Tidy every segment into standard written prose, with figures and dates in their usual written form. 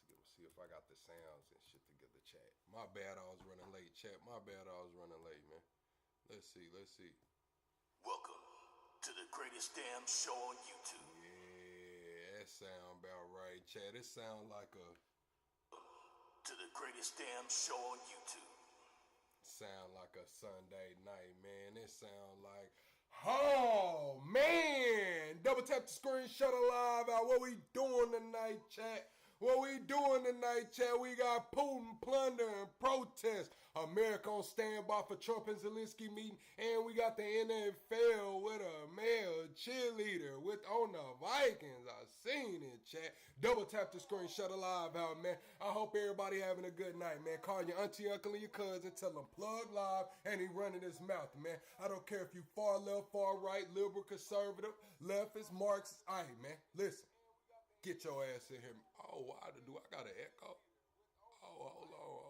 Let's see if I got the sounds and shit together, chat. My bad, I was running late, chat. My bad, I was running late, man. Let's see. Welcome to the greatest damn show on YouTube. Yeah, that sound about right, chat. It sound like a... To the greatest damn show on YouTube. Sound like a Sunday night, man. It sound like... Oh, man! Double tap the screen, shut alive out. What we doing tonight, chat? What we doing tonight, chat? We got Putin, Plunder, and Protest. America on standby for Trump and Zelenskyy meeting. And we got the NFL with a male cheerleader on the Vikings. I seen it, chat. Double tap the screen, shut alive out, man. I hope everybody having a good night, man. Call your auntie, uncle, and your cousin. Tell them plug live, and he running his mouth, man. I don't care if you far left, far right, liberal, conservative, leftist, Marxist. All right, man, listen. Get your ass in here. Oh, why do I got an echo? Oh, hold on.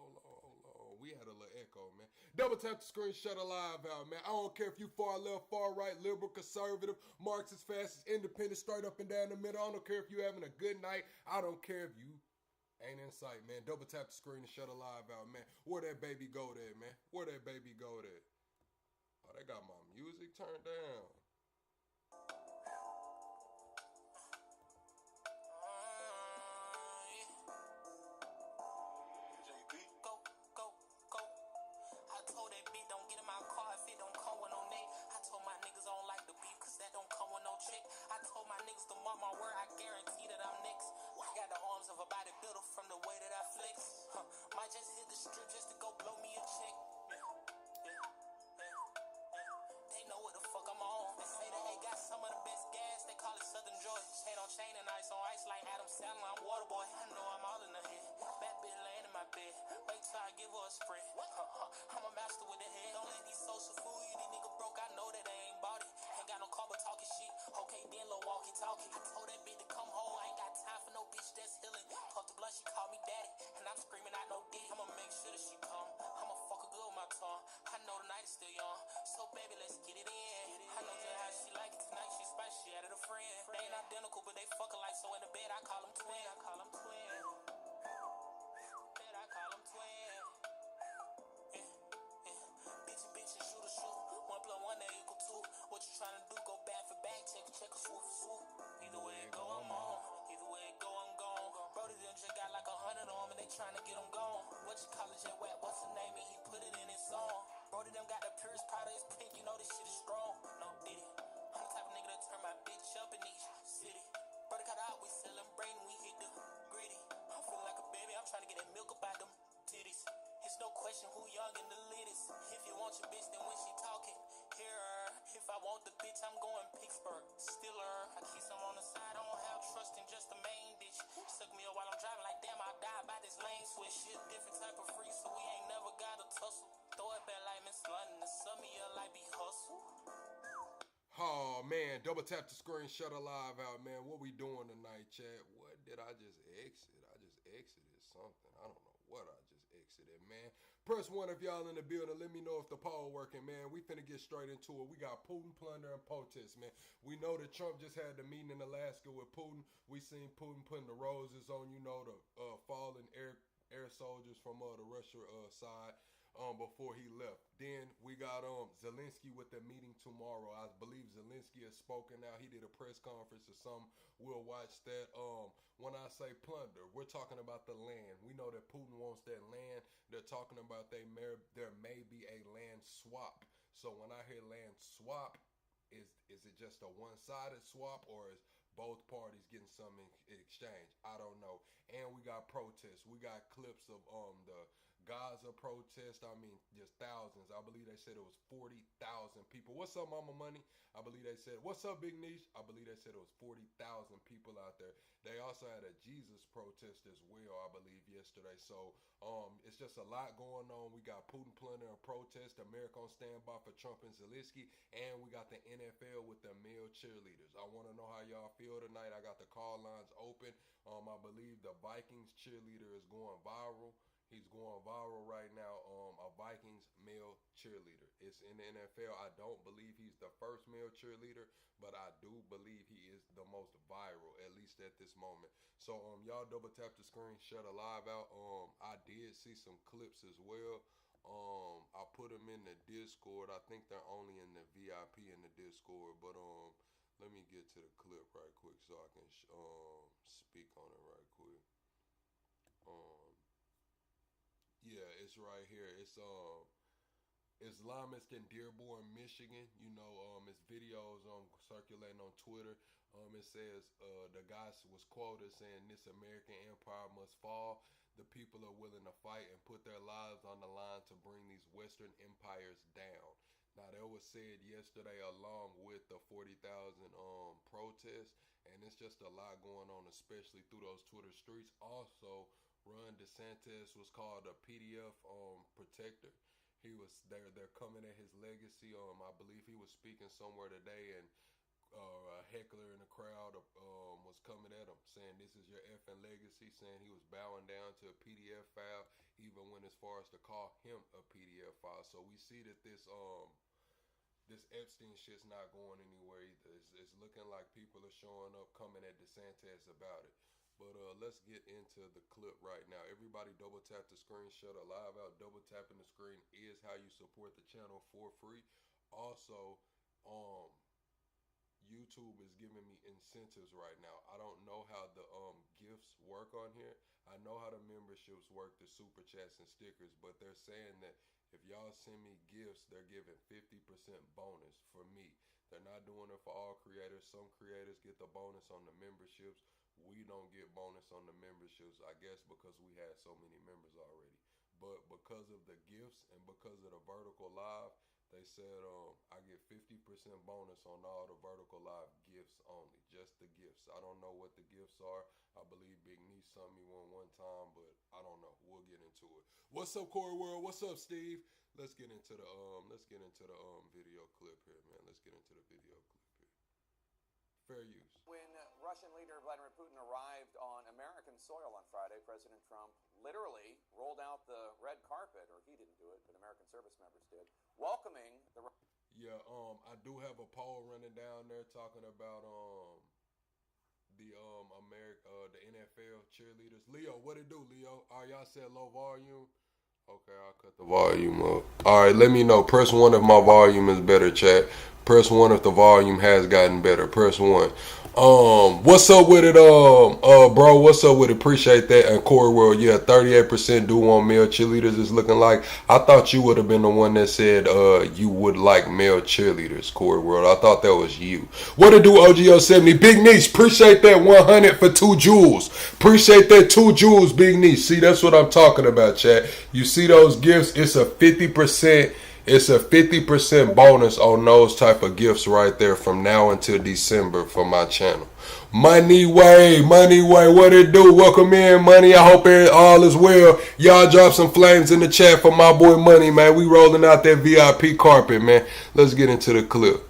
We had a little echo, man. Double tap the screen, shut alive out, man. I don't care if you far left, far right, liberal, conservative, Marxist, fascist, independent, straight up and down the middle. I don't care if you having a good night. I don't care if you ain't in sight, man. Double tap the screen and shut alive out, man. Where that baby go there, man? Where that baby go there? Oh, they got my music turned down. I told my niggas to mark my word, I guarantee that I'm next. I got the arms of a bodybuilder from the way that I flex. Might just hit the strip just to go blow me a check. They know what the fuck I'm on. They say that they got some of the best gas, they call it Southern Georgia. Chain on chain and ice on ice like Adam Sandler, I'm water boy. I know I'm all in the head. Bad bitch laying in my bed. Wait till I give her a spread. I'm a master with the head. Don't let these social fool you, these niggas broke. I know that they ain't bought it. Ain't got no car but talking shit. Okay, then little walkie talkie. I told that bitch to come home. I ain't got time for no bitch that's healing. Puff the blood, she called me daddy. And I'm screaming out no dick. I'ma make sure that she come. I'ma fuck her good with my tongue. I know the night is still young. So baby, let's get it in. I know just how she like it tonight. She spicy, she added a friend. They ain't identical, but they fuck alike. So in the bed, I call them twin. I call them twin. Bed, I call them twin. Bitch, and shoot a shoot. 1 + 1 = 2. What you tryna do? Go back for back, check a swoop for swoop. Either way it go, I'm on. Either way it go, I'm gone. Brody them just got like 100 on me, they tryna get them gone. What you call it, Jet Wet? What's the name? And he put it in his song. Brody them got the purest powder, it's pink, you know this shit is strong. No diddy. I'm the type of nigga that turn my bitch up in each city. Brody cut out, we celebrating, we hit the gritty. I'm feeling like a baby, I'm tryna get that milk up out them titties. It's no question who young and the latest. If you want your bitch, then when she talking, hear her. If I want the bitch, I'm going Pittsburgh. Still her. I keep some on the side, I don't have trust in just the main bitch. Suck me up while I'm driving like damn, I'll die by this lane switch. Shit, different type of free, so we ain't never got a tussle. Throw it back like Miss London, and sum me up like be hustle. Oh, man, double tap the screen, shut alive out, man. What we doing tonight, chat? What did I just exit? I just exited something. I don't know what I just exited, man. Press 1 if y'all in the building. Let me know if the poll working, man. We finna get straight into it. We got Putin, Plunder, and Protest, man. We know that Trump just had the meeting in Alaska with Putin. We seen Putin putting the roses on, the fallen air soldiers from the Russia side. Before he left. Then we got Zelenskyy with the meeting tomorrow. I believe Zelenskyy has spoken now. He did a press conference or something. We'll watch that. When I say plunder, we're talking about the land. We know that Putin wants that land. They're talking about there may be a land swap. So when I hear land swap, is it just a one-sided swap, or is both parties getting something in exchange? I don't know. And we got protests. We got clips of the Gaza protest. I mean, just thousands. I believe they said it was 40,000 people. What's up, Mama Money? I believe they said, what's up, Big Niche? I believe they said it was 40,000 people out there. They also had a Jesus protest as well, I believe, yesterday. So it's just a lot going on. We got Putin, Plunder, and protest. America on standby for Trump and Zelenskyy. And we got the NFL with the male cheerleaders. I want to know how y'all feel tonight. I got the call lines open. I believe the Vikings cheerleader is going viral. He's going viral right now. A Vikings male cheerleader. It's in the NFL. I don't believe he's the first male cheerleader, but I do believe he is the most viral, at least at this moment. So y'all double tap the screen, share the live out. I did see some clips as well. I put them in the Discord. I think they're only in the VIP in the Discord, but let me get to the clip right quick so I can speak on it right quick. Yeah, it's right here. It's Islamists in Dearborn, Michigan. You know, it's videos circulating on Twitter. It says the guy was quoted saying, "This American empire must fall. The people are willing to fight and put their lives on the line to bring these Western empires down." Now, that was said yesterday along with the 40,000 protests, and it's just a lot going on, especially through those Twitter streets. Also, Ron DeSantis was called a PDF protector. They're coming at his legacy. I believe he was speaking somewhere today, and a heckler in the crowd was coming at him, saying this is your effing legacy, saying he was bowing down to a PDF file, even went as far as to call him a PDF file. So we see that this Epstein shit's not going anywhere either. It's looking like people are showing up, coming at DeSantis about it. But let's get into the clip right now. Everybody double tap the screen, share the live out. Double tapping the screen is how you support the channel for free. Also, YouTube is giving me incentives right now. I don't know how the gifts work on here. I know how the memberships work, the super chats and stickers, but they're saying that if y'all send me gifts, they're giving 50% bonus for me. They're not doing it for all creators. Some creators get the bonus on the memberships. We don't get bonus on the memberships, I guess because we had so many members already. But because of the gifts and because of the vertical live, they said I get 50% bonus on all the vertical live gifts only, just the gifts. I don't know what the gifts are. I believe Big Niece sent me one time, but I don't know. We'll get into it. What's up, Corey World? What's up, Steve? Let's get into the video clip here, man. Let's get into the video clip here. Fair use. When Russian leader Vladimir Putin arrived on American soil on Friday, President Trump literally rolled out the red carpet, or he didn't do it, but American service members did, welcoming the... Yeah, I do have a poll running down there talking about the NFL cheerleaders. Leo, what it do, Leo? Y'all said low volume? Okay, I'll cut the volume up. All right, let me know. Press 1 if my volume is better, chat. Press 1 if the volume has gotten better. Press 1. What's up with it, bro? What's up with it? Appreciate that. And Corey World, yeah, 38% do want male cheerleaders. It's looking like. I thought you would have been the one that said you would like male cheerleaders, Corey World. I thought that was you. What it do, OGO70? Big Niece, appreciate that 100 for 2 jewels. Appreciate that 2 jewels, Big Niece. See, that's what I'm talking about, chat. You see those gifts? It's a 50%. It's a 50% bonus on those type of gifts right there from now until December for my channel. Money Way, what it do? Welcome in, Money. I hope all is well. Y'all drop some flames in the chat for my boy Money, man. We rolling out that VIP carpet, man. Let's get into the clip.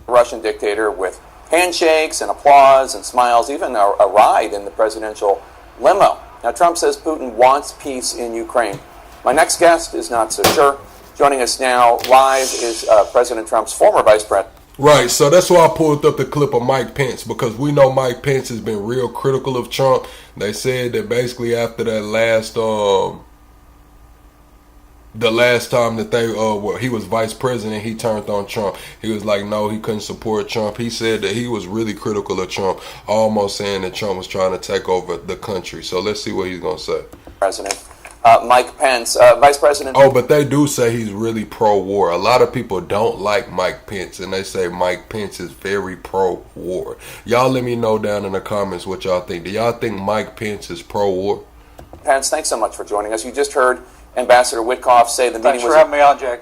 Russian dictator with handshakes and applause and smiles, even a ride in the presidential limo. Now, Trump says Putin wants peace in Ukraine. My next guest is not so sure. Joining us now live is President Trump's former vice president. Right, so that's why I pulled up the clip of Mike Pence, because we know Mike Pence has been real critical of Trump. They said that basically after that the last time that he was vice president, he turned on Trump. He was like, no, he couldn't support Trump. He said that he was really critical of Trump, almost saying that Trump was trying to take over the country. So let's see what he's going to say. President. Mike Pence, Vice President. Oh, but they do say he's really pro-war. A lot of people don't like Mike Pence, and they say Mike Pence is very pro-war. Y'all let me know down in the comments what y'all think. Do y'all think Mike Pence is pro-war? Pence, thanks so much for joining us. You just heard Ambassador Witkoff say the meeting was... Thanks for having me on, Jake.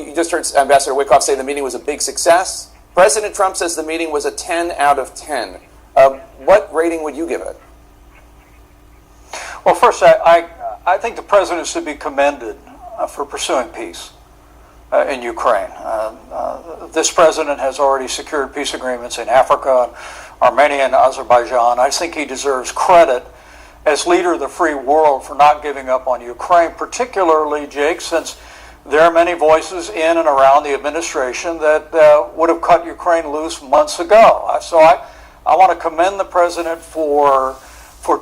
You just heard Ambassador Witkoff say the meeting was a big success. President Trump says the meeting was a 10 out of 10. What rating would you give it? Well, first, I think the president should be commended for pursuing peace in Ukraine. This president has already secured peace agreements in Africa, Armenia, and Azerbaijan. I think he deserves credit as leader of the free world for not giving up on Ukraine, particularly, Jake, since there are many voices in and around the administration that would have cut Ukraine loose months ago. So I want to commend the president for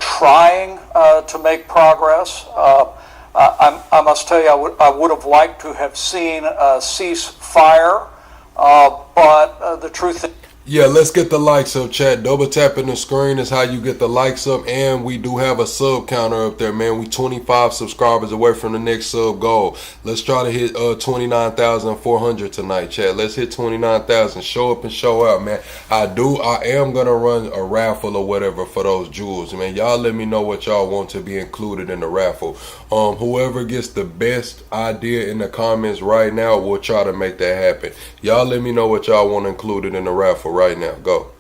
trying to make progress. I must tell you, I would have liked to have seen a ceasefire, but the truth is, yeah, let's get the likes up, chat. Double tapping the screen is how you get the likes up, and we do have a sub counter up there, man. We 25 subscribers away from the next sub goal. Let's try to hit 29,400 tonight, chat. Let's hit 29,000. Show up and show out, man. I am gonna run a raffle or whatever for those jewels, man. Y'all let me know what y'all want to be included in the raffle. Whoever gets the best idea in the comments right now, we'll try to make that happen. Y'all let me know what y'all want included in the raffle right now. Go.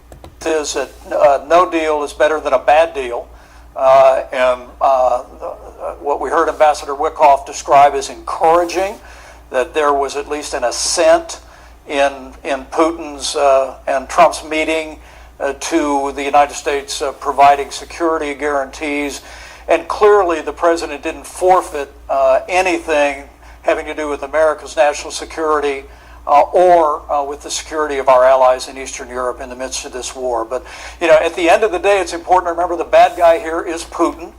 Is that no deal is better than a bad deal, and what we heard Ambassador Wickoff describe as encouraging, that there was at least an assent in Putin's and Trump's meeting to the United States providing security guarantees, and clearly the president didn't forfeit anything having to do with America's national security or with the security of our allies in Eastern Europe in the midst of this war. But, you know, at the end of the day, it's important to remember the bad guy here is Putin.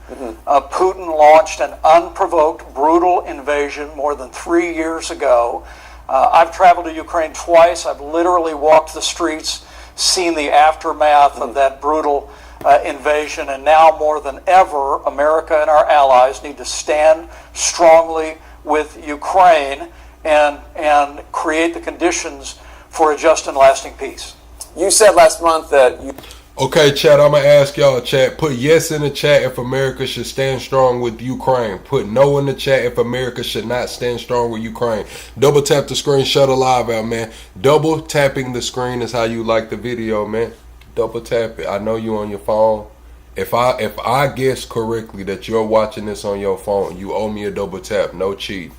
Putin launched an unprovoked, brutal invasion more than 3 years ago. I've traveled to Ukraine twice. I've literally walked the streets, seen the aftermath of that brutal invasion, and now more than ever, America and our allies need to stand strongly with Ukraine and create the conditions for a just and lasting peace. You said last month that you... Okay, chat, I'm going to ask y'all, chat, put yes in the chat if America should stand strong with Ukraine. Put no in the chat if America should not stand strong with Ukraine. Double tap the screen, shut a live out, man. Double tapping the screen is how you like the video, man. Double tap it. I know you on your phone. If I guess correctly that you're watching this on your phone, you owe me a double tap. No cheat.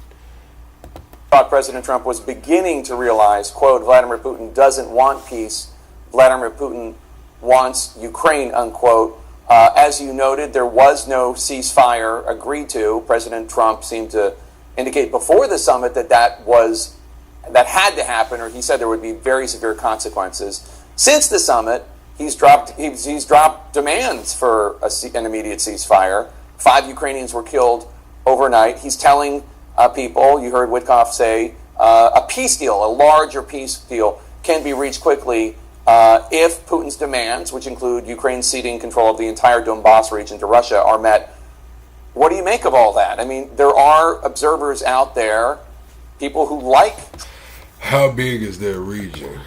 Thought President Trump was beginning to realize, quote, Vladimir Putin doesn't want peace. Vladimir Putin wants Ukraine, unquote. As you noted, there was no ceasefire agreed to. President Trump seemed to indicate before the summit that that had to happen, or he said there would be very severe consequences. Since the summit, he's dropped demands for an immediate ceasefire. 5 Ukrainians were killed overnight. He's telling people, you heard Witkoff say, a peace deal, a larger peace deal, can be reached quickly if Putin's demands, which include Ukraine ceding control of the entire Donbass region to Russia, are met. What do you make of all that? I mean, there are observers out there, people who like... How big is that region?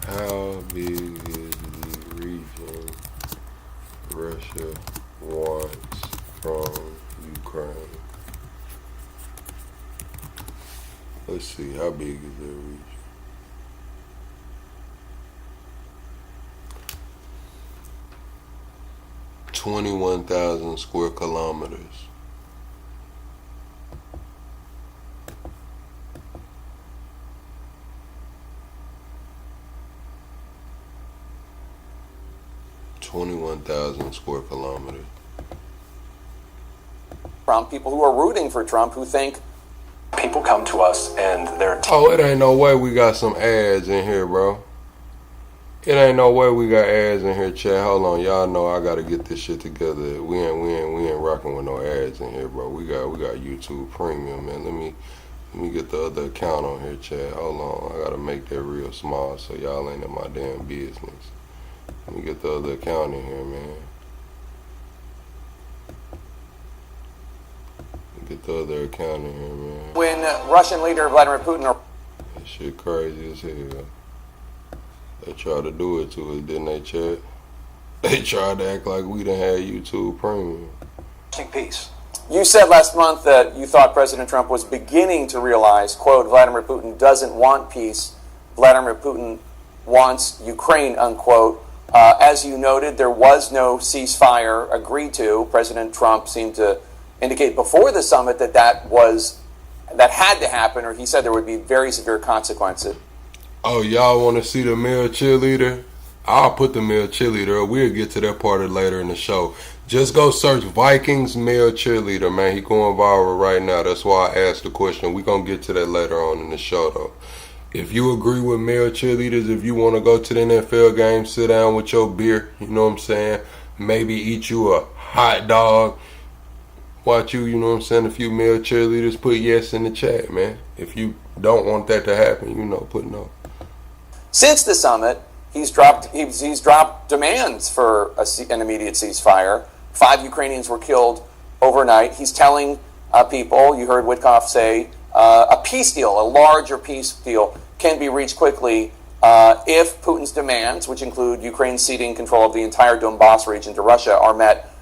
How big is the region Russia wants from Ukraine? Let's see, how big is that region? $21,000 square kilometers. $21,000 square kilometers. Trump, people who are rooting for Trump, who think people come to us and they're... Oh, it ain't no way we got some ads in here, bro. It ain't no way we got ads in here, chat. Hold on, y'all know I gotta get this shit together. We ain't rocking with no ads in here, bro. We got YouTube Premium, man. Let me get the other account on here, chat. Hold on, I gotta make that real small so y'all ain't in my damn business. Let me get the other account in here, man. Get the other account in here, man. when Russian leader Vladimir Putin... That shit crazy as hell. They tried to do it to us, didn't they, Chad? They tried to act like we done had YouTube Premium. Peace. You said last month that you thought President Trump was beginning to realize, quote, Vladimir Putin doesn't want peace. Vladimir Putin wants Ukraine, unquote. As you noted, there was no ceasefire agreed to. President Trump seemed to indicate before the summit that that had to happen, or he said there would be very severe consequences. Oh, y'all want to see the male cheerleader? I'll put the male cheerleader up. We'll get to that part of later in the show. Just go search Vikings male cheerleader, man. He going viral right now. That's why I asked the question. We're going to get to that later on in the show, though. If you agree with male cheerleaders, if you want to go to the NFL game, sit down with your beer, you know what I'm saying? Maybe eat you a hot dog. Watch you know what I'm saying, a few male cheerleaders, put yes in the chat, man. If you don't want that to happen, put no. Since the summit, he's dropped demands for an immediate ceasefire. 5 Ukrainians were killed overnight. He's telling people, you heard Witkoff say, a peace deal, a larger peace deal, can be reached quickly if Putin's demands, which include Ukraine ceding control of the entire Donbass region to Russia, are met.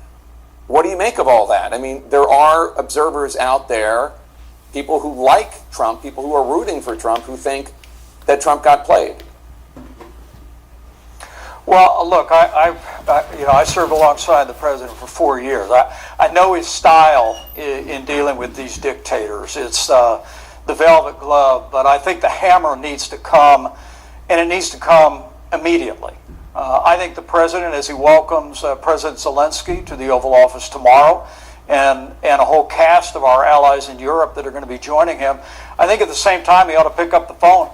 What do you make of all that? I mean, there are observers out there, people who like Trump, people who are rooting for Trump, who think that Trump got played. Well, look, I served alongside the president for 4 years. I know his style in dealing with these dictators. It's the velvet glove, but I think the hammer needs to come, and it needs to come immediately. I think the president, as he welcomes President Zelenskyy to the Oval Office tomorrow, and a whole cast of our allies in Europe that are going to be joining him, I think at the same time he ought to pick up the phone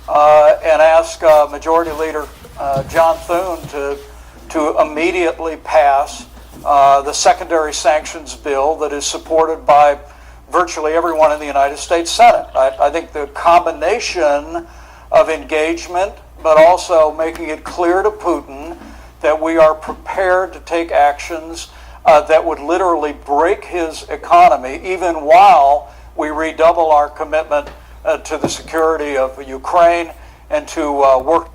and ask Majority Leader John Thune to immediately pass the secondary sanctions bill that is supported by virtually everyone in the United States Senate. I think the combination of engagement, but also making it clear to Putin that we are prepared to take actions that would literally break his economy, even while we redouble our commitment to the security of Ukraine and to work.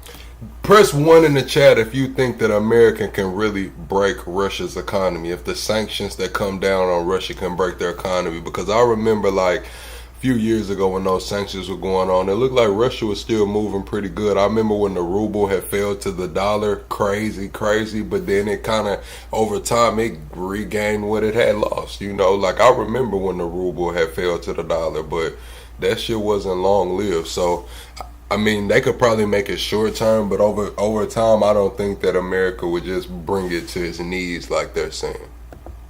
Press 1 in the chat if you think that America can really break Russia's economy, if the sanctions that come down on Russia can break their economy. Because I remember like a few years ago when those sanctions were going on, it looked like Russia was still moving pretty good. I remember when the ruble had fell to the dollar, crazy, but then it kind of, over time, it regained what it had lost. Like I remember when the ruble had fell to the dollar, but that shit wasn't long-lived. So, I mean, they could probably make it short term, but over time, I don't think that America would just bring it to its knees like they're saying.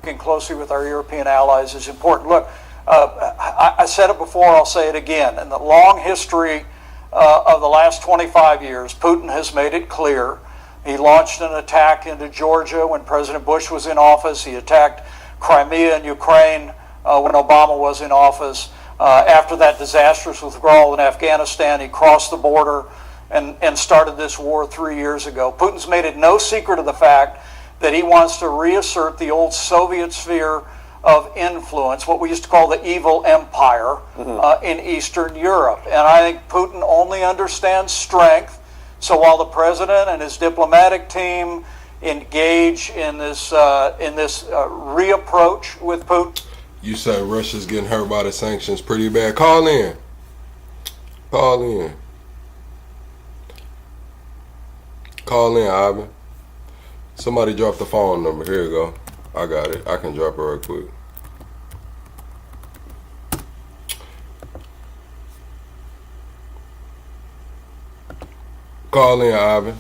Working closely with our European allies is important. Look, I said it before, I'll say it again. In the long history of the last 25 years, Putin has made it clear. He launched an attack into Georgia when President Bush was in office. He attacked Crimea and Ukraine when Obama was in office. After that disastrous withdrawal in Afghanistan, he crossed the border and started this war 3 years ago. Putin's made it no secret of the fact that he wants to reassert the old Soviet sphere of influence, what we used to call the evil empire in Eastern Europe. And I think Putin only understands strength. So while the president and his diplomatic team engage in this reapproach with Putin, you say Russia's getting hurt by the sanctions pretty bad. Call in. Call in, Ivan. Somebody drop the phone number. Here you go. I got it. I can drop it real quick. Call in, Ivan.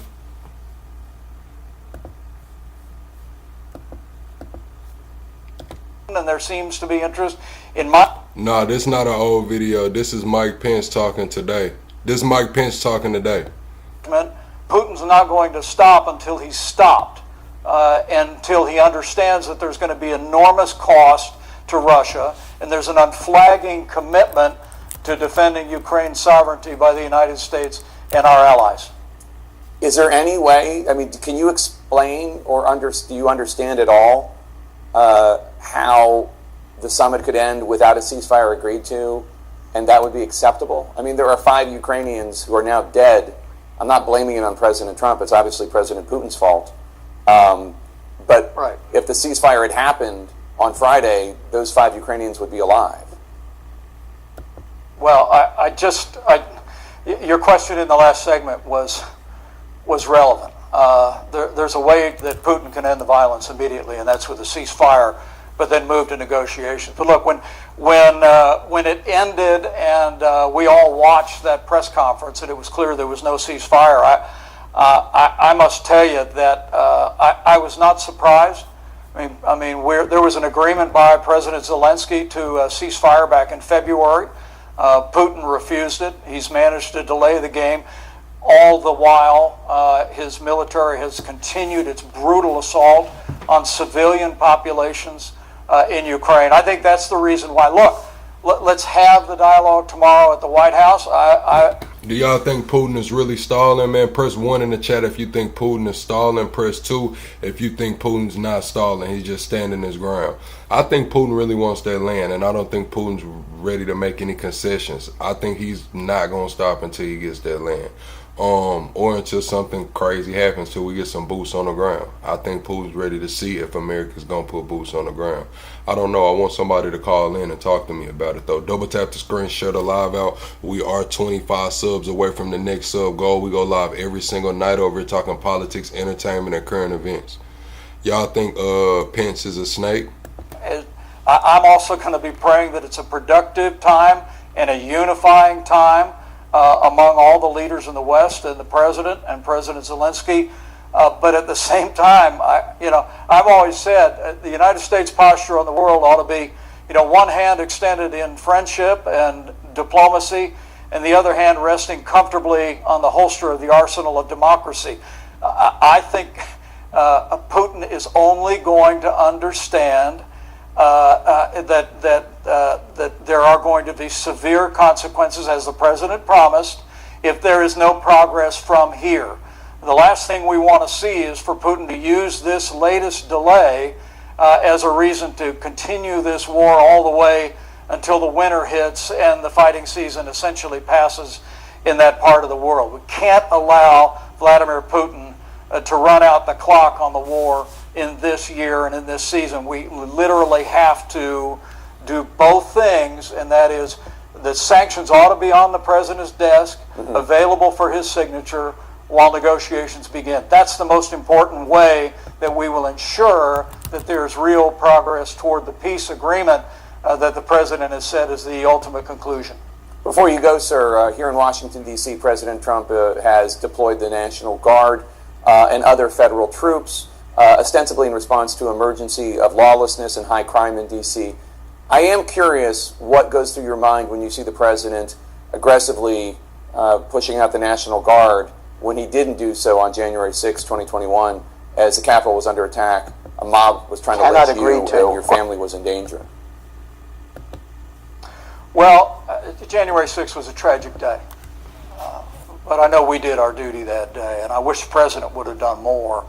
and there seems to be interest in my... No, this is not an old video. This is Mike Pence talking today. This is Mike Pence talking today. Putin's not going to stop until he's stopped, until he understands that there's going to be enormous cost to Russia, and there's an unflagging commitment to defending Ukraine's sovereignty by the United States and our allies. Is there any way, I mean, can you explain or do you understand at all how the summit could end without a ceasefire agreed to, and that would be acceptable? I mean, there are 5 Ukrainians who are now dead. I'm not blaming it on President Trump. It's obviously President Putin's fault. But right. If the ceasefire had happened on Friday, those 5 Ukrainians would be alive. Well, your question in the last segment was relevant. There's a way that Putin can end the violence immediately, and that's with a ceasefire, but then move to negotiations. But look, when it ended and we all watched that press conference and it was clear there was no ceasefire, I must tell you that I was not surprised. I mean, there was an agreement by President Zelensky to cease fire back in February. Putin refused it. He's managed to delay the game. All the while, his military has continued its brutal assault on civilian populations in Ukraine. I think that's the reason why. Look, let's have the dialogue tomorrow at the White House. Do y'all think Putin is really stalling, man? Press 1 in the chat if you think Putin is stalling. Press 2 if you think Putin's not stalling. He's just standing his ground. I think Putin really wants that land, and I don't think Putin's ready to make any concessions. I think he's not going to stop until he gets that land. Or until something crazy happens till we get some boots on the ground. I think Putin's ready to see if America's going to put boots on the ground. I don't know. I want somebody to call in and talk to me about it, though. Double tap the screen, share the live out. We are 25 subs away from the next sub goal. We go live every single night over here talking politics, entertainment, and current events. Y'all think Pence is a snake? I'm also going to be praying that it's a productive time and a unifying time among all the leaders in the West and the president and President Zelensky. But at the same time, I've always said the United States posture on the world ought to be, one hand extended in friendship and diplomacy, and the other hand resting comfortably on the holster of the arsenal of democracy. I think Putin is only going to understand that there are going to be severe consequences, as the president promised, if there is no progress from here. The last thing we want to see is for Putin to use this latest delay as a reason to continue this war all the way until the winter hits and the fighting season essentially passes in that part of the world. We can't allow Vladimir Putin to run out the clock on the war in this year and in this season. We literally have to do both things, and that is the sanctions ought to be on the president's desk, available for his signature while negotiations begin. That's the most important way that we will ensure that there's real progress toward the peace agreement that the president has said is the ultimate conclusion. Before you go, sir, here in Washington, D.C., President Trump has deployed the National Guard and other federal troops, ostensibly in response to emergency of lawlessness and high crime in D.C. I am curious what goes through your mind when you see the president aggressively pushing out the National Guard when he didn't do so on January 6, 2021, as the Capitol was under attack, a mob was trying to lynch you, and your family was in danger. Well, January 6th was a tragic day, but I know we did our duty that day, and I wish the president would have done more.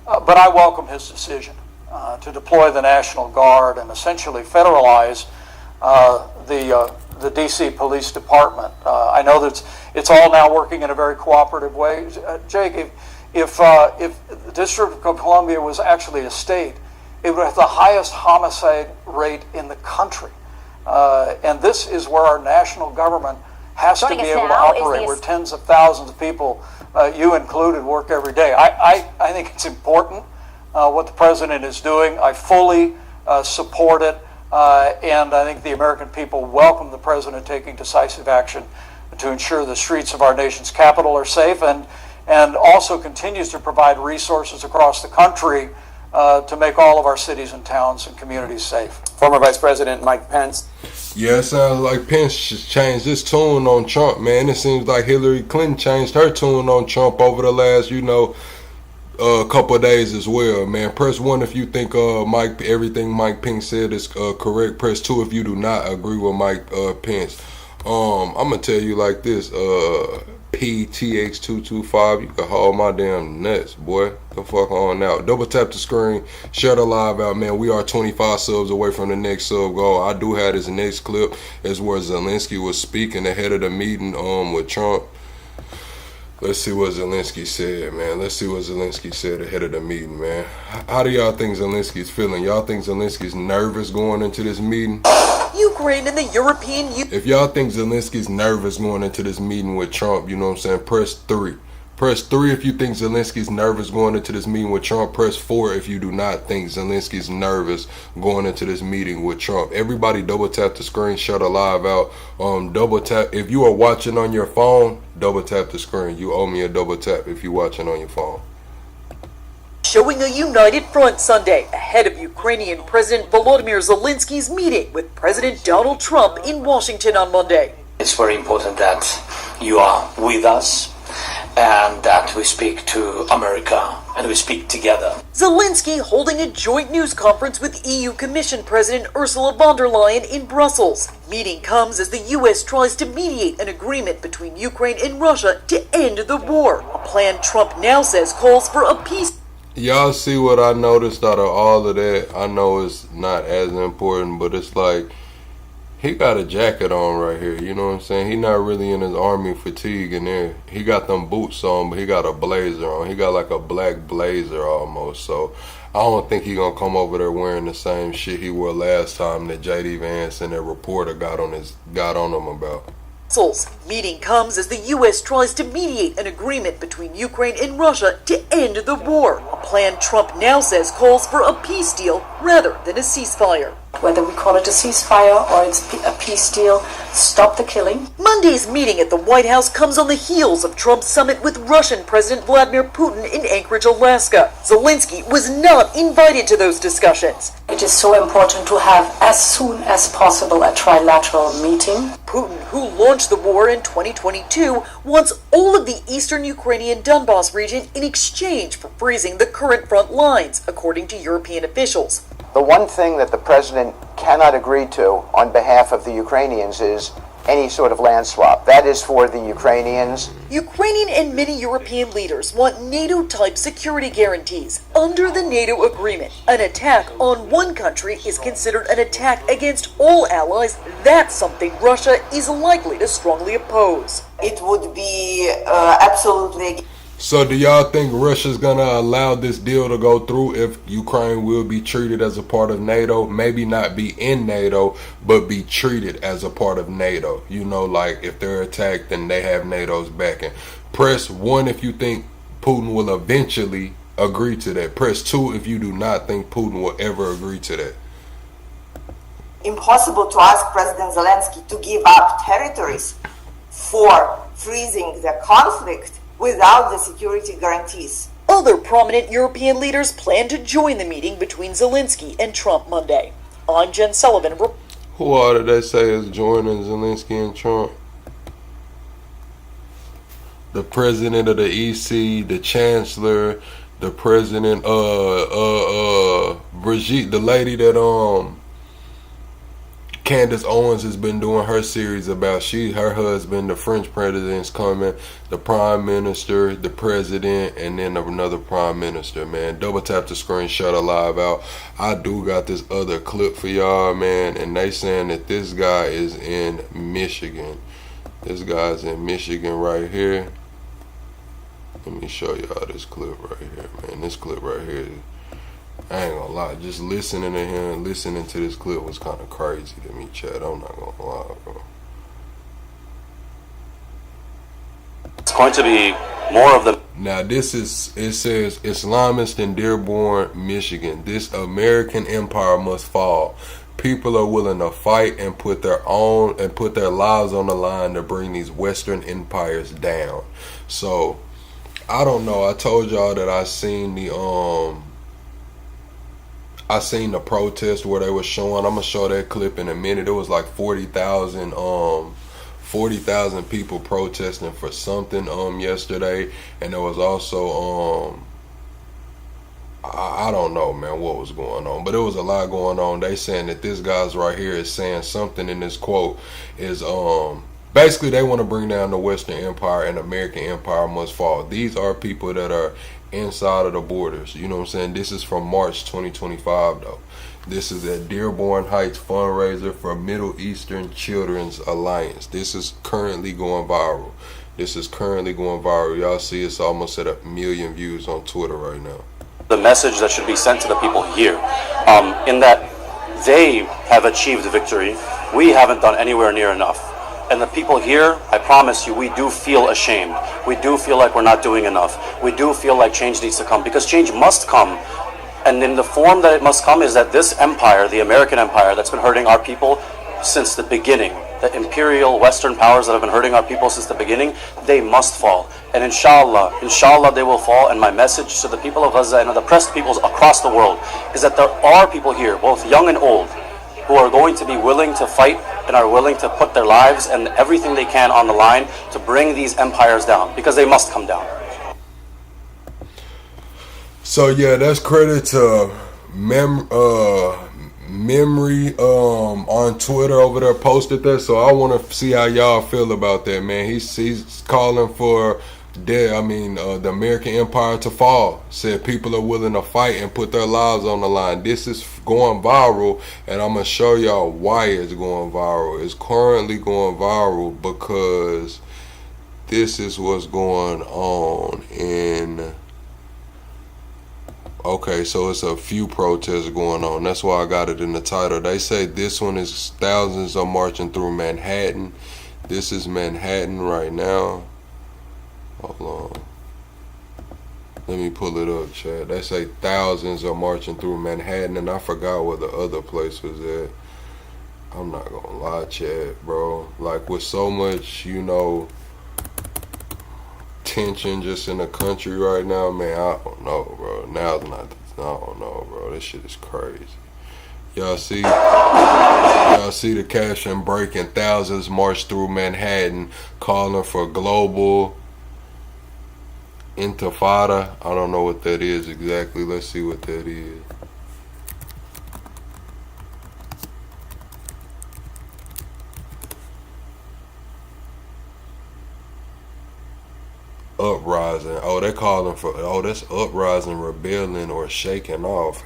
But I welcome his decision to deploy the National Guard and essentially federalize the D.C. Police Department. I know that it's all now working in a very cooperative way. Jake, if the District of Columbia was actually a state, it would have the highest homicide rate in the country. And this is where our national government has to be able to operate, where tens of thousands of people, you included, work every day. I think it's important what the president is doing. I fully support it. And I think the American people welcome the president taking decisive action to ensure the streets of our nation's capital are safe, and also continues to provide resources across the country to make all of our cities and towns and communities safe. Former Vice President Mike Pence. Yeah, it sounds like Pence just changed his tune on Trump, man. It seems like Hillary Clinton changed her tune on Trump over the last, a couple of days as well, man. Press 1 if you think everything Mike Pence said is correct. Press 2 if you do not agree with Mike Pence. I'm gonna tell you like this, PTX225, you can haul my damn nuts, boy. The fuck on out. Double tap the screen, share the live out, man. We are 25 subs away from the next sub goal. I do have this next clip is where Zelensky was speaking ahead of the meeting with Trump. Let's see what Zelensky said, man. Let's see what Zelensky said ahead of the meeting, man. How do y'all think Zelensky's feeling? Y'all think Zelensky's nervous going into this meeting? Ukraine and the European Union. If y'all think Zelensky's nervous going into this meeting with Trump, you know what I'm saying? Press 3. Press 3 if you think Zelensky's nervous going into this meeting with Trump. Press 4 if you do not think Zelensky's nervous going into this meeting with Trump. Everybody double tap the screen, shut the live out. Double tap. If you are watching on your phone, double tap the screen. You owe me a double tap if you're watching on your phone. showing a united front Sunday ahead of Ukrainian President Volodymyr Zelensky's meeting with President Donald Trump in Washington on Monday. It's very important that you are with us and that we speak to America and we speak together. Zelensky holding a joint news conference with EU Commission President Ursula von der Leyen in Brussels. Meeting comes as the US tries to mediate an agreement between Ukraine and Russia to end the war. A plan Trump now says calls for a peace. Y'all see what I noticed out of all of that? I know it's not as important, but it's like he got a jacket on right here, you know what I'm saying? He not really in his army fatigue in there. He got them boots on, but he got a blazer on. He got like a black blazer almost. So I don't think he gonna come over there wearing the same shit he wore last time that JD Vance and that reporter got on him about. Meeting comes as the US tries to mediate an agreement between Ukraine and Russia to end the war. A plan Trump now says calls for a peace deal rather than a ceasefire. Whether we call it a ceasefire or it's a peace deal, stop the killing. Monday's meeting at the White House comes on the heels of Trump's summit with Russian President Vladimir Putin in Anchorage, Alaska. Zelensky was not invited to those discussions. It is so important to have as soon as possible a trilateral meeting. Putin, who launched the war in 2022, wants all of the eastern Ukrainian Donbas region in exchange for freezing the current front lines, according to European officials. The one thing that the president cannot agree to on behalf of the Ukrainians is any sort of land swap. That is for the Ukrainians. Ukrainian and many European leaders want NATO-type security guarantees. Under the NATO agreement, an attack on one country is considered an attack against all allies. That's something Russia is likely to strongly oppose. It would be absolutely... So do y'all think Russia's gonna allow this deal to go through if Ukraine will be treated as a part of NATO? Maybe not be in NATO, but be treated as a part of NATO. You know, like if they're attacked, then they have NATO's backing. Press 1 if you think Putin will eventually agree to that. Press 2 if you do not think Putin will ever agree to that. Impossible to ask President Zelensky to give up territories for freezing the conflict without the security guarantees. Other prominent European leaders plan to join the meeting between Zelensky and Trump Monday. I'm Jen Sullivan. Who are did they say is joining Zelensky and Trump? The president of the EC, the chancellor, the president, Brigitte, the lady that Candace Owens has been doing her series about. Her husband, the French president's coming, the prime minister, the president, and then another prime minister, man. Double tap the screen, shut a live out. I do got this other clip for y'all, man, and they saying that this guy is in Michigan. This guy's in Michigan right here. Let me show y'all this clip right here, man. This clip right here, I ain't gonna lie, just listening to him, listening to this clip was kind of crazy to me, Chad. I'm not gonna lie, bro. It's going to be more of the... Now this is, it says, Islamist in Dearborn, Michigan. This American empire must fall. People are willing to fight and put their lives on the line to bring these Western empires down. So, I don't know. I told y'all that I seen the protest where they were showing. I'm gonna show that clip in a minute. It was like 40,000 people protesting for something yesterday, and there was also I don't know, man, what was going on, but it was a lot going on. They saying that this guy's right here is saying something in this quote is basically they want to bring down the Western Empire and American empire must fall. These are people that are inside of the borders. You know what I'm saying? This is from March 2025 though. This is at Dearborn Heights fundraiser for Middle Eastern Children's Alliance. This is currently going viral. Y'all see it's almost at 1 million views on Twitter right now. The message that should be sent to the people here, in that they have achieved victory. We haven't done anywhere near enough. And the people here, I promise you, we do feel ashamed. We do feel like we're not doing enough. We do feel like change needs to come, because change must come. And in the form that it must come is that this empire, the American empire that's been hurting our people since the beginning, the imperial Western powers that have been hurting our people since the beginning, they must fall. And inshallah they will fall. And my message to the people of Gaza and the oppressed peoples across the world is that there are people here, both young and old, who are going to be willing to fight and are willing to put their lives and everything they can on the line to bring these empires down, because they must come down. So yeah, that's credit to Memory on Twitter over there posted that. So I want to see how y'all feel about that, man. He's calling for the American empire to fall. Said people are willing to fight and put their lives on the line. This is going viral, and I'm gonna show y'all why it's going viral. It's currently going viral because this is what's going on in. Okay, so it's a few protests going on. That's why I got it in the title. They say this one is thousands are marching through Manhattan. This is Manhattan right now. Hold on. Let me pull it up, Chad. They say thousands are marching through Manhattan, and I forgot where the other place was at. I'm not gonna lie, Chad, bro. Like, with so much, tension just in the country right now, man, I don't know, bro. I don't know, bro. This shit is crazy. Y'all see the cash and break, and thousands march through Manhattan calling for global intifada. I don't know what that is exactly. Let's see what that is. Uprising. Oh, they're calling for, that's uprising, rebelling, or shaking off.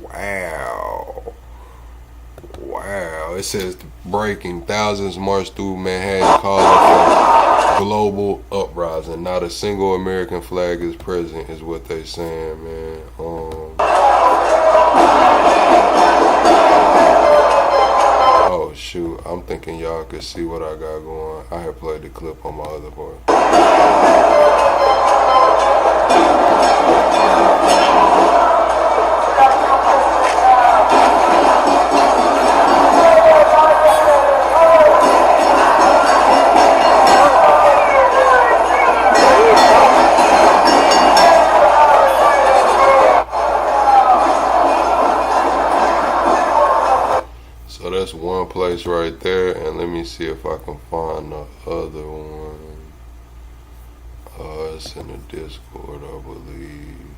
Wow. It says breaking. Thousands march through Manhattan calling for global uprising. Not a single American flag is present, is what they saying, man. Oh shoot, I'm thinking y'all could see what I got going. I had played the clip on my other part. So that's one place right there, and let me see if I can find the other one. It's in the Discord, I believe.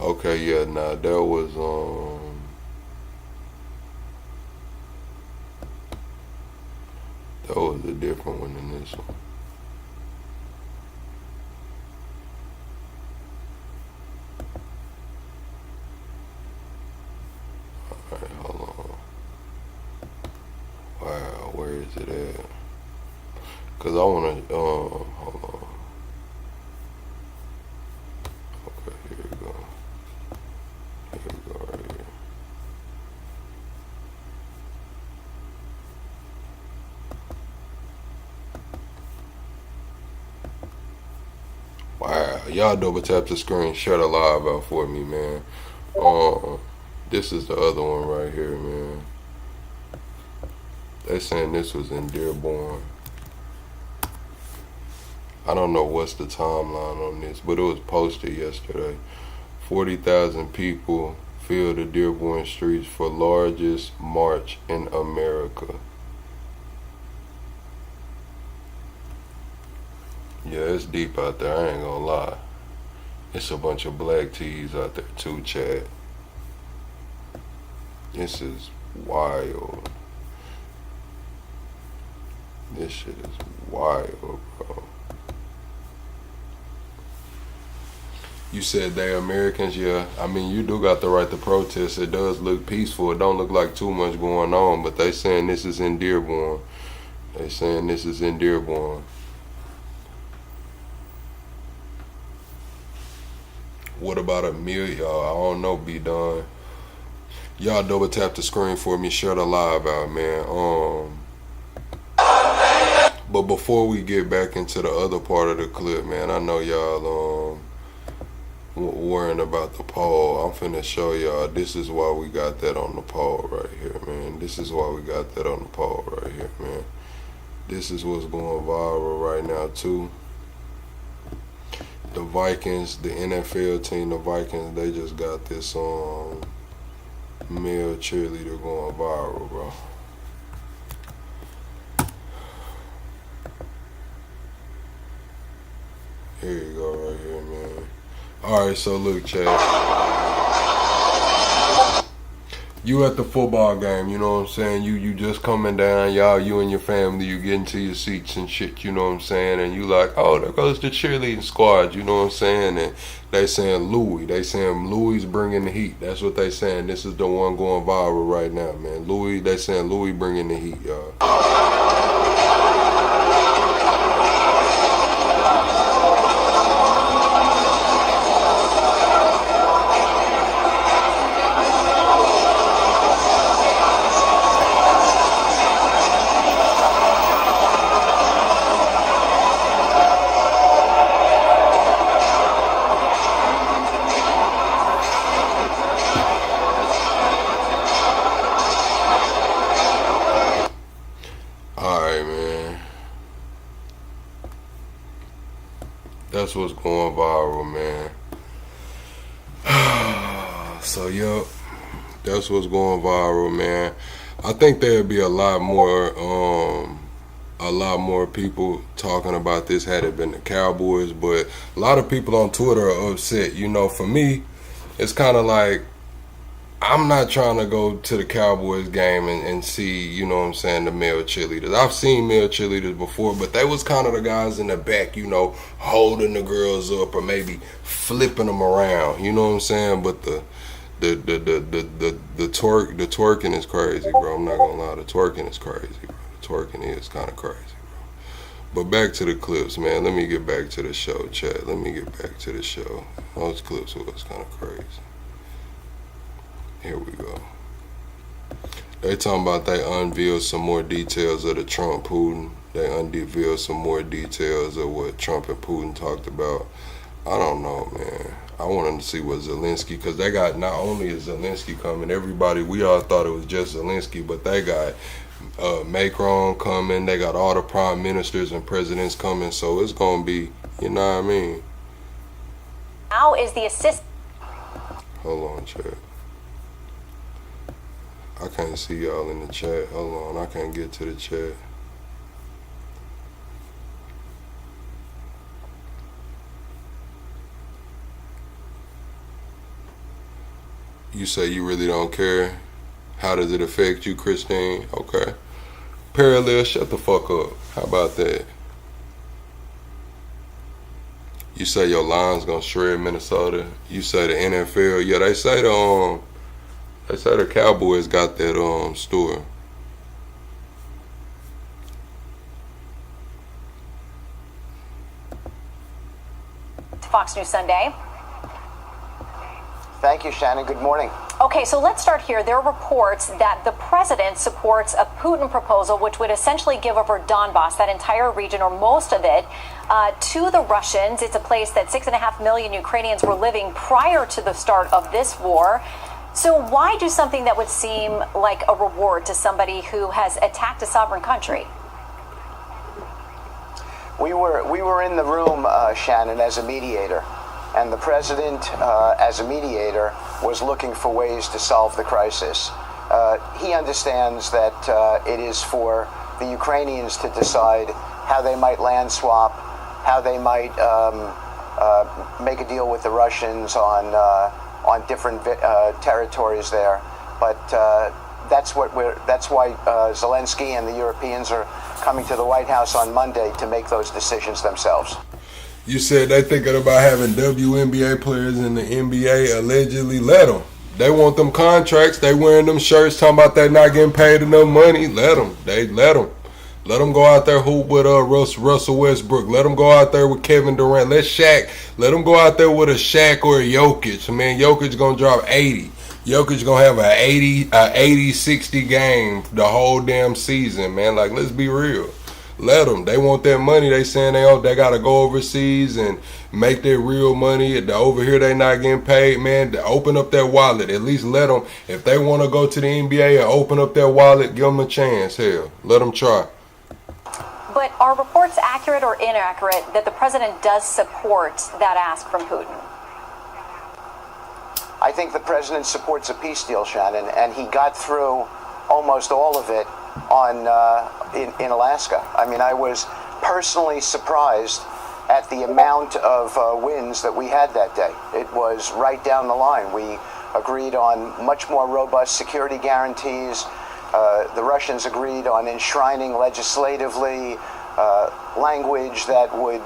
Okay, yeah, nah, that was a different one than this one. Alright, hold on. Wow, where is it at? Cause I wanna hold on. Okay, here we go. Here we go right here. Wow, y'all double tap the screen, share the live out for me, man. This is the other one right here, man. They saying this was in Dearborn. I don't know what's the timeline on this, but it was posted yesterday. 40,000 people filled the Dearborn streets for largest march in America. Yeah, it's deep out there, I ain't gonna lie. It's a bunch of black tees out there too, Chad. This is wild. This shit is wild, bro. You said they're Americans, yeah. I mean, you do got the right to protest. It does look peaceful. It don't look like too much going on, but they saying this is in Dearborn. They saying this is in Dearborn. What about a million? I don't know, be done. Y'all double tap the screen for me, share the live out, man. But before we get back into the other part of the clip, man, I know y'all worrying about the poll. I'm finna show y'all. This is why we got that on the poll right here, man. This is why we got that on the poll right here, man. This is what's going viral right now too. The Vikings, the NFL team, the Vikings, they just got this male cheerleader going viral, bro. Here you go right here, man. Alright, so look, Chad. You at the football game, you know what I'm saying? You just coming down, y'all, you and your family, you getting to your seats and shit, you know what I'm saying? And you like, oh, there goes the cheerleading squad, you know what I'm saying? And they saying Louis, Louis bringing the heat. That's what they saying. This is the one going viral right now, man. Louis, they saying Louis bringing the heat, y'all. That's what's going viral, man. So, yup, that's what's going viral, man. I think there'll be a lot more people talking about this had it been the Cowboys, but a lot of people on Twitter are upset. You know, for me, it's kind of like, I'm not trying to go to the Cowboys game and see, you know what I'm saying, the male cheerleaders. I've seen male cheerleaders before, but they was kind of the guys in the back, you know, holding the girls up or maybe flipping them around, you know what I'm saying? But the twerking is crazy, bro. I'm not gonna lie, the twerking is crazy, bro. The twerking is kind of crazy, bro. But back to the clips, man. Let me get back to the show, chat. Let me get back to the show. Those clips was kind of crazy. Here we go. They talking about they unveiled some more details of the Trump-Putin. They unveiled some more details of what Trump and Putin talked about. I don't know, man. I wanted to see what Zelenskyy, because they got, not only is Zelenskyy coming, everybody, we all thought it was just Zelenskyy, but they got Macron coming. They got all the prime ministers and presidents coming. So it's going to be, you know what I mean? How is the assist? Hold on, chat. I can't see y'all in the chat. Hold on, I can't get to the chat. You say you really don't care? How does it affect you, Christine? Okay. Parallel, shut the fuck up. How about that? You say your line's gonna shred Minnesota. You say the NFL. Yeah, they say the Cowboys got that store. Fox News Sunday. Thank you, Shannon. Good morning. Okay, so let's start here. There are reports that the president supports a Putin proposal which would essentially give over Donbass, that entire region or most of it, to the Russians. It's a place that 6.5 million Ukrainians were living prior to the start of this war. So why do something that would seem like a reward to somebody who has attacked a sovereign country? We were in the room, Shannon, as a mediator, and the president, as a mediator, was looking for ways to solve the crisis. He understands that it is for the Ukrainians to decide how they might land swap, how they might make a deal with the Russians on different territories there, but that's why Zelenskyy and the Europeans are coming to the White House on Monday to make those decisions themselves. You said they thinking about having WNBA players in the NBA allegedly. Let them. They want them contracts. They wearing them shirts talking about they not getting paid enough money. Let them. Let them go out there hoop with Russell Westbrook. Let them go out there with Kevin Durant. Let them go out there with a Shaq or a Jokic. Man, Jokic going to drop 80. Jokic going to have a 80-60 game the whole damn season, man. Like, let's be real. Let them. They want that money. They saying they got to go overseas and make their real money. Over here they not getting paid, man. To open up their wallet. At least let them. If they want to go to the NBA and open up their wallet, give them a chance. Hell, let them try. But are reports accurate or inaccurate that the president does support that ask from Putin? I think the president supports a peace deal, Shannon, and he got through almost all of it in Alaska. I mean, I was personally surprised at the amount of wins that we had that day. It was right down the line. We agreed on much more robust security guarantees. The Russians agreed on enshrining legislatively language that would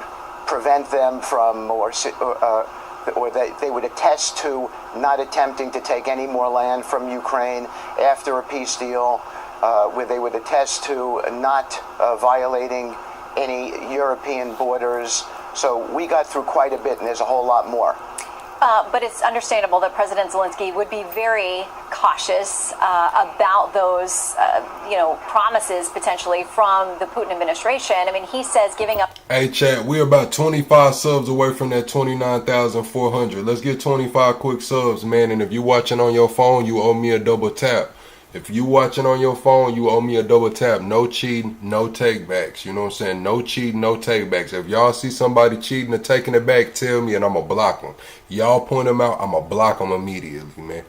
prevent them from, or that they would attest to not attempting to take any more land from Ukraine after a peace deal, where they would attest to not violating any European borders. So we got through quite a bit, and there's a whole lot more. But it's understandable that President Zelenskyy would be very cautious about those, promises potentially from the Putin administration. I mean, he says giving up. Hey, chat, we're about 25 subs away from that 29,400. Let's get 25 quick subs, man. And if you're watching on your phone, you owe me a double tap. If you watching on your phone, you owe me a double tap. No cheating, no takebacks. You know what I'm saying? No cheating, no takebacks. If y'all see somebody cheating or taking it back, tell me and I'm going to block them. Y'all point them out, I'm going to block them immediately, man.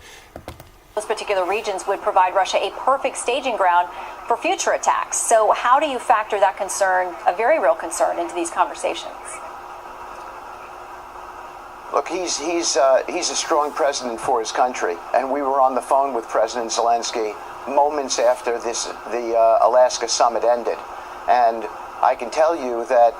Those particular regions would provide Russia a perfect staging ground for future attacks. So how do you factor that concern, a very real concern, into these conversations? Look, he's a strong president for his country, and we were on the phone with President Zelensky moments after the Alaska summit ended, and I can tell you that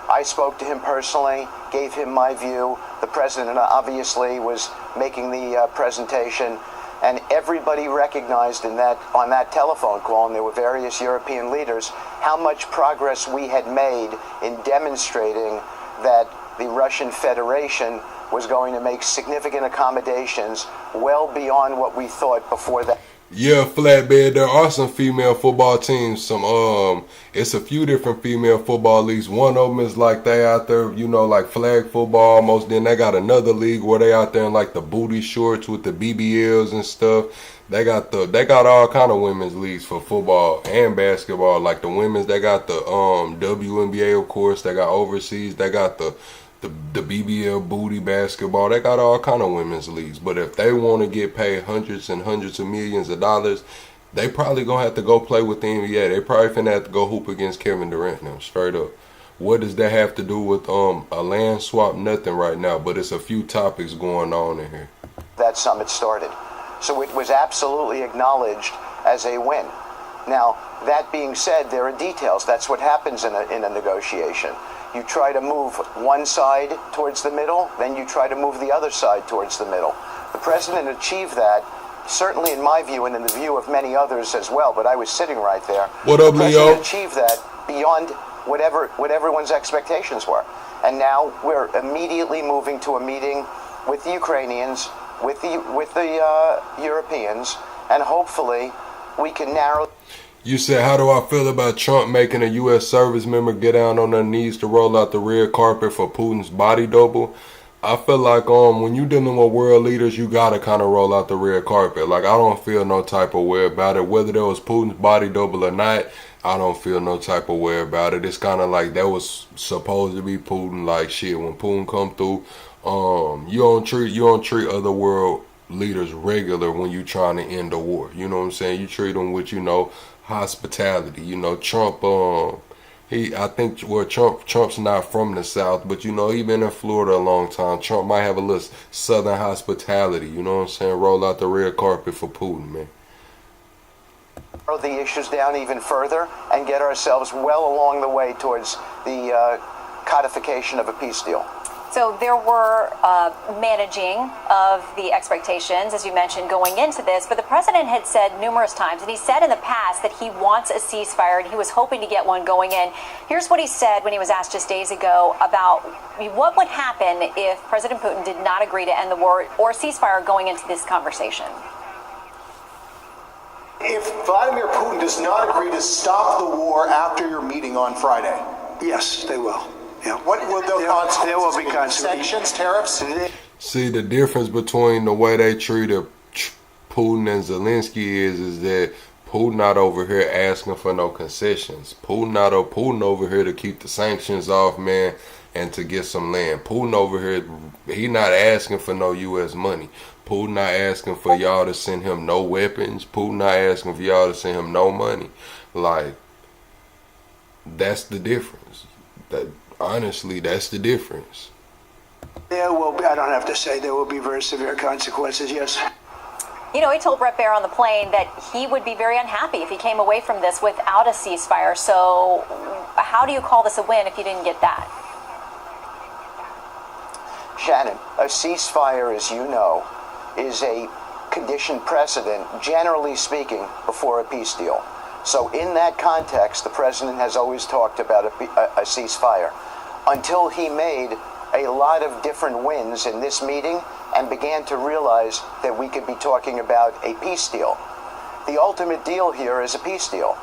I spoke to him personally, gave him my view. The president obviously was making the presentation, and everybody recognized on that telephone call, and there were various European leaders, how much progress we had made in demonstrating that the Russian Federation was going to make significant accommodations well beyond what we thought before that. Yeah, Flatbed, there are some female football teams. It's a few different female football leagues. One of them is like they out there, like flag football almost. Then they got another league where they out there in like the booty shorts with the BBLs and stuff. They got all kind of women's leagues for football and basketball. Like the women's, they got the WNBA, of course. They got overseas. They got the BBL booty basketball. They got all kind of women's leagues. But if they want to get paid hundreds and hundreds of millions of dollars, they probably gonna have to go play with the NBA. They probably finna have to go hoop against Kevin Durant now, straight up. What does that have to do with a land swap? Nothing right now, but it's a few topics going on in here. That summit started. So it was absolutely acknowledged as a win. Now, that being said, there are details. That's what happens in a negotiation. You try to move one side towards the middle, then you try to move the other side towards the middle. The president achieved that, certainly in my view and in the view of many others as well, but I was sitting right there. What up, Leo? The president achieved that beyond what everyone's expectations were. And now we're immediately moving to a meeting with the Ukrainians, with the Europeans, and hopefully we can narrow. You said, how do I feel about Trump making a U.S. service member get down on their knees to roll out the red carpet for Putin's body double? I feel like when you dealing with world leaders, you gotta kind of roll out the red carpet. Like, I don't feel no type of way about it. Whether that was Putin's body double or not, I don't feel no type of way about it. It's kind of like that was supposed to be Putin. Like, shit, when Putin come through, you don't treat other world leaders regular when you trying to end a war. You know what I'm saying? You treat them with, hospitality. Trump, Trump's not from the South, but he been in Florida a long time. Trump might have a little Southern hospitality. You know what I'm saying? Roll out the red carpet for Putin, man. The issues down even further and get ourselves well along the way towards the codification of a peace deal. So there were managing of the expectations, as you mentioned, going into this, but the president had said numerous times, and he said in the past that he wants a ceasefire, and he was hoping to get one going in. Here's what he said when he was asked just days ago about what would happen if President Putin did not agree to end the war or ceasefire going into this conversation. If Vladimir Putin does not agree to stop the war after your meeting on Friday, yes, they will. Yeah. What will the consequences there will be consequences. Sanctions, tariffs? See, the difference between the way they treated Putin and Zelensky is that Putin not over here asking for no concessions. Putin over here to keep the sanctions off, man, and to get some land. Putin over here, he not asking for no U.S. money. Putin not asking for y'all to send him no weapons. Putin not asking for y'all to send him no money. Like, that's the difference. Honestly, that's the difference. There will be, I don't have to say, there will be very severe consequences, yes. You know, he told Bret Baier on the plane that he would be very unhappy if he came away from this without a ceasefire. So how do you call this a win if you didn't get that? Shannon, a ceasefire, as you know, is a condition precedent, generally speaking, before a peace deal. So in that context, the president has always talked about a ceasefire until he made a lot of different wins in this meeting and began to realize that we could be talking about a peace deal. The ultimate deal here is a peace deal.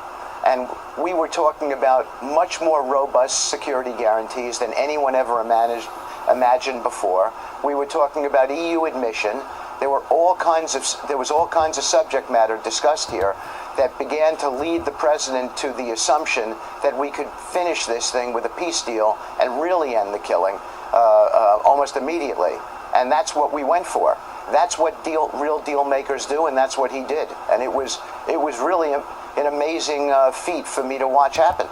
And we were talking about much more robust security guarantees than anyone ever imagined before. We were talking about EU admission. There was all kinds of subject matter discussed here that began to lead the president to the assumption that we could finish this thing with a peace deal and really end the killing almost immediately. And that's what we went for. That's what real deal makers do, and that's what he did. And it was really an amazing feat for me to watch happen.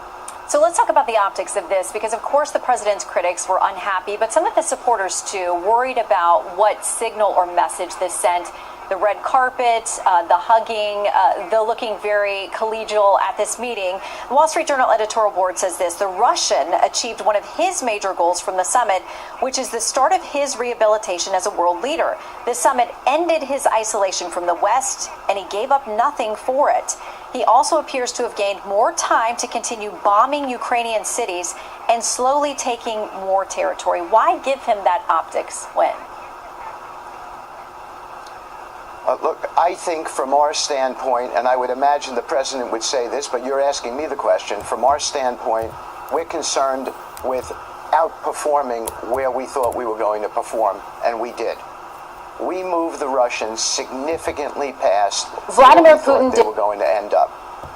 So let's talk about the optics of this, because of course the president's critics were unhappy, but some of his supporters too, worried about what signal or message this sent. The red carpet, the hugging, the looking very collegial at this meeting. The Wall Street Journal editorial board says this: the Russian achieved one of his major goals from the summit, which is the start of his rehabilitation as a world leader. The summit ended his isolation from the West, and he gave up nothing for it. He also appears to have gained more time to continue bombing Ukrainian cities and slowly taking more territory. Why give him that optics win? Look, I think from our standpoint, and I would imagine the president would say this, but you're asking me the question. From our standpoint, we're concerned with outperforming where we thought we were going to perform, and we did. We moved the Russians significantly past Vladimir where we Putin thought they were going to end up.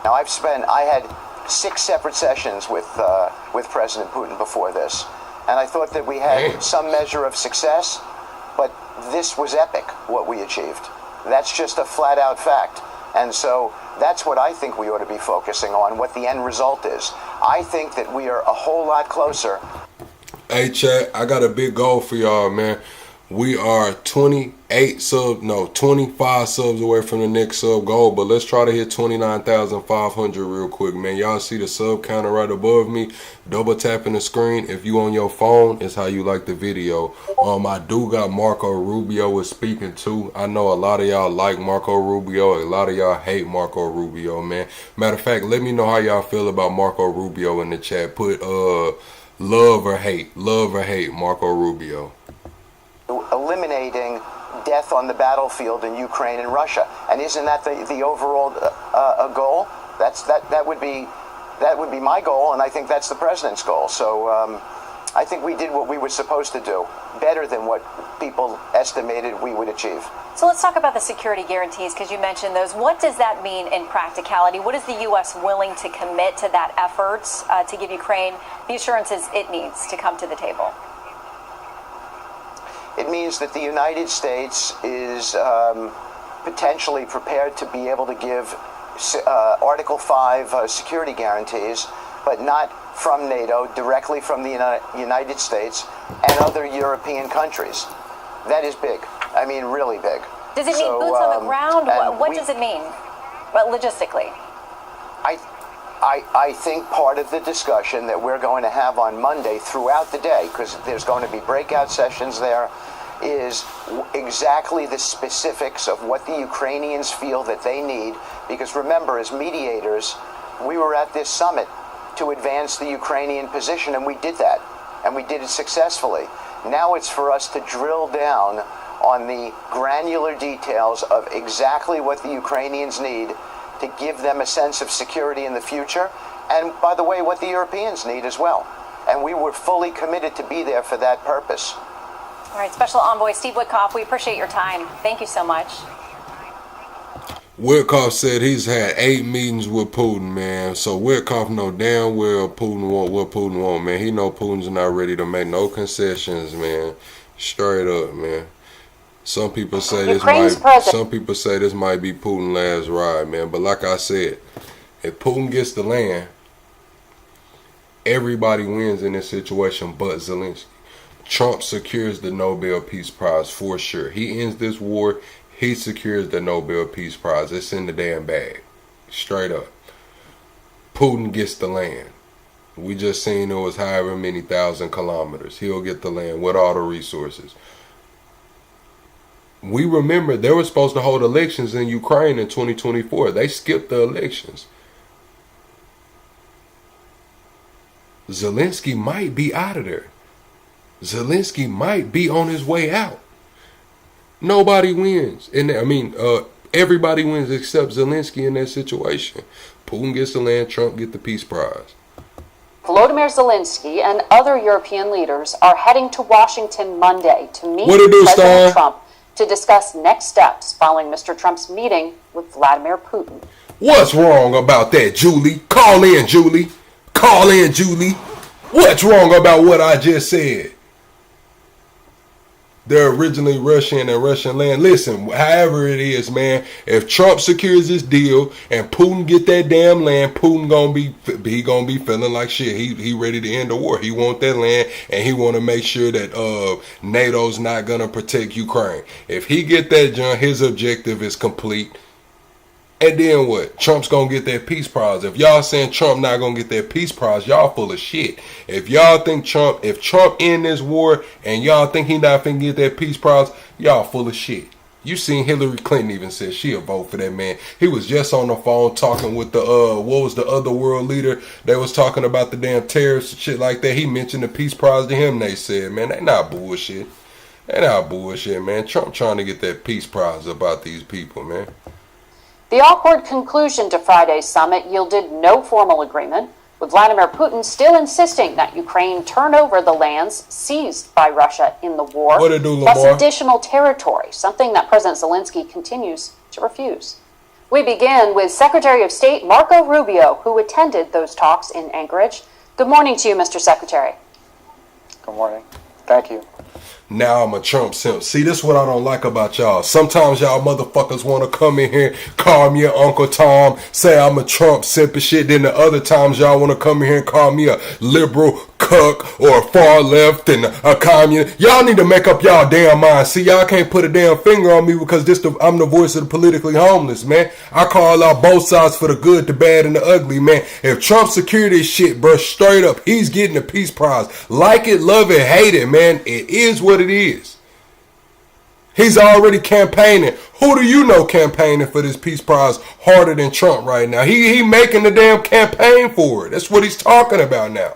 Now, I had 6 separate sessions with President Putin before this, and I thought that we had some measure of success, but this was epic, what we achieved. That's just a flat-out fact. And so that's what I think we ought to be focusing on, what the end result is. I think that we are a whole lot closer. Hey, chat, I got a big goal for y'all, man. We are 25 subs away from the next sub goal, but let's try to hit 29,500 real quick, man. Y'all see the sub counter right above me? Double tapping the screen. If you on your phone, is how you like the video. I do got Marco Rubio is speaking too. I know a lot of y'all like Marco Rubio. A lot of y'all hate Marco Rubio, man. Matter of fact, let me know how y'all feel about Marco Rubio in the chat. Put love or hate Marco Rubio. Eliminating death on the battlefield in Ukraine and Russia, and isn't that the overall goal? That would be my goal, and I think that's the president's goal. So I think we did what we were supposed to do, better than what people estimated we would achieve. So let's talk about the security guarantees, because you mentioned those. What does that mean in practicality? What is the U.S. willing to commit to that effort to give Ukraine the assurances it needs to come to the table? It means that the United States is potentially prepared to be able to give Article 5 security guarantees, but not from NATO, directly from the United States and other European countries. That is big. I mean, really big. Does it mean boots on the ground? What does it mean, logistically? I think part of the discussion that we're going to have on Monday throughout the day, because there's going to be breakout sessions there, is exactly the specifics of what the Ukrainians feel that they need. Because remember, as mediators, we were at this summit to advance the Ukrainian position, and we did that. And we did it successfully. Now it's for us to drill down on the granular details of exactly what the Ukrainians need to give them a sense of security in the future. And by the way, what the Europeans need as well. And we were fully committed to be there for that purpose. All right, Special Envoy Steve Witkoff, we appreciate your time. Thank you so much. Witkoff said he's had 8 meetings with Putin, man. So Witkoff know damn well Putin want what Putin want, man. He know Putin's not ready to make no concessions, man. Straight up, man. Some people say this might be Putin's last ride, man. But like I said, if Putin gets the land, everybody wins in this situation but Zelensky. Trump secures the Nobel Peace Prize for sure. He ends this war, he secures the Nobel Peace Prize. It's in the damn bag. Straight up. Putin gets the land. We just seen it was however many thousand kilometers. He'll get the land with all the resources. We remember they were supposed to hold elections in Ukraine in 2024. They skipped the elections. Zelensky might be out of there. Zelensky might be on his way out. Nobody wins. And everybody wins except Zelensky in that situation. Putin gets the land, Trump gets the peace prize. Volodymyr Zelensky and other European leaders are heading to Washington Monday to meet President Trump to discuss next steps following Mr. Trump's meeting with Vladimir Putin. What's wrong about that, Julie? Call in, Julie. Call in, Julie. What's wrong about what I just said? They're originally Russian and Russian land. Listen, however it is, man, if Trump secures this deal and Putin get that damn land, Putin gonna be feeling like shit. He ready to end the war. He want that land and he want to make sure that NATO's not gonna protect Ukraine. If he get that, John, his objective is complete. And then what? Trump's gonna get that peace prize. If y'all saying Trump not gonna get that peace prize, y'all full of shit. If y'all think if Trump end this war and y'all think he not finna get that peace prize, y'all full of shit. You seen Hillary Clinton even said she'll vote for that man. He was just on the phone talking with the what was the other world leader that was talking about the damn tariffs and shit like that. He mentioned the peace prize to him. They said, man, they not bullshit. They not bullshit, man. Trump trying to get that peace prize about these people, man. The awkward conclusion to Friday's summit yielded no formal agreement, with Vladimir Putin still insisting that Ukraine turn over the lands seized by Russia in the war, plus additional territory, something that President Zelensky continues to refuse. We begin with Secretary of State Marco Rubio, who attended those talks in Anchorage. Good morning to you, Mr. Secretary. Good morning. Thank you. Now I'm a Trump simp. See, this is what I don't like about y'all. Sometimes y'all motherfuckers want to come in here, call me Uncle Tom, say I'm a Trump simp and shit. Then the other times y'all want to come in here and call me a liberal cuck or a far left and a communist. Y'all need to make up y'all damn mind. See, y'all can't put a damn finger on me because I'm the voice of the politically homeless, man. I call out both sides for the good, the bad, and the ugly, man. If Trump secure this shit, bro, straight up, he's getting a peace prize. Like it, love it, hate it, man. It is what it is. He's already campaigning. Who do you know campaigning for this peace prize harder than Trump right now? He making the damn campaign for it. That's what he's talking about now.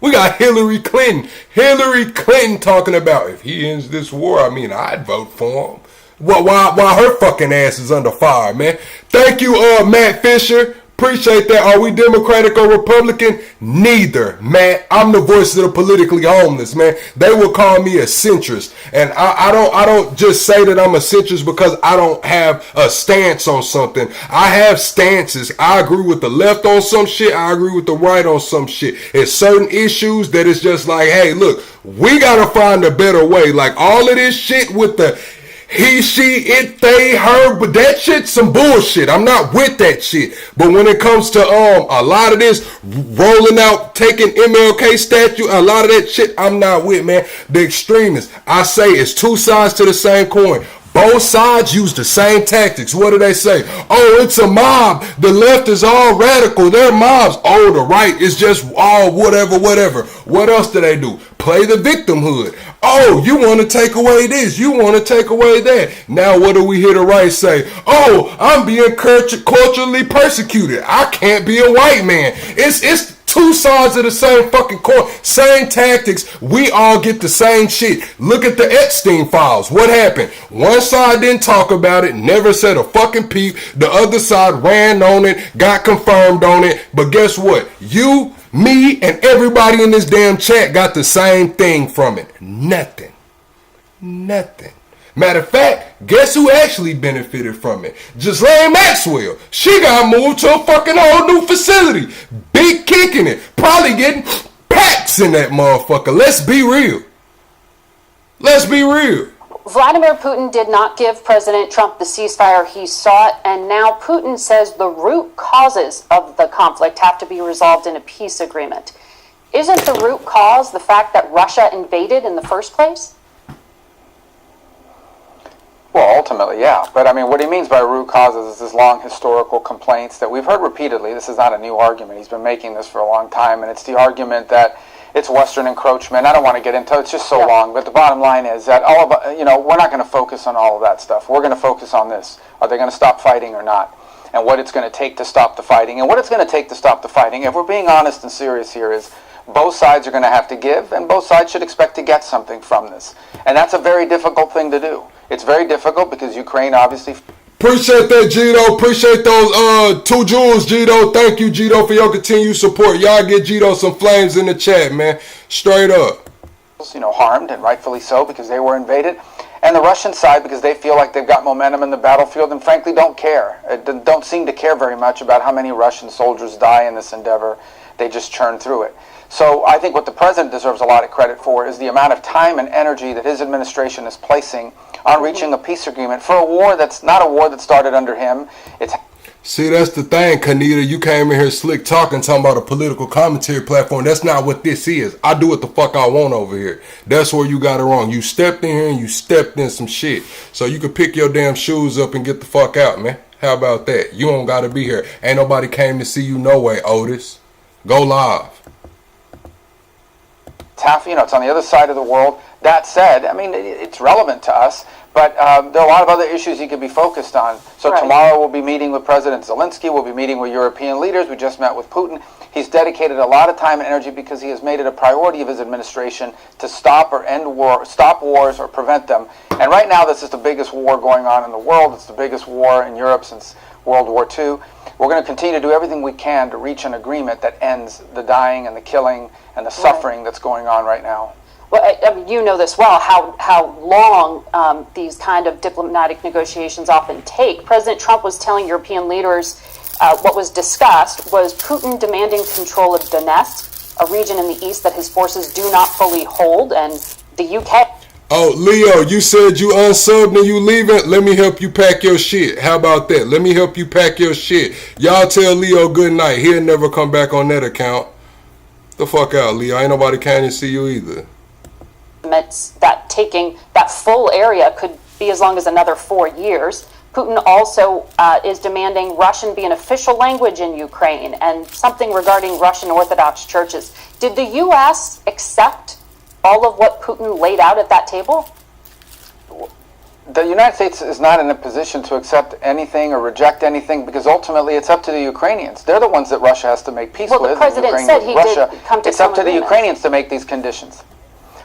We got Hillary Clinton. Hillary Clinton talking about if he ends this war, I'd vote for him. While her fucking ass is under fire, man. Thank you, Matt Fisher. Appreciate that. Are we Democratic or Republican? Neither, man. I'm the voice of the politically homeless, man. They will call me a centrist. And I don't just say that I'm a centrist because I don't have a stance on something. I have stances. I agree with the left on some shit. I agree with the right on some shit. It's certain issues that it's just like, hey, look, we got to find a better way. Like all of this shit with the he, she, it, they, her, but that shit's some bullshit. I'm not with that shit. But when it comes to a lot of this rolling out, taking MLK statue, a lot of that shit, I'm not with, man. The extremists, I say it's two sides to the same coin. Both sides use the same tactics. What do they say? Oh, it's a mob. The left is all radical. They're mobs. Oh, the right is just all whatever. What else do they do? Play the victimhood. Oh, you want to take away this. You want to take away that. Now what do we hear the right say? Oh, I'm being culturally persecuted. I can't be a white man. It's Two sides of the same fucking coin, same tactics. We all get the same shit. Look at the Epstein files. What happened? One side didn't talk about it, never said a fucking peep. The other side ran on it, got confirmed on it. But guess what? You, me, and everybody in this damn chat got the same thing from it. Nothing. Nothing. Matter of fact, guess who actually benefited from it? Ghislaine Maxwell. She got moved to a fucking whole new facility. Big kicking it. Probably getting packs in that motherfucker. Let's be real. Let's be real. Vladimir Putin did not give President Trump the ceasefire he sought, and now Putin says the root causes of the conflict have to be resolved in a peace agreement. Isn't the root cause the fact that Russia invaded in the first place? Well, ultimately, yeah. But I mean, what he means by root causes is his long historical complaints that we've heard repeatedly. This is not a new argument. He's been making this for a long time, and it's the argument that it's Western encroachment. I don't want to get into it. It's just so long. But the bottom line is that all of, we're not going to focus on all of that stuff. We're going to focus on this. Are they going to stop fighting or not? And what it's going to take to stop the fighting. And what it's going to take to stop the fighting, if we're being honest and serious here, is both sides are going to have to give, and both sides should expect to get something from this. And that's a very difficult thing to do. It's very difficult because Ukraine obviously... Appreciate that, Gito. Appreciate those 2 jewels, Gito. Thank you, Gito, for your continued support. Y'all get Gito some flames in the chat, man. Straight up. Harmed, and rightfully so, because they were invaded. And the Russian side, because they feel like they've got momentum in the battlefield and frankly don't care. Don't seem to care very much about how many Russian soldiers die in this endeavor. They just churn through it. So I think what the president deserves a lot of credit for is the amount of time and energy that his administration is placing on reaching a peace agreement for a war that's not a war that started under him. See, that's the thing, Kanita. You came in here slick talking about a political commentary platform. That's not what this is. I do what the fuck I want over here. That's where you got it wrong. You stepped in here and you stepped in some shit. So you could pick your damn shoes up and get the fuck out, man. How about that? You don't got to be here. Ain't nobody came to see you no way, Otis. Go live. It's on the other side of the world. That said, I mean, it's relevant to us, but there are a lot of other issues he could be focused on. So tomorrow we'll be meeting with President Zelenskyy. We'll be meeting with European leaders. We just met with Putin. He's dedicated a lot of time and energy because he has made it a priority of his administration to stop or end war, stop wars or prevent them. And right now, this is the biggest war going on in the world. It's the biggest war in Europe since World War II. We're going to continue to do everything we can to reach an agreement that ends the dying and the killing and the suffering that's going on right now. Well, I mean, you know this well, how long these kind of diplomatic negotiations often take. President Trump was telling European leaders what was discussed was Putin demanding control of Donetsk, a region in the east that his forces do not fully hold, and the UK... Oh, Leo, you said you unsubbed and you leaving? Let me help you pack your shit. How about that? Let me help you pack your shit. Y'all tell Leo good night. He'll never come back on that account. The fuck out, Leo. Ain't nobody can to see you either. That taking that full area could be as long as another 4 years. Putin also is demanding Russian be an official language in Ukraine and something regarding Russian Orthodox churches. Did the U.S. accept all of what Putin laid out at that table? The United States is not in a position to accept anything or reject anything because ultimately it's up to the Ukrainians. They're the ones that Russia has to make peace with. Well, the president said he did come to It's up to the Ukrainians to make these conditions.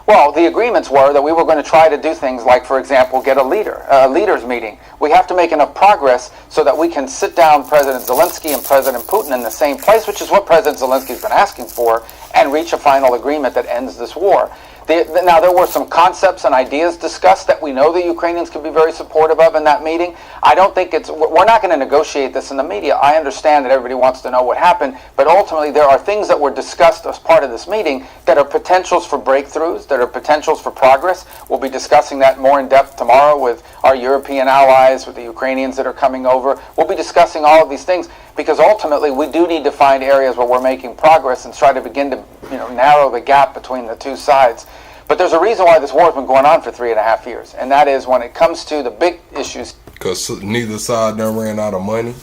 Well, the agreements were that we were going to try to do things like, for example, get a leaders meeting. We have to make enough progress so that we can sit down President Zelenskyy and President Putin in the same place, which is what President Zelensky's been asking for, and reach a final agreement that ends this war. Now, there were some concepts and ideas discussed that we know the Ukrainians could be very supportive of in that meeting. I don't think we're not going to negotiate this in the media. I understand that everybody wants to know what happened, but ultimately there are things that were discussed as part of this meeting that are potentials for breakthroughs, that are potentials for progress. We'll be discussing that more in depth tomorrow with our European allies, with the Ukrainians that are coming over. We'll be discussing all of these things because ultimately we do need to find areas where we're making progress and try to begin to narrow the gap between the two sides. But there's a reason why this war has been going on for 3.5 years, and that is when it comes to the big issues. Because neither side done ran out of money.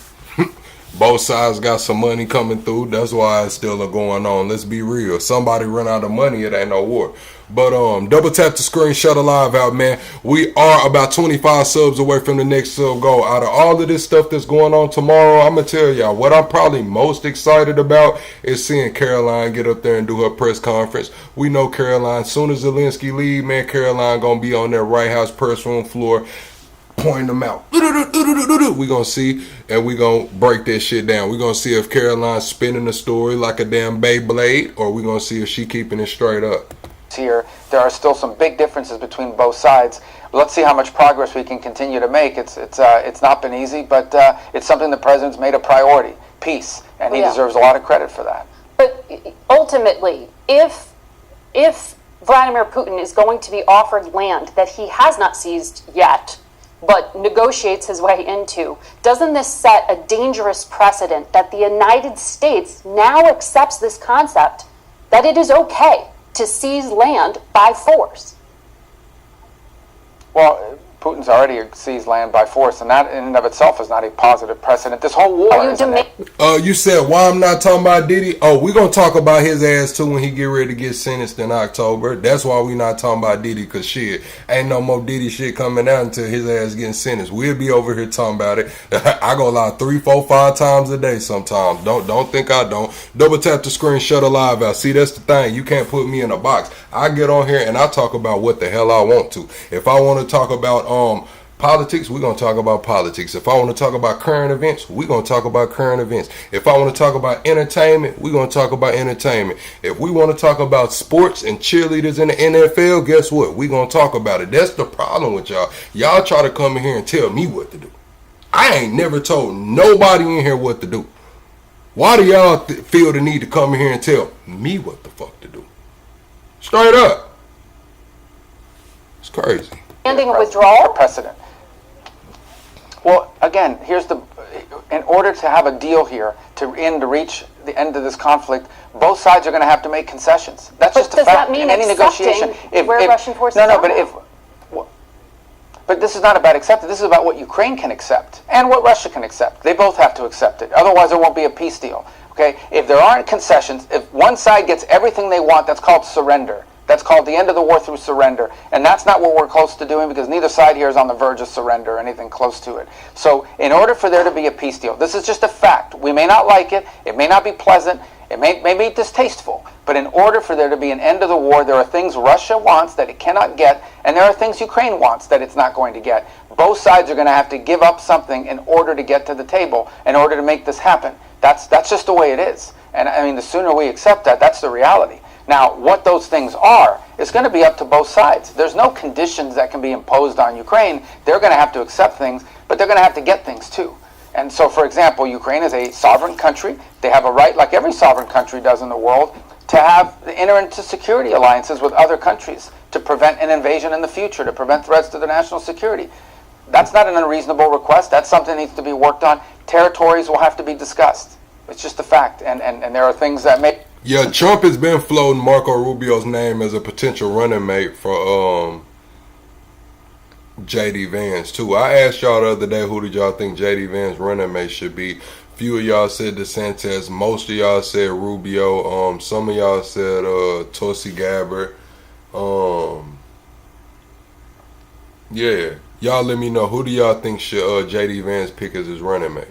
Both sides got some money coming through. That's why it's still going on. Let's be real. Somebody run out of money, it ain't no war. But double tap the screen, shut a live out, man. We are about 25 subs away from the next sub goal. Out of all of this stuff that's going on tomorrow, I'm gonna tell y'all what I'm probably most excited about is seeing Caroline get up there and do her press conference. We know Caroline, soon as Zelenskyy leave, man, Caroline gonna be on that White House press room floor pointing them out. We gonna see, and we gonna break that shit down. We gonna see if Caroline's spinning the story like a damn Beyblade, or we gonna see if she keeping it straight up. Here, there are still some big differences between both sides. Let's see how much progress we can continue to make. It's not been easy, but it's something the president's made a priority. Peace, and he deserves a lot of credit for that. But ultimately, if Vladimir Putin is going to be offered land that he has not seized yet, but negotiates his way into, doesn't this set a dangerous precedent that the United States now accepts this concept that it is okay to seize land by force? Well, Putin's already seized land by force, and that in and of itself is not a positive precedent. This whole war you said why I'm not talking about Diddy? Oh, we're going to talk about his ass too when he get ready to get sentenced in October. That's why we not talking about Diddy, because shit, ain't no more Diddy shit coming out until his ass getting sentenced. We'll be over here talking about it. I go live 3, 4, 5 times a day sometimes. Don't think I don't. Double tap the screen, shut a live out. See, that's the thing. You can't put me in a box. I get on here and I talk about what the hell I want to. If I want to talk about politics, we're going to talk about politics. If I want to talk about current events, we're going to talk about current events. If I want to talk about entertainment, we're going to talk about entertainment. If we want to talk about sports and cheerleaders in the NFL, guess what? We're going to talk about it. That's the problem with y'all. Y'all try to come in here and tell me what to do. I ain't never told nobody in here what to do. Why do y'all feel the need to come in here and tell me what the fuck to do? Straight up. It's crazy. Ending a withdrawal? Precedent. Well, again, in order to have a deal here, to reach the end of this conflict, both sides are going to have to make concessions. That's just a fact. Does that mean any negotiation? Where Russian forces are? But this is not about acceptance. This is about what Ukraine can accept and what Russia can accept. They both have to accept it. Otherwise, there won't be a peace deal. Okay? If there aren't concessions, if one side gets everything they want, that's called surrender. That's called the end of the war through surrender. And that's not what we're close to doing, because neither side here is on the verge of surrender or anything close to it. So in order for there to be a peace deal, this is just a fact. We may not like it. It may not be pleasant. It may be distasteful. But in order for there to be an end of the war, there are things Russia wants that it cannot get, and there are things Ukraine wants that it's not going to get. Both sides are going to have to give up something in order to get to the table, in order to make this happen. That's just the way it is. And I mean, the sooner we accept that, that's the reality. Now, what those things are is going to be up to both sides. There's no conditions that can be imposed on Ukraine. They're going to have to accept things, but they're going to have to get things too. And so, for example, Ukraine is a sovereign country. They have a right, like every sovereign country does in the world, to enter into security alliances with other countries to prevent an invasion in the future, to prevent threats to their national security. That's not an unreasonable request. That's something that needs to be worked on. Territories will have to be discussed. It's just a fact. And there are things that may... Yeah, Trump has been floating Marco Rubio's name as a potential running mate for J.D. Vance, too. I asked y'all the other day, who did y'all think J.D. Vance running mate should be? Few of y'all said DeSantis. Most of y'all said Rubio. Some of y'all said Tulsi Gabbard. Yeah. Y'all let me know, who do y'all think should J.D. Vance pick as his running mate?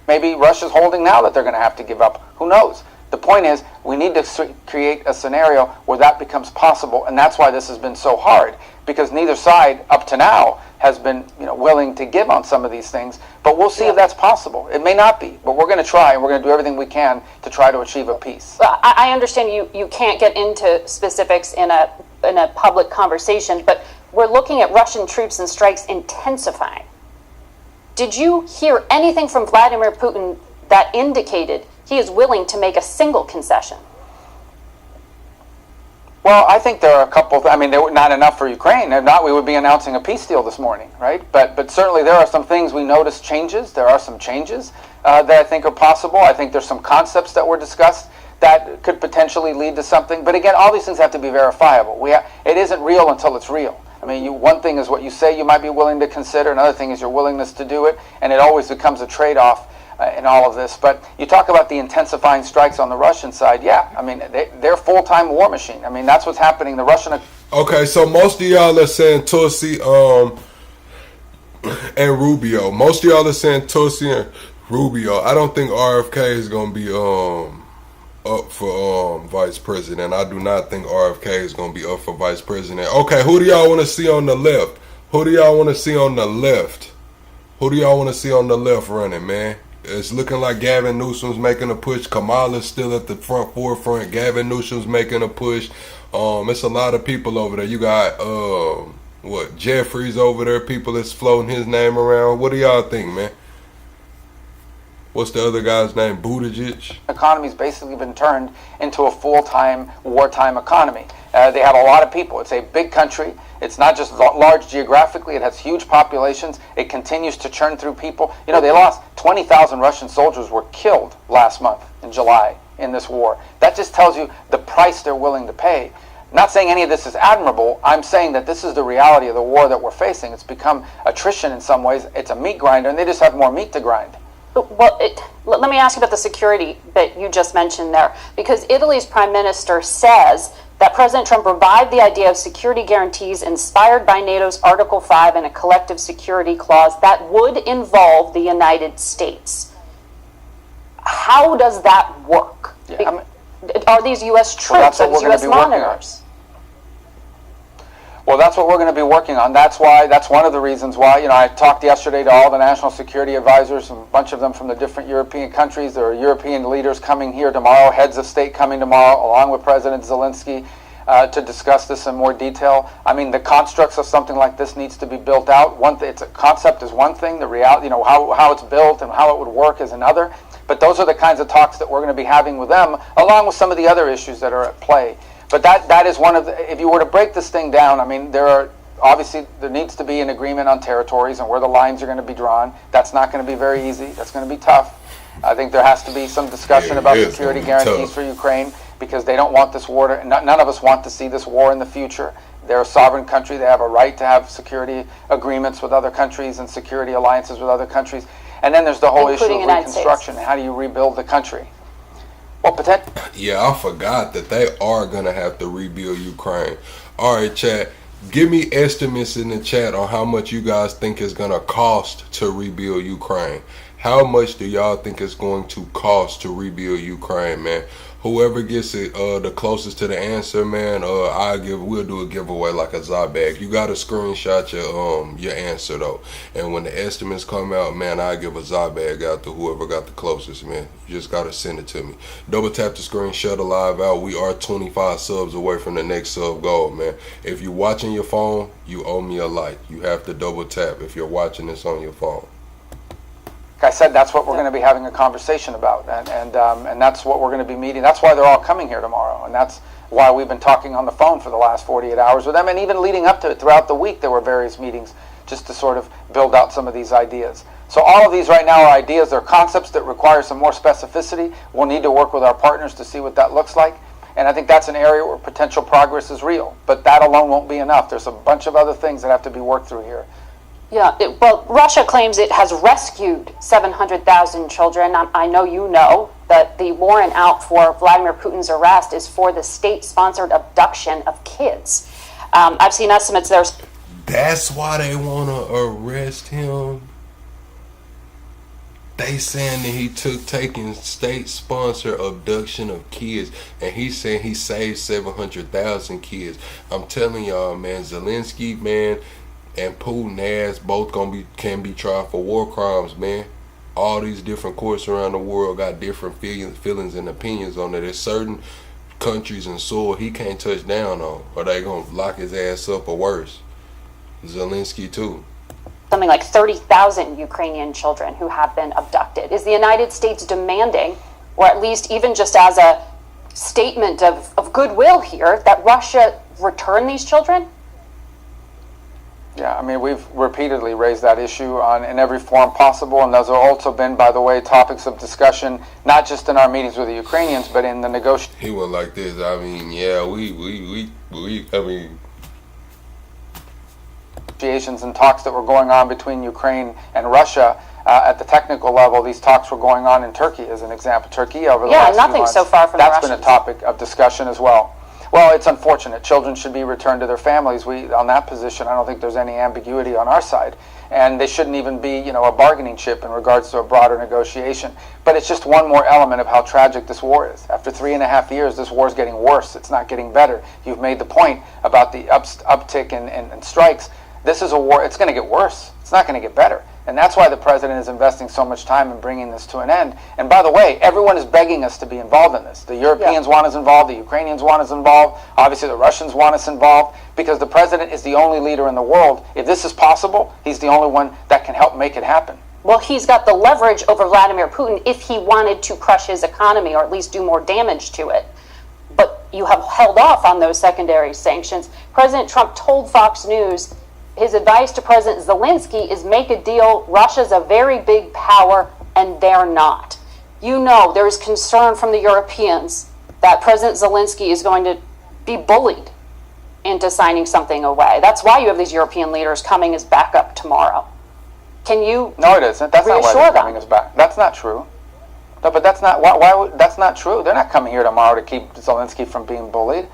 Maybe Russia's holding now that they're going to have to give up. Who knows? The point is, we need to create a scenario where that becomes possible, and that's why this has been so hard, because neither side up to now has been willing to give on some of these things, but we'll see if that's possible. It may not be, but we're going to try, and we're going to do everything we can to try to achieve a peace. I understand you can't get into specifics in a public conversation, but we're looking at Russian troops and strikes intensifying. Did you hear anything from Vladimir Putin that indicated he is willing to make a single concession? Well, I think there are a couple. They were not enough for Ukraine. If not, we would be announcing a peace deal this morning, right? But certainly there are some things we noticed changes. There are some changes that I think are possible. I think there's some concepts that were discussed that could potentially lead to something. But again, all these things have to be verifiable. It isn't real until it's real. One thing is what you say you might be willing to consider. Another thing is your willingness to do it, and it always becomes a trade-off. in all of this. But you talk about the intensifying strikes on the Russian side. Yeah, I mean, they're full-time war machine. I mean, that's what's happening. The Russian... Okay, so most of y'all are saying Tulsi and Rubio. Most of y'all are saying Tulsi and Rubio. I don't think RFK is going to be up for vice president. I do not think RFK is going to be up for vice president. Okay, who do y'all want to see on the left? Who do y'all want to see on the left? Who do y'all want to see on the left running, man? It's looking like Gavin Newsom's making a push. Kamala's still at the forefront. Gavin Newsom's making a push. It's a lot of people over there. You got Jeffries over there. People that's floating his name around. What do y'all think, man? What's the other guy's name? Buttigieg? The economy's basically been turned into a full-time wartime economy. They have a lot of people. It's a big country. It's not just large geographically. It has huge populations. It continues to churn through people. You know, they lost 20,000 Russian soldiers were killed last month in July in this war. That just tells you the price they're willing to pay. I'm not saying any of this is admirable. I'm saying that this is the reality of the war that we're facing. It's become attrition in some ways. It's a meat grinder, and they just have more meat to grind. Well, let me ask you about the security that you just mentioned there, because Italy's prime minister says that President Trump revived the idea of security guarantees inspired by NATO's Article 5 and a collective security clause that would involve the United States. How does that work? Yeah, are these U.S. troops? Are these U.S. monitors? Well, that's what we're going to be working on. That's one of the reasons why, I talked yesterday to all the national security advisors, a bunch of them from the different European countries. There are European leaders coming here tomorrow, heads of state coming tomorrow, along with President Zelenskyy, to discuss this in more detail. I mean, the constructs of something like this needs to be built out. It's a concept is one thing, the reality, how it's built and how it would work is another. But those are the kinds of talks that we're going to be having with them, along with some of the other issues that are at play. But that is one of the, if you were to break this thing down, I mean, there needs to be an agreement on territories and where the lines are going to be drawn. That's not going to be very easy. That's going to be tough. I think there has to be some discussion about security guarantees for Ukraine, because they don't want this war none of us want to see this war in the future. They're a sovereign country. They have a right to have security agreements with other countries and security alliances with other countries. And then there's the whole issue of reconstruction. How do you rebuild the country? Yeah, I forgot that they are going to have to rebuild Ukraine. All right, chat. Give me estimates in the chat on how much you guys think it's going to cost to rebuild Ukraine. How much do y'all think it's going to cost to rebuild Ukraine, man? Whoever gets it the closest to the answer, man, we'll do a giveaway like a Zybag. You gotta screenshot your answer though, and when the estimates come out, man, I give a Zybag out to whoever got the closest, man. You just gotta send it to me. Double tap the screen, shut the live out. We are 25 subs away from the next sub goal, man. If you're watching your phone, you owe me a like. You have to double tap if you're watching this on your phone. Like I said, that's what we're going to be having a conversation about, and that's what we're going to be meeting. That's why they're all coming here tomorrow, and that's why we've been talking on the phone for the last 48 hours with them, and even leading up to it throughout the week, there were various meetings just to sort of build out some of these ideas. So all of these right now are ideas. They're concepts that require some more specificity. We'll need to work with our partners to see what that looks like, and I think that's an area where potential progress is real, but that alone won't be enough. There's a bunch of other things that have to be worked through here. Yeah, well, Russia claims it has rescued 700,000 children. I know you know that the warrant out for Vladimir Putin's arrest is for the state-sponsored abduction of kids. I've seen estimates there's... That's why they want to arrest him? They saying that he taking state-sponsored abduction of kids, and he's saying he saved 700,000 kids. I'm telling y'all, man, Zelenskyy, man, and Putin ass both can be tried for war crimes, man. All these different courts around the world got different feelings and opinions on it. There's certain countries and soil he can't touch down on, or they gonna lock his ass up or worse. Zelenskyy too. Something like 30,000 Ukrainian children who have been abducted. Is the United States demanding, or at least even just as a statement of goodwill here, that Russia return these children? Yeah, I mean, we've repeatedly raised that issue in every forum possible, and those have also been, by the way, topics of discussion, not just in our meetings with the Ukrainians, but in the negotiations. He went like this. I mean, yeah, negotiations and talks that were going on between Ukraine and Russia. at the technical level, these talks were going on in Turkey, as an example. Turkey over the last few nothing months. so far from That's the been a Russians. topic of discussion as well. Well, it's unfortunate. Children should be returned to their families. On that position, I don't think there's any ambiguity on our side. And they shouldn't even be, a bargaining chip in regards to a broader negotiation. But it's just one more element of how tragic this war is. After 3.5 years, this war is getting worse. It's not getting better. You've made the point about the uptick in strikes. This is a war. It's going to get worse. It's not going to get better. And that's why the president is investing so much time in bringing this to an end. And by the way, everyone is begging us to be involved in this. The Europeans want us involved. The Ukrainians want us involved. Obviously, the Russians want us involved because the president is the only leader in the world. If this is possible, he's the only one that can help make it happen. Well, he's got the leverage over Vladimir Putin if he wanted to crush his economy or at least do more damage to it. But you have held off on those secondary sanctions. President Trump told Fox News his advice to President Zelensky is make a deal. Russia's a very big power, and they're not. There is concern from the Europeans that President Zelensky is going to be bullied into signing something away. That's why you have these European leaders coming as backup tomorrow. Can you No, it isn't. That's not why reassure they're them? coming as back. That's not true. No, but that's not that's not true. They're not coming here tomorrow to keep Zelensky from being bullied.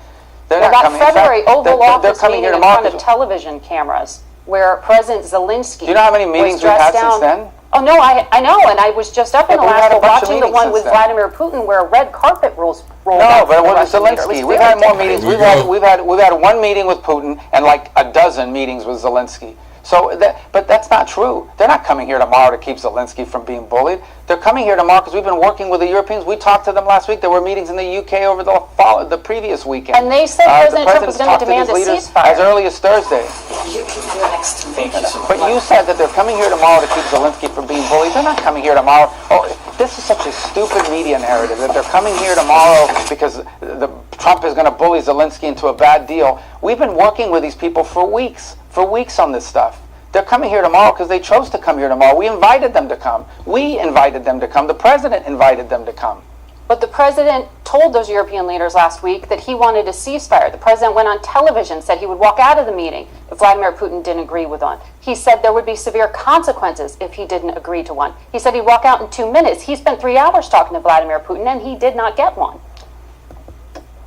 They're Well, not that coming. In February fact, Oval they're Office coming meeting here in tomorrow. front of television cameras where President Zelensky Do you know how many meetings was we've had dressed down. since then? Oh, no, I know, and I was just up in Yeah, but we've had a Alaska bunch of watching the meetings one since with then. Vladimir Putin where a red carpet rolled No, out but for it the wasn't Russian leader. It was Zelensky. We've very had more different. meetings. We've had one meeting with Putin and like a dozen meetings with Zelensky. But that's not true. They're not coming here tomorrow to keep Zelensky from being bullied. They're coming here tomorrow because we've been working with the Europeans. We talked to them last week. There were meetings in the UK over the previous weekend. And they said President Trump was going to demand a ceasefire. As early as Thursday. But you said that they're coming here tomorrow to keep Zelensky from being bullied. They're not coming here tomorrow. Oh, this is such a stupid media narrative that they're coming here tomorrow because Trump is going to bully Zelensky into a bad deal. We've been working with these people for weeks on this stuff. They're coming here tomorrow because they chose to come here tomorrow. We invited them to come. We invited them to come. The president invited them to come. But the president told those European leaders last week that he wanted a ceasefire. The president went on television, said he would walk out of the meeting if Vladimir Putin didn't agree with one. He said there would be severe consequences if he didn't agree to one. He said he'd walk out in 2 minutes. He spent 3 hours talking to Vladimir Putin, and he did not get one.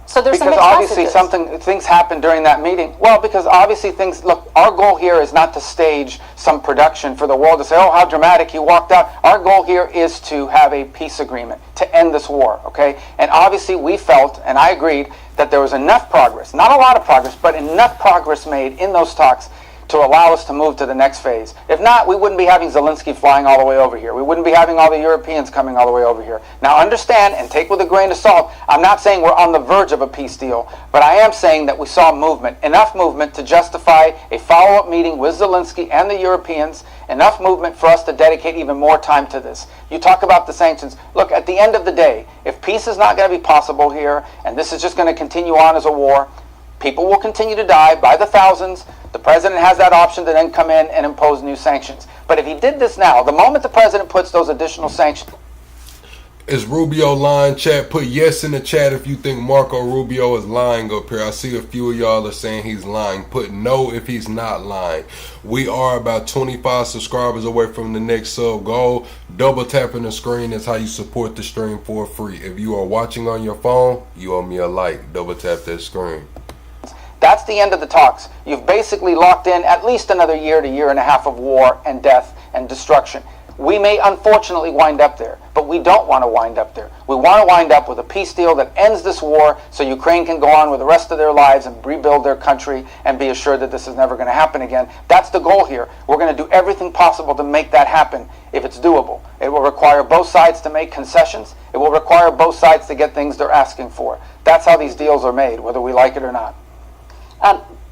So there's some Because mixed obviously messages. things happened during that meeting. Well, because obviously look, our goal here is not to stage some production for the world to say, oh, how dramatic, he walked out. Our goal here is to have a peace agreement, to end this war, okay? And obviously we felt, and I agreed, that there was enough progress, not a lot of progress, but enough progress made in those talks to allow us to move to the next phase. If not, we wouldn't be having Zelensky flying all the way over here. We wouldn't be having all the Europeans coming all the way over here. Now understand, and take with a grain of salt, I'm not saying we're on the verge of a peace deal, but I am saying that we saw movement, enough movement to justify a follow-up meeting with Zelensky and the Europeans, enough movement for us to dedicate even more time to this. You talk about the sanctions. Look, at the end of the day, if peace is not going to be possible here, and this is just going to continue on as a war, people will continue to die by the thousands. The president has that option to then come in and impose new sanctions. But if he did this now, the moment the president puts those additional sanctions... Is Rubio lying, chat? Put yes in the chat if you think Marco Rubio is lying up here. I see a few of y'all are saying he's lying. Put no if he's not lying. We are about 25 subscribers away from the next sub goal. Double tapping the screen is how you support the stream for free. If you are watching on your phone, you owe me a like. Double tap that screen. That's the end of the talks. You've basically locked in at least another year to year and a half of war and death and destruction. We may unfortunately wind up there, but we don't want to wind up there. We want to wind up with a peace deal that ends this war so Ukraine can go on with the rest of their lives and rebuild their country and be assured that this is never going to happen again. That's the goal here. We're going to do everything possible to make that happen if it's doable. It will require both sides to make concessions. It will require both sides to get things they're asking for. That's how these deals are made, whether we like it or not.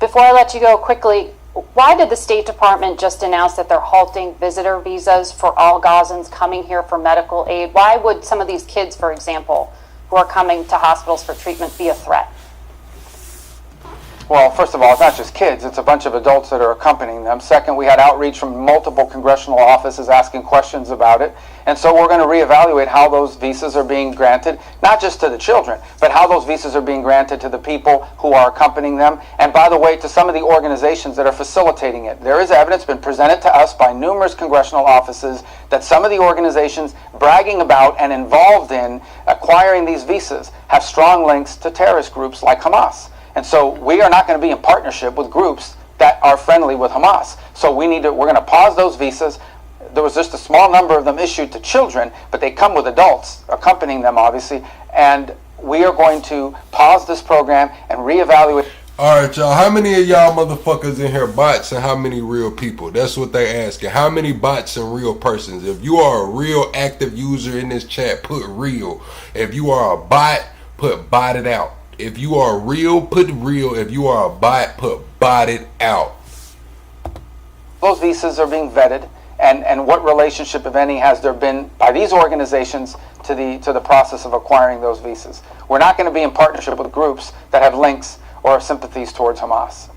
Before I let you go quickly, why did the State Department just announce that they're halting visitor visas for all Gazans coming here for medical aid? Why would some of these kids, for example, who are coming to hospitals for treatment be a threat? Well, first of all, it's not just kids. It's a bunch of adults that are accompanying them. Second, we had outreach from multiple congressional offices asking questions about it. And so we're going to reevaluate how those visas are being granted, not just to the children, but how those visas are being granted to the people who are accompanying them. And by the way, to some of the organizations that are facilitating it. There is evidence been presented to us by numerous congressional offices that some of the organizations bragging about and involved in acquiring these visas have strong links to terrorist groups like Hamas. And so we are not going to be in partnership with groups that are friendly with Hamas. So we're going to pause those visas. There was just a small number of them issued to children, but they come with adults accompanying them, obviously. And we are going to pause this program and reevaluate. All right, y'all. How many of y'all motherfuckers in here bots and how many real people? That's what they asking. How many bots and real persons? If you are a real active user in this chat, put real. If you are a bot, put botted out. If you are real, put real. If you are a bot, put botted out. Those visas are being vetted, and what relationship, if any, has there been by these organizations to the process of acquiring those visas? We're not going to be in partnership with groups that have links or sympathies towards Hamas.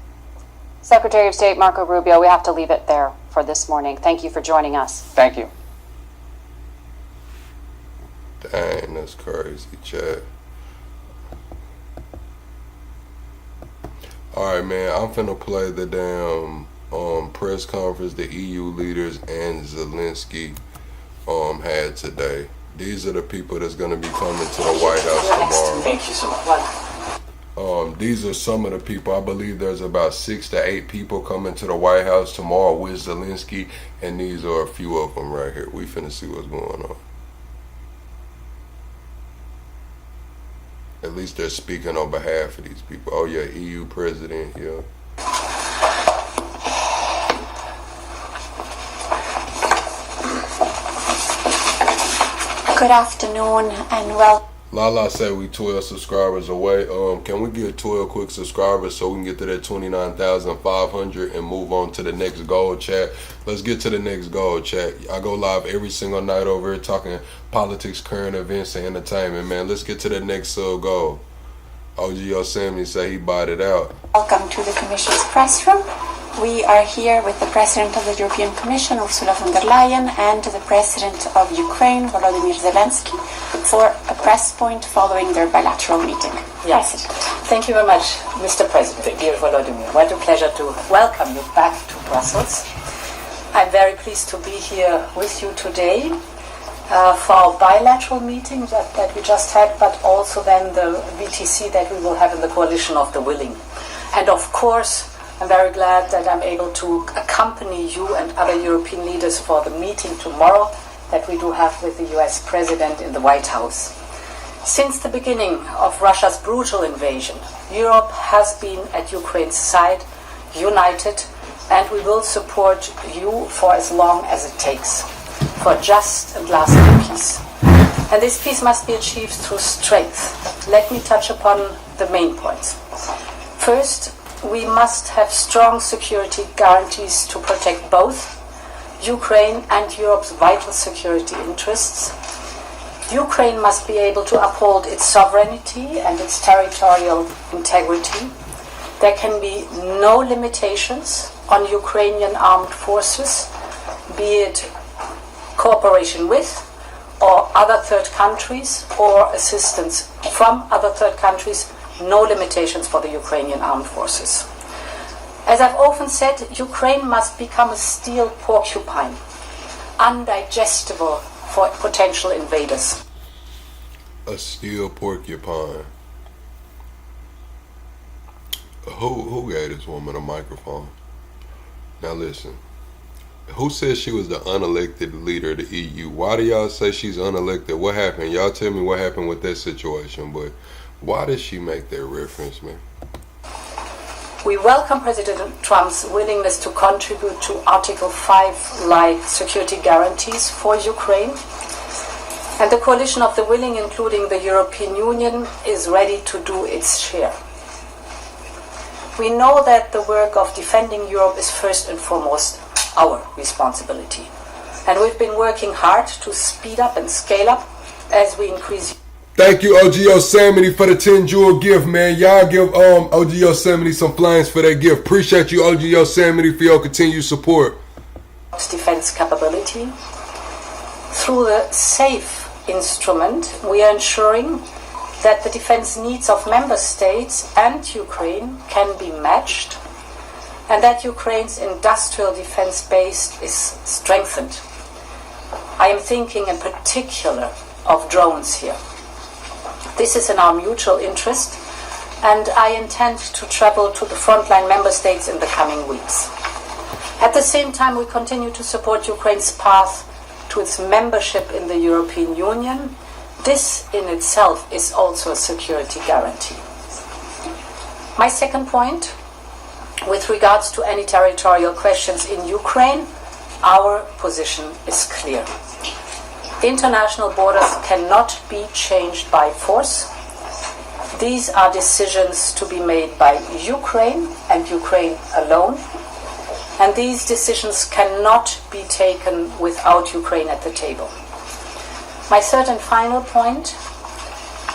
Secretary of State Marco Rubio, we have to leave it there for this morning. Thank you for joining us. Thank you. Dang, that's crazy, Chad. Alright, man, I'm finna play the damn press conference the EU leaders and Zelensky had today. These are the people that's gonna be coming to the White House tomorrow. Thank you so much. These are some of the people. I believe there's about 6 to 8 people coming to the White House tomorrow with Zelensky, and these are a few of them right here. We finna see what's going on. At least they're speaking on behalf of these people. Oh yeah, EU president, yeah. Good afternoon and welcome. Lala said we 12 subscribers away. Can we get 12 quick subscribers so we can get to that 29,500 and move on to the next goal, chat? Let's get to the next goal, chat. I go live every single night over here talking politics, current events, and entertainment, man. Let's get to the next goal. OG Yosemite say he bought it out. Welcome to the Commission's press room. We are here with the President of the European Commission, Ursula von der Leyen, and the President of Ukraine, Volodymyr Zelensky, for a press point following their bilateral meeting. Yes. Thank you very much, Mr. President, dear Volodymyr. What a pleasure to welcome you back to Brussels. I'm very pleased to be here with you today for our bilateral meeting that we just had, but also then the VTC that we will have in the Coalition of the Willing. And of course, I'm very glad that I'm able to accompany you and other European leaders for the meeting tomorrow that we do have with the US President in the White House. Since the beginning of Russia's brutal invasion, Europe has been at Ukraine's side, united, and we will support you for as long as it takes, for just and lasting peace. And this peace must be achieved through strength. Let me touch upon the main points. First, we must have strong security guarantees to protect both Ukraine and Europe's vital security interests. Ukraine must be able to uphold its sovereignty and its territorial integrity. There can be no limitations on Ukrainian armed forces, be it cooperation with or other third countries or assistance from other third countries. No limitations for the Ukrainian armed forces. As I've often said, Ukraine must become a steel porcupine, undigestible for potential invaders. A steel porcupine. Who gave this woman a microphone? Now listen. Who said she was the unelected leader of the EU? Why do y'all say she's unelected? What happened? Y'all tell me what happened with that situation, but why did she make that reference, man? We welcome President Trump's willingness to contribute to Article 5-like security guarantees for Ukraine. And the coalition of the willing, including the European Union, is ready to do its share. We know that the work of defending Europe is first and foremost our responsibility. And we've been working hard to speed up and scale up as we increase. Thank you, OG Yosemite, for the 10 jewel gift, man. Y'all give OG Yosemite some flames for that gift. Appreciate you, OG Yosemite, for your continued support. Defense capability. Through the SAFE instrument, we are ensuring that the defense needs of member states and Ukraine can be matched, and that Ukraine's industrial defense base is strengthened. I am thinking in particular of drones here. This is in our mutual interest, and I intend to travel to the frontline member states in the coming weeks. At the same time, we continue to support Ukraine's path to its membership in the European Union. This in itself is also a security guarantee. My second point, with regards to any territorial questions in Ukraine, our position is clear. International borders cannot be changed by force. These are decisions to be made by Ukraine and Ukraine alone. And these decisions cannot be taken without Ukraine at the table. My third and final point,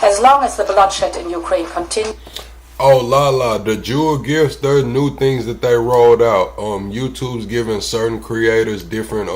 as long as the bloodshed in Ukraine continues... Oh, Lala, the jewel gifts, there's new things that they rolled out. YouTube's giving certain creators different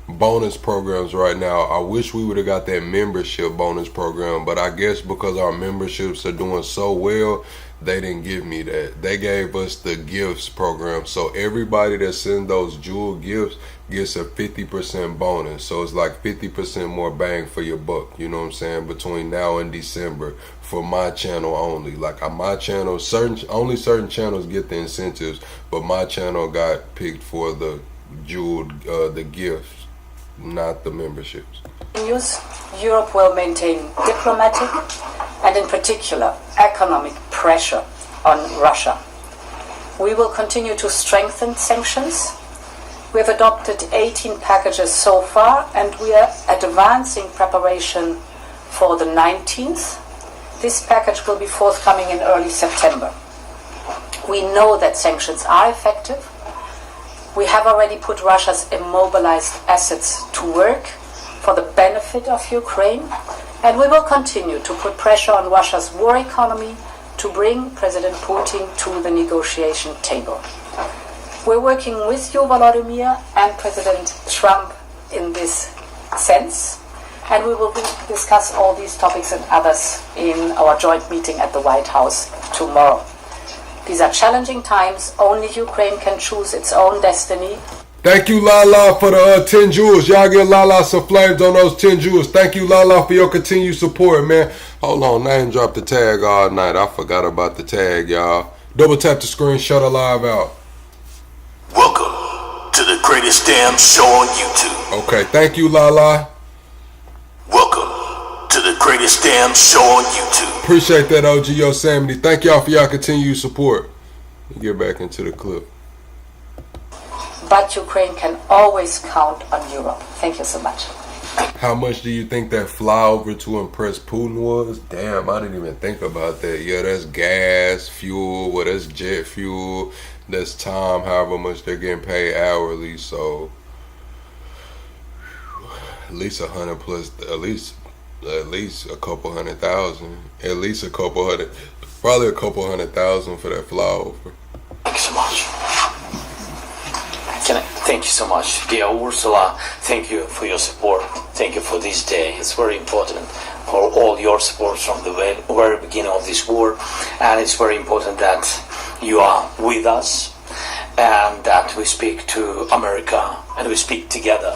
bonus programs right now. I wish we would have got that membership bonus program, but I guess because our memberships are doing so well, they didn't give me that. They gave us the gifts program. So everybody that sends those jewel gifts gets a 50% bonus. So it's like 50% more bang for your buck, you know what I'm saying, between now and December for my channel only. Like on my channel, only certain channels get the incentives, but my channel got picked for the jeweled, the gifts, not the memberships. Europe will maintain diplomatic and in particular economic pressure on Russia. We will continue to strengthen sanctions. We have adopted 18 packages so far, and we are advancing preparation for the 19th. This package will be forthcoming in early September. We know that sanctions are effective. We have already put Russia's immobilized assets to work for the benefit of Ukraine, and we will continue to put pressure on Russia's war economy to bring President Putin to the negotiation table. We're working with you, Volodymyr, and President Trump in this sense, and we will discuss all these topics and others in our joint meeting at the White House tomorrow. These are challenging times. Only Ukraine can choose its own destiny. Thank you, Lala, for the 10 jewels. Y'all give Lala some flames on those 10 jewels. Thank you, Lala, for your continued support, man. Hold on, I ain't dropped the tag all night. I forgot about the tag, y'all. Double tap the screen, shut a live out. Welcome to the greatest damn show on YouTube. Okay, thank you, Lala. Welcome to the greatest damn show on YouTube. Appreciate that, OG Yosemite. Thank y'all for y'all continued support. Get back into the clip. But Ukraine can always count on Europe. Thank you so much. How much do you think that flyover to impress Putin was? Damn, I didn't even think about that. Yeah, that's gas, fuel, well, that's jet fuel, that's time, however much they're getting paid hourly. So at least 100 plus, at least a couple 100,000, at least a couple hundred, probably a couple 100,000 for that flyover. Thank you so much. Thank you so much, dear Ursula. Thank you for your support. Thank you for this day. It's very important for all your support from the very beginning of this war, and it's very important that you are with us and that we speak to America and we speak together.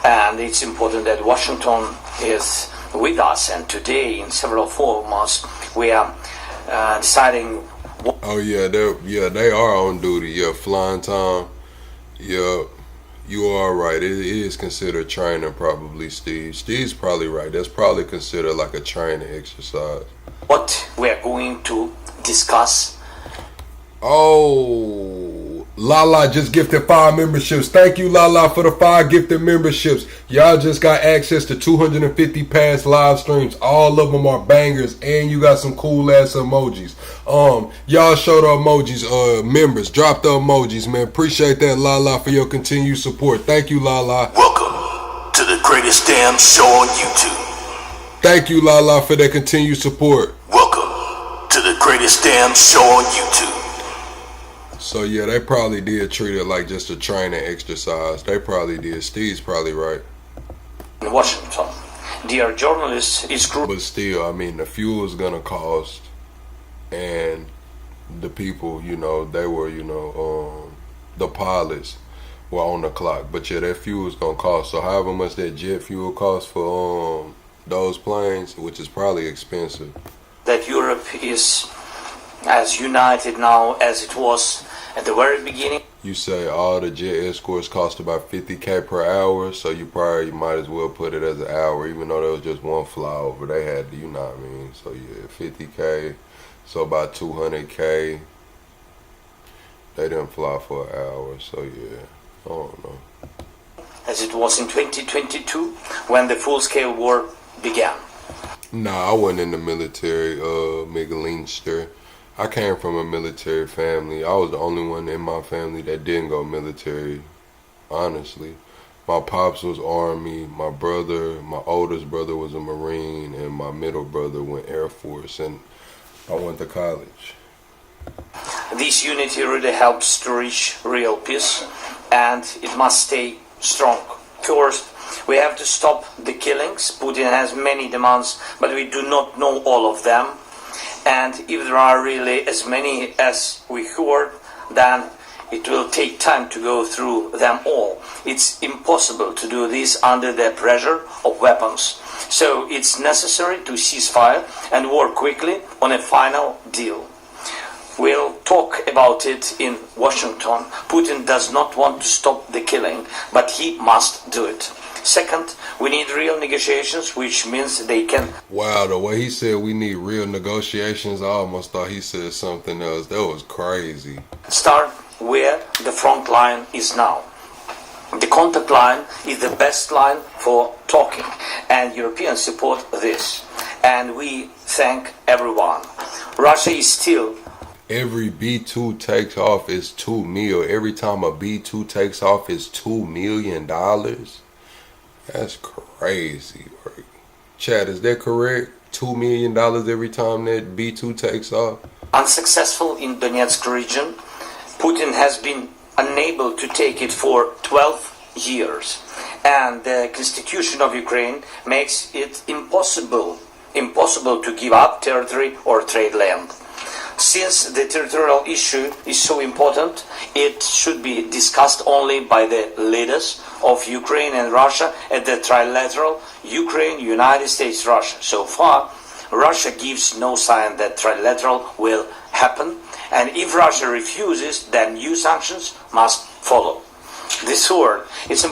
And it's important that Washington is with us, and today in several forums we are deciding. Oh yeah, they are on duty. Yeah, flying time. Yeah, you are right. It is considered training, probably, Steve. Steve's probably right. That's probably considered like a training exercise. What we are going to discuss. Oh, Lala just gifted 5 memberships. Thank you, Lala, for the 5 gifted memberships. Y'all just got access to 250 past live streams. All of them are bangers, and you got some cool ass emojis. Y'all show the emojis, members. Drop the emojis, man. Appreciate that, Lala, for your continued support. Thank you, Lala. Welcome to the greatest damn show on YouTube. Thank you, Lala, for that continued support. Welcome to the greatest damn show on YouTube. So yeah, they probably did treat it like just a training exercise. They probably did. Steve's probably right. In Washington, dear journalists, is but still, I mean, the fuel is gonna cost, and the people, you know, they were, you know, the pilots were on the clock. But yeah, that fuel is gonna cost. So however much that jet fuel costs for those planes, which is probably expensive. That Europe is as united now as it was at the very beginning. You say all the jet escorts cost about $50K per hour, so you probably might as well put it as an hour, even though there was just one flyover. They had, you know what I mean? So yeah, $50K, so about $200K. They didn't fly for an hour, so yeah, I don't know. As it was in 2022, when the full-scale war began. Nah, I wasn't in the military, Miguelinster. I came from a military family. I was the only one in my family that didn't go military, honestly. My pops was Army, my brother, my oldest brother was a Marine, and my middle brother went Air Force, and I went to college. This unity really helps to reach real peace, and it must stay strong. First, we have to stop the killings. Putin has many demands, but we do not know all of them. And if there are really as many as we heard, then it will take time to go through them all. It's impossible to do this under the pressure of weapons. So it's necessary to cease fire and work quickly on a final deal. We'll talk about it in Washington. Putin does not want to stop the killing, but he must do it. Second, we need real negotiations, which means they can... Wow, the way he said we need real negotiations, I almost thought he said something else. That was crazy. Start where the front line is now. The contact line is the best line for talking, and Europeans support this. And we thank everyone. Russia is still... Every B-2 takes off is $2 million. Every time a B-2 takes off is $2 million. That's crazy. Chad, is that correct? $2 million every time that B-2 takes off? Unsuccessful in Donetsk region. Putin has been unable to take it for 12 years. And the constitution of Ukraine makes it impossible to give up territory or trade land. Since the territorial issue is so important, it should be discussed only by the leaders of Ukraine and Russia at the trilateral Ukraine, United States, Russia. So far, Russia gives no sign that trilateral will happen, and if Russia refuses, then new sanctions must follow. This word is...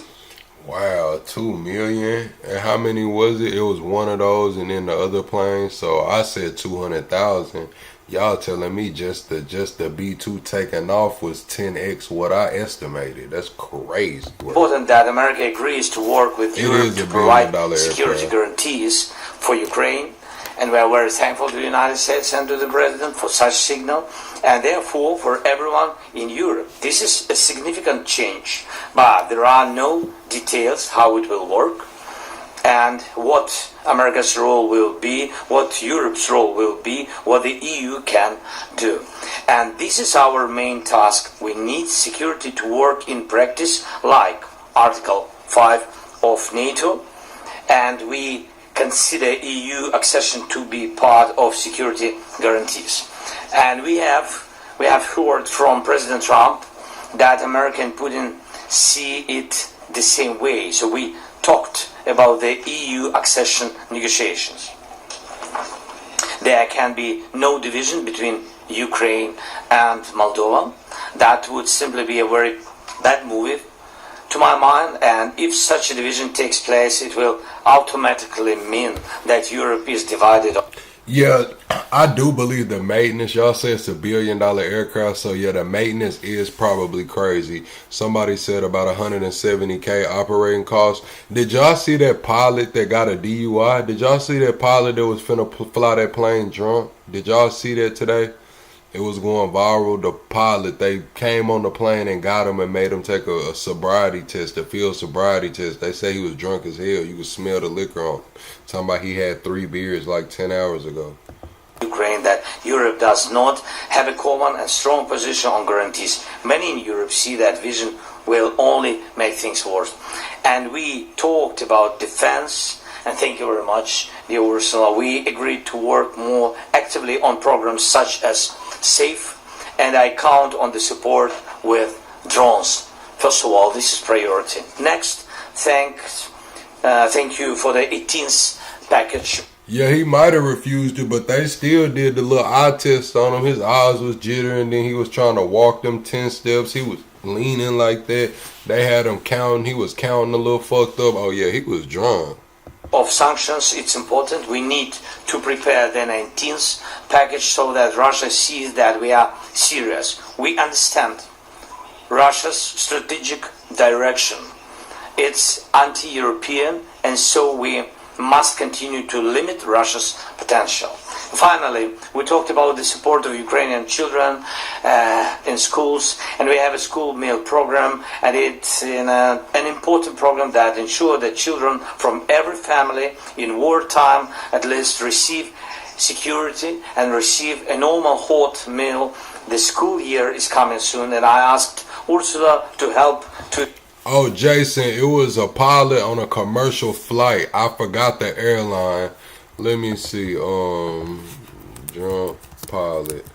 Wow, 2 million. And how many was it? It was one of those and then the other plane. So I said 200,000. Y'all telling me just the B-2 taking off was 10x what I estimated. That's crazy. Important that America agrees to work with Europe to provide security guarantees for Ukraine. And we are very thankful to the United States and to the President for such signal, and therefore for everyone in Europe. This is a significant change, but there are no details how it will work and what America's role will be, what Europe's role will be, what the EU can do. And this is our main task. We need security to work in practice, like Article 5 of NATO, and we consider EU accession to be part of security guarantees. And we have heard from President Trump that America and Putin see it the same way. So we talked about the EU accession negotiations. There can be no division between Ukraine and Moldova. That would simply be a very bad move to my mind, and if such a division takes place, it will automatically mean that Europe is divided. Yeah, I do believe the maintenance, y'all say it's $1 billion aircraft, so yeah, the maintenance is probably crazy. Somebody said about 170K operating costs. Did y'all see that pilot that got a DUI? Did y'all see that pilot that was finna fly that plane drunk? Did y'all see that today? It was going viral. The pilot, they came on the plane and got him and made him take a sobriety test, a field sobriety test. They say he was drunk as hell. You could smell the liquor on him. Talking about he had 3 beers like 10 hours ago. Ukraine that Europe does not have a common and strong position on guarantees. Many in Europe see that vision will only make things worse. And we talked about defense, and thank you very much, dear Ursula. We agreed to work more actively on programs such as SAFE, and I count on the support with drones. First of all, this is priority. Next, thank you for the 18th package. Yeah, he might have refused it, but they still did the little eye test on him. His eyes was jittering, then he was trying to walk them 10 steps. He was leaning like that. They had him counting. He was counting a little fucked up. Oh, yeah, he was drunk. Of sanctions, it's important. We need to prepare the 19th package so that Russia sees that we are serious. We understand Russia's strategic direction. It's anti-European, and so we must continue to limit Russia's potential. Finally, we talked about the support of Ukrainian children in schools, and we have a school meal program, and it's an important program that ensures that children from every family in wartime at least receive security and receive a normal hot meal. The school year is coming soon, and I asked Ursula to help to... Oh, Jason, it was a pilot on a commercial flight. I forgot the airline. Let me see. Drunk pilot.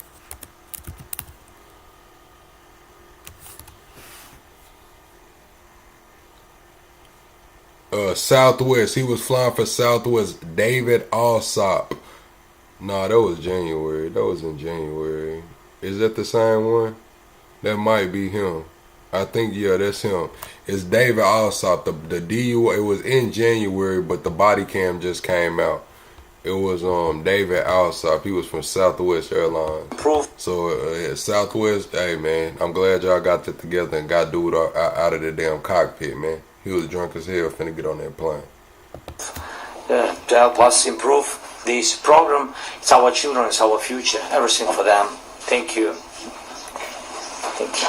Southwest. He was flying for Southwest. David Alsop. Nah, that was January. That was in January. Is that the same one? That might be him. I think, yeah, that's him. It's David Alsop. The DUI, it was in January, but the body cam just came out. It was David Alsop. He was from Southwest Airlines. So Southwest, hey man, I'm glad y'all got that together and got dude out of the damn cockpit, man. He was drunk as hell, finna get on that plane. To help us improve this program. It's our children, it's our future, everything for them. Thank you. Thank you.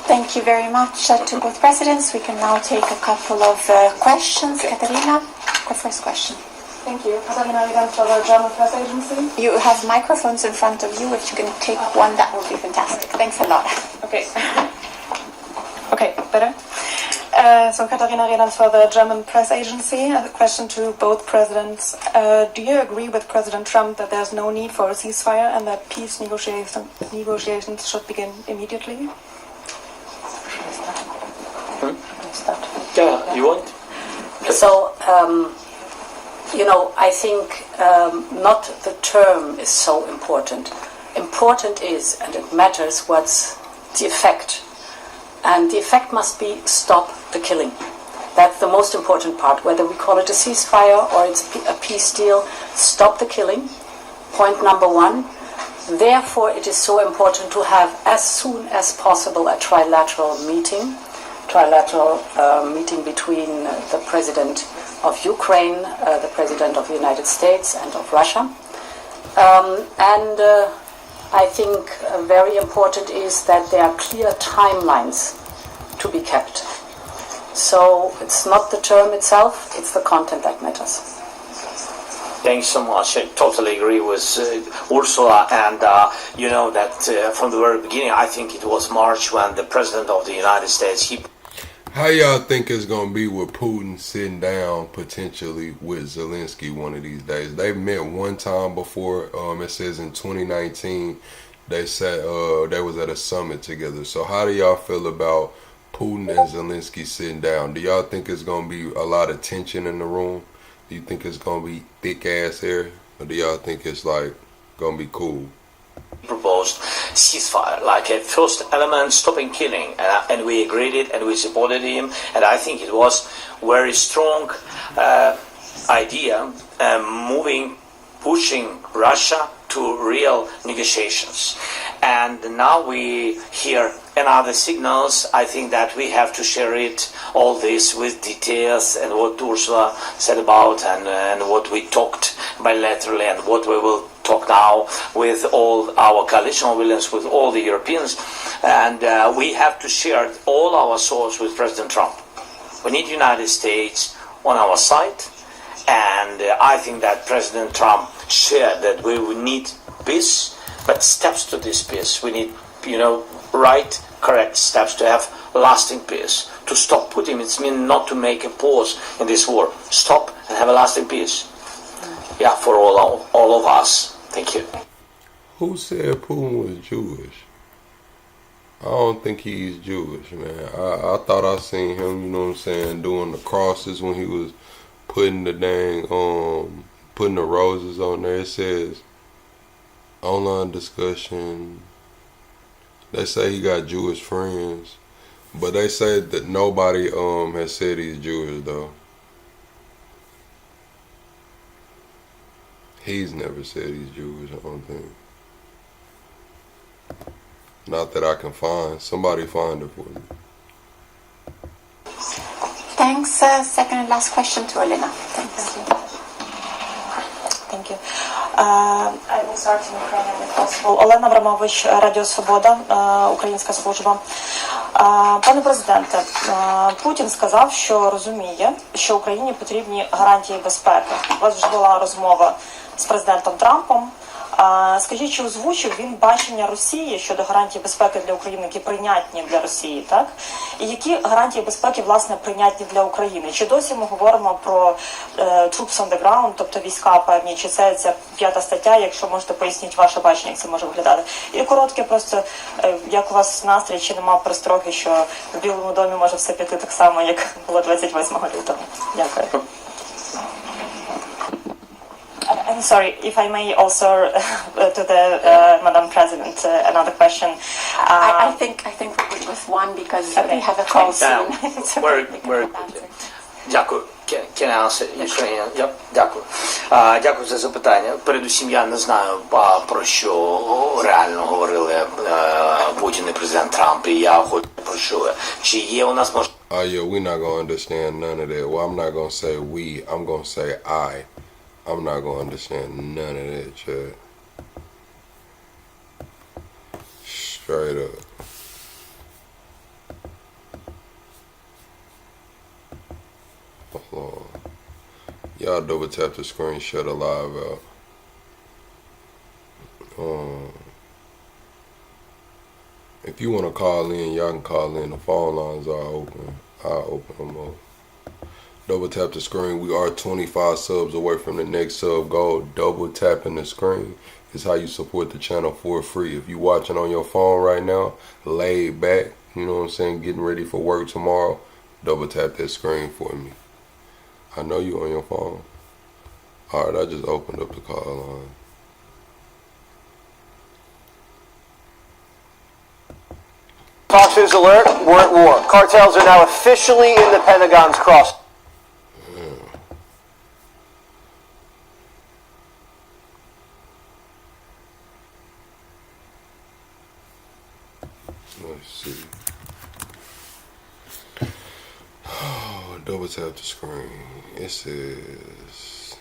Thank you very much to both presidents. We can now take a couple of questions. Katarina, the first question. Thank you. Katarina Redan for the German press agency. You have microphones in front of you. If you can take one, that would be fantastic. Thanks a lot. Okay. Okay, better? So Katarina Redan for the German press agency. A question to both presidents. Do you agree with President Trump that there's no need for a ceasefire and that peace negotiations should begin immediately? Yeah, you want? So, I think not the term is so important. Important is, and it matters, what's the effect. And the effect must be stop the killing. That's the most important part. Whether we call it a ceasefire or it's a peace deal, stop the killing. Point number one. Therefore, it is so important to have as soon as possible a trilateral meeting between the President of Ukraine, the President of the United States, and of Russia. I think very important is that there are clear timelines to be kept. So it's not the term itself, it's the content that matters. Thanks so much. I totally agree with Ursula, and you know that from the very beginning, I think it was March when the President of the United States, How y'all think it's going to be with Putin sitting down potentially with Zelenskyy one of these days? They've met one time before. It says in 2019 they said they was at a summit together. So how do y'all feel about Putin and Zelenskyy sitting down? Do y'all think it's going to be a lot of tension in the room? Do you think it's going to be thick ass hair? Or do y'all think it's like going to be cool? Proposed ceasefire, like a first element, stopping killing, and we agreed it and we supported him, and I think it was very strong idea, pushing Russia to real negotiations. And now we hear another signals. I think that we have to share it, all this with details and what Ursula said about and what we talked bilaterally and what we will talk now with all our coalition villains, with all the Europeans, and we have to share all our thoughts with President Trump. We need United States on our side, and I think that President Trump shared that we will need peace, but steps to this peace. We need, right, correct steps to have lasting peace. To stop Putin, it means not to make a pause in this war. Stop and have a lasting peace. Yeah, for all of us. Thank you. Who said Putin was Jewish? I don't think he's Jewish, man. I thought I seen him, doing the crosses when he was putting the putting the roses on there. It says, online discussion. They say he got Jewish friends. But they say that nobody has said he's Jewish, though. He's never said he's Jewish, I don't think. Not that I can find. Somebody find it for me. Thanks. Second and last question to Olena. Thanks. Thank you. I will start in Ukrainian if possible. Олена Абрамович, Радіо Свобода, українська служба. Пане президенте, Путін сказав, що розуміє, що Україні потрібні гарантії безпеки. У вас вже була розмова з президентом Трампом. Скажіть, чи озвучив він бачення Росії щодо гарантій безпеки для України, які прийнятні для Росії, так? І які гарантії безпеки, власне, прийнятні для України? Чи досі ми говоримо про troops on the ground, тобто війська певні, чи це ця 5 стаття, якщо можете пояснити ваше бачення, як це може виглядати? І коротке просто, як у вас настрій, чи нема перестроги, що в Білому домі може все піти так само, як було 28 лютого? Дякую. I'm sorry, if I may also to the Madam President, another question. I think we're good with one because we have a call soon. Very quickly. Дякую. Can I answer Ukrainian? Yep. Дякую. Дякую за запитання. Передусім, я не знаю, про що реально говорили Путін і президент Трамп, і я хочу почути, чи є у нас можливість... Yeah, we're not going to understand none of that. Well, I'm not going to say we, I'm going to say I. I'm not going to understand none of that, Chad. Straight up. Hold on. Y'all double tap the screen, shut a live out. If you want to call in, y'all can call in. The phone lines are open. I'll open them up. Double tap the screen. We are 25 subs away from the next sub goal. Double tapping the screen is how you support the channel for free. If you watching on your phone right now, laid back, you know what I'm saying, getting ready for work tomorrow, double tap that screen for me. I know you on your phone. Alright, I just opened up the call line. Fox News alert, we're at war. Cartels are now officially in the Pentagon's cross. Let's see. Oh, double tap the screen. It says...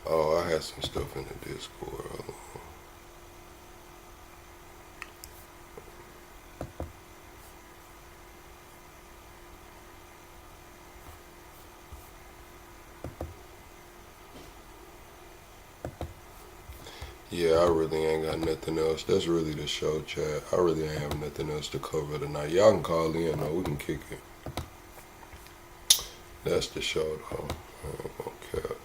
Oh, I had some stuff in the Discord. Hold on. Yeah, I really ain't got nothing else. That's really the show, chat. I really ain't have nothing else to cover tonight. Y'all can call in, though. We can kick it. That's the show, though. Okay.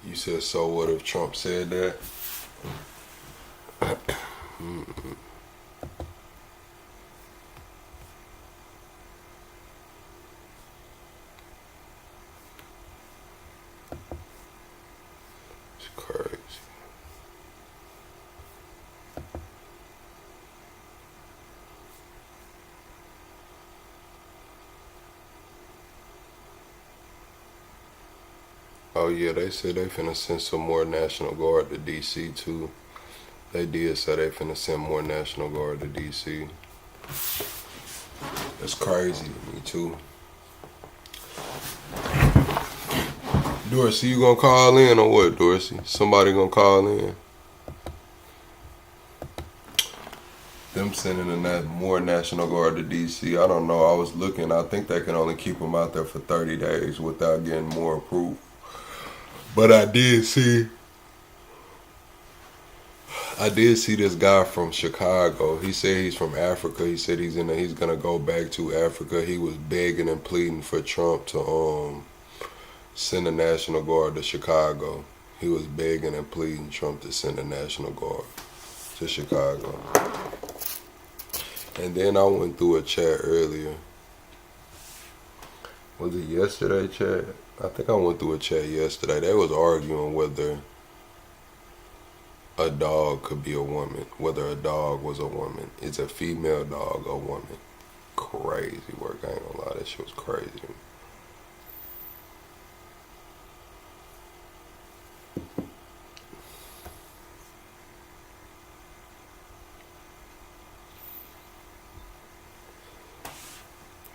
You said, so what if Trump said that? It's crazy. Oh yeah, they said they finna send some more National Guard to DC too. They did say they finna send more National Guard to DC. That's crazy to me too. Dorsey, you gonna call in or what, Dorsey? Somebody gonna call in? Them sending more National Guard to DC. I don't know. I was looking. I think they can only keep them out there for 30 days without getting more approval. But I did see this guy from Chicago. He said he's from Africa. He said he's gonna go back to Africa. He was begging and pleading for Trump to send a National Guard to Chicago. He was begging and pleading Trump to send a National Guard to Chicago. And then I went through a chat earlier. Was it yesterday, chat? I think I went through a chat yesterday. They was arguing whether a dog could be a woman, whether a dog was a woman. Is a female dog a woman? Crazy work. I ain't gonna lie, that shit was crazy.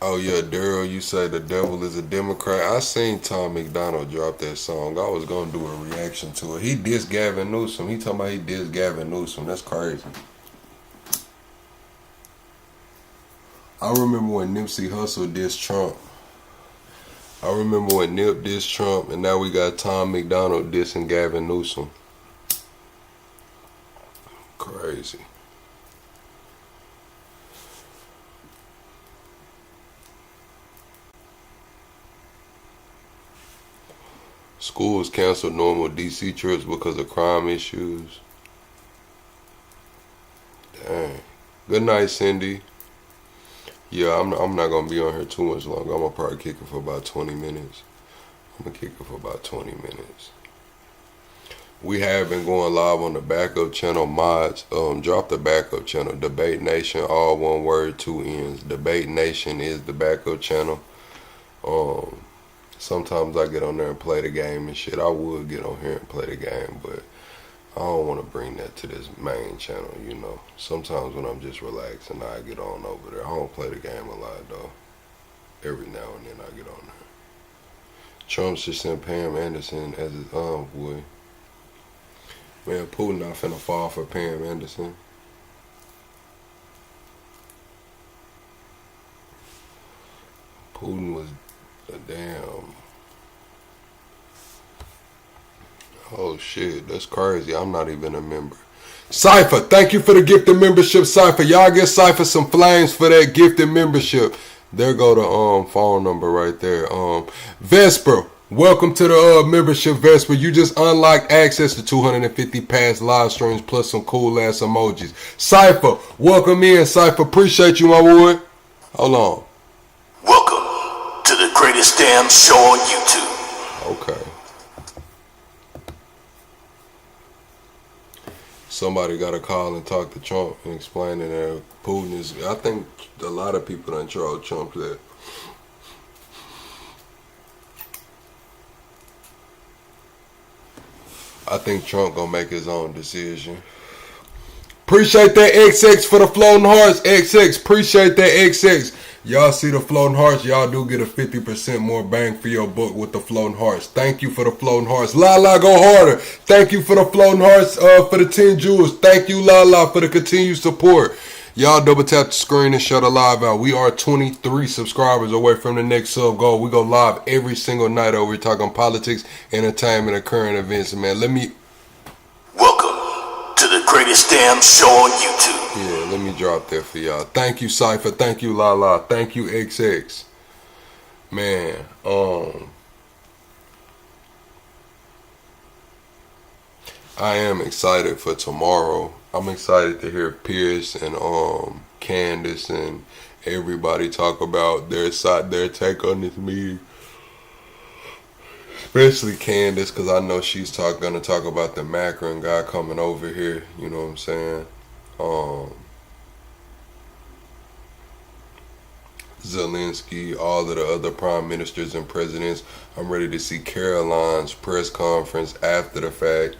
Oh yeah, Daryl, you say the devil is a Democrat. I seen Tom McDonald drop that song. I was gonna do a reaction to it. He dissed Gavin Newsom. He talking about he dissed Gavin Newsom. That's crazy. I remember when Nipsey Hussle dissed Trump. I remember when Nip dissed Trump, and now we got Tom McDonald dissing Gavin Newsom. Crazy. Schools canceled normal DC trips because of crime issues. Dang. Good night, Cindy. Yeah, I'm not going to be on here too much longer. I'm going to probably kick it for about 20 minutes. We have been going live on the backup channel. Mods, drop the backup channel. Debate Nation, all one word, 2 N's. Debate Nation is the backup channel. Sometimes I get on there and play the game and shit. I would get on here and play the game, but I don't want to bring that to this main channel, you know. Sometimes when I'm just relaxing, I get on over there. I don't play the game a lot, though. Every now and then I get on there. Trump should send Pam Anderson as his envoy. Man, Putin not finna fall for Pam Anderson. Putin was a damn... Oh shit, that's crazy. I'm not even a member. Cypher, thank you for the gifted membership, Cypher. Y'all get Cypher some flames for that gifted membership. There go the phone number right there. Vesper, welcome to the membership, Vesper. You just unlocked access to 250 past live streams plus some cool ass emojis. Cypher, welcome in, Cypher. Appreciate you, my boy. Hold on. Welcome to the greatest damn show on YouTube. Okay. Somebody got to call and talk to Trump and explain that Putin is... I think a lot of people done trolled Trump that. I think Trump gonna make his own decision. Appreciate that XX for the floating hearts. XX, appreciate that XX. Y'all see the floating hearts, y'all do get a 50% more bang for your buck with the floating hearts. Thank you for the floating hearts. Lala, go harder. Thank you for the floating hearts, for the 10 jewels. Thank you, Lala, for the continued support. Y'all double tap the screen and shut the live out. We are 23 subscribers away from the next sub goal. We go live every single night over here talking politics, entertainment, and current events. Man, Welcome to the greatest damn show on YouTube. Yeah, let me drop that for y'all. Thank you, Cypher. Thank you, Lala. Thank you, XX. Man, I am excited for tomorrow. I'm excited to hear Pierce and Candace and everybody talk about their take on this meeting. Especially Candace, because I know she's gonna talk about the Macron guy coming over here. You know what I'm saying? Zelenskyy, all of the other prime ministers and presidents. I'm ready to see Caroline's press conference after the fact.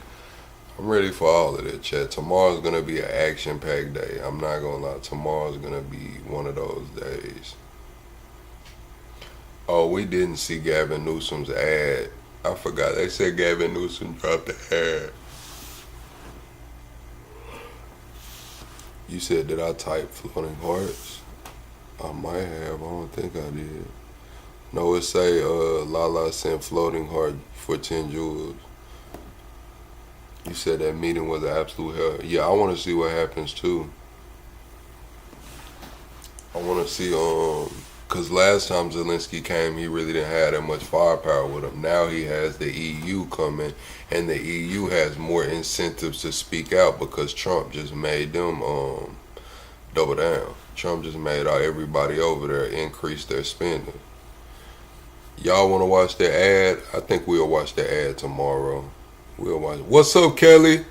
I'm ready for all of that, chat. Tomorrow's going to be an action-packed day. I'm not going to lie. Tomorrow's going to be one of those days. Oh, we didn't see Gavin Newsom's ad. I forgot. They said Gavin Newsom dropped the ad. You said, did I type floating hearts? I might have. I don't think I did. No, it say Lala sent floating heart for 10 jewels. You said that meeting was an absolute hell. Yeah, I want to see what happens too. I want to see, because last time Zelenskyy came, he really didn't have that much firepower with him. Now he has the EU coming, and the EU has more incentives to speak out because Trump just made them double down. Trump just made everybody over there increase their spending. Y'all want to watch the ad? I think we'll watch the ad tomorrow. We'll watch. What's up, Kelly?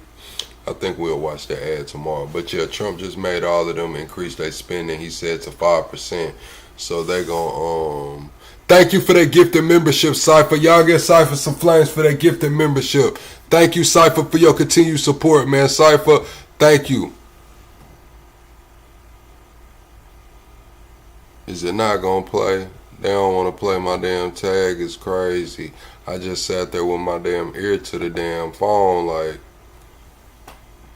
I think we'll watch the ad tomorrow. But yeah, Trump just made all of them increase their spending. He said to 5%. So they gonna thank you for that gifted membership, Cypher. Y'all get Cypher some flames for that gifted membership. Thank you, Cypher, for your continued support, man. Cypher, thank you. Is it not gonna play? They don't want to play my damn tag. It's crazy. I just sat there with my damn ear to the damn phone like.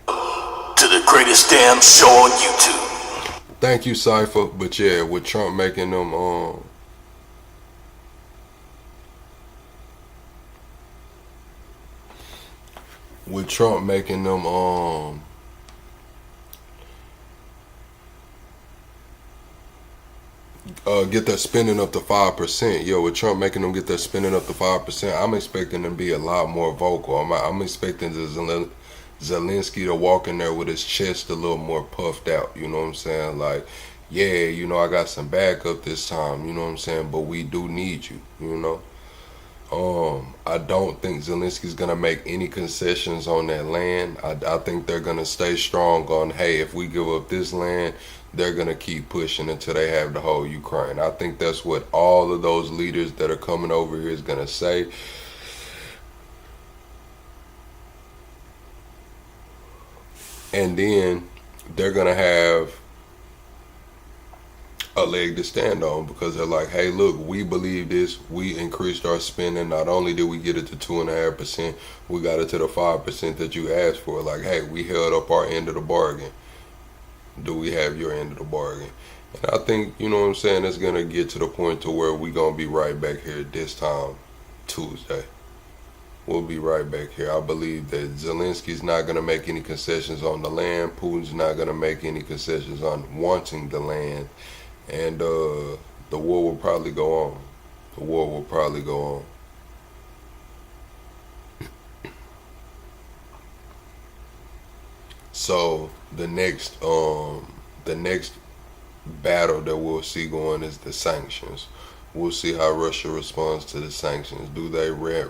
To the greatest damn show on YouTube. Thank you, Cypher. But yeah, with Trump making them get that spending up to 5%. Yo, with Trump making them get that spending up to 5%, I'm expecting them to be a lot more vocal. I'm expecting Zelenskyy to walk in there with his chest a little more puffed out. You know what I'm saying? Like, yeah, you know, I got some backup this time. You know what I'm saying? But we do need you. You know. I don't think Zelenskyy's gonna make any concessions on that land. I think they're gonna stay strong on, hey, if we give up this land, they're gonna keep pushing until they have the whole Ukraine. I think that's what all of those leaders that are coming over here is gonna say. And then they're gonna have a leg to stand on because they're like, hey, look, we believe this. We increased our spending. Not only did we get it to 2.5%, we got it to the 5% that you asked for. Like, hey, we held up our end of the bargain. Do we have your end of the bargain? And I think, you know what I'm saying, it's going to get to the point to where we're going to be right back here this time Tuesday. We'll be right back here. I believe that Zelenskyy's not going to make any concessions on the land. Putin's not going to make any concessions on wanting the land. And the war will probably go on. The war will probably go on. So the next battle that we'll see going is the sanctions. We'll see how Russia responds to the sanctions. Do they ramp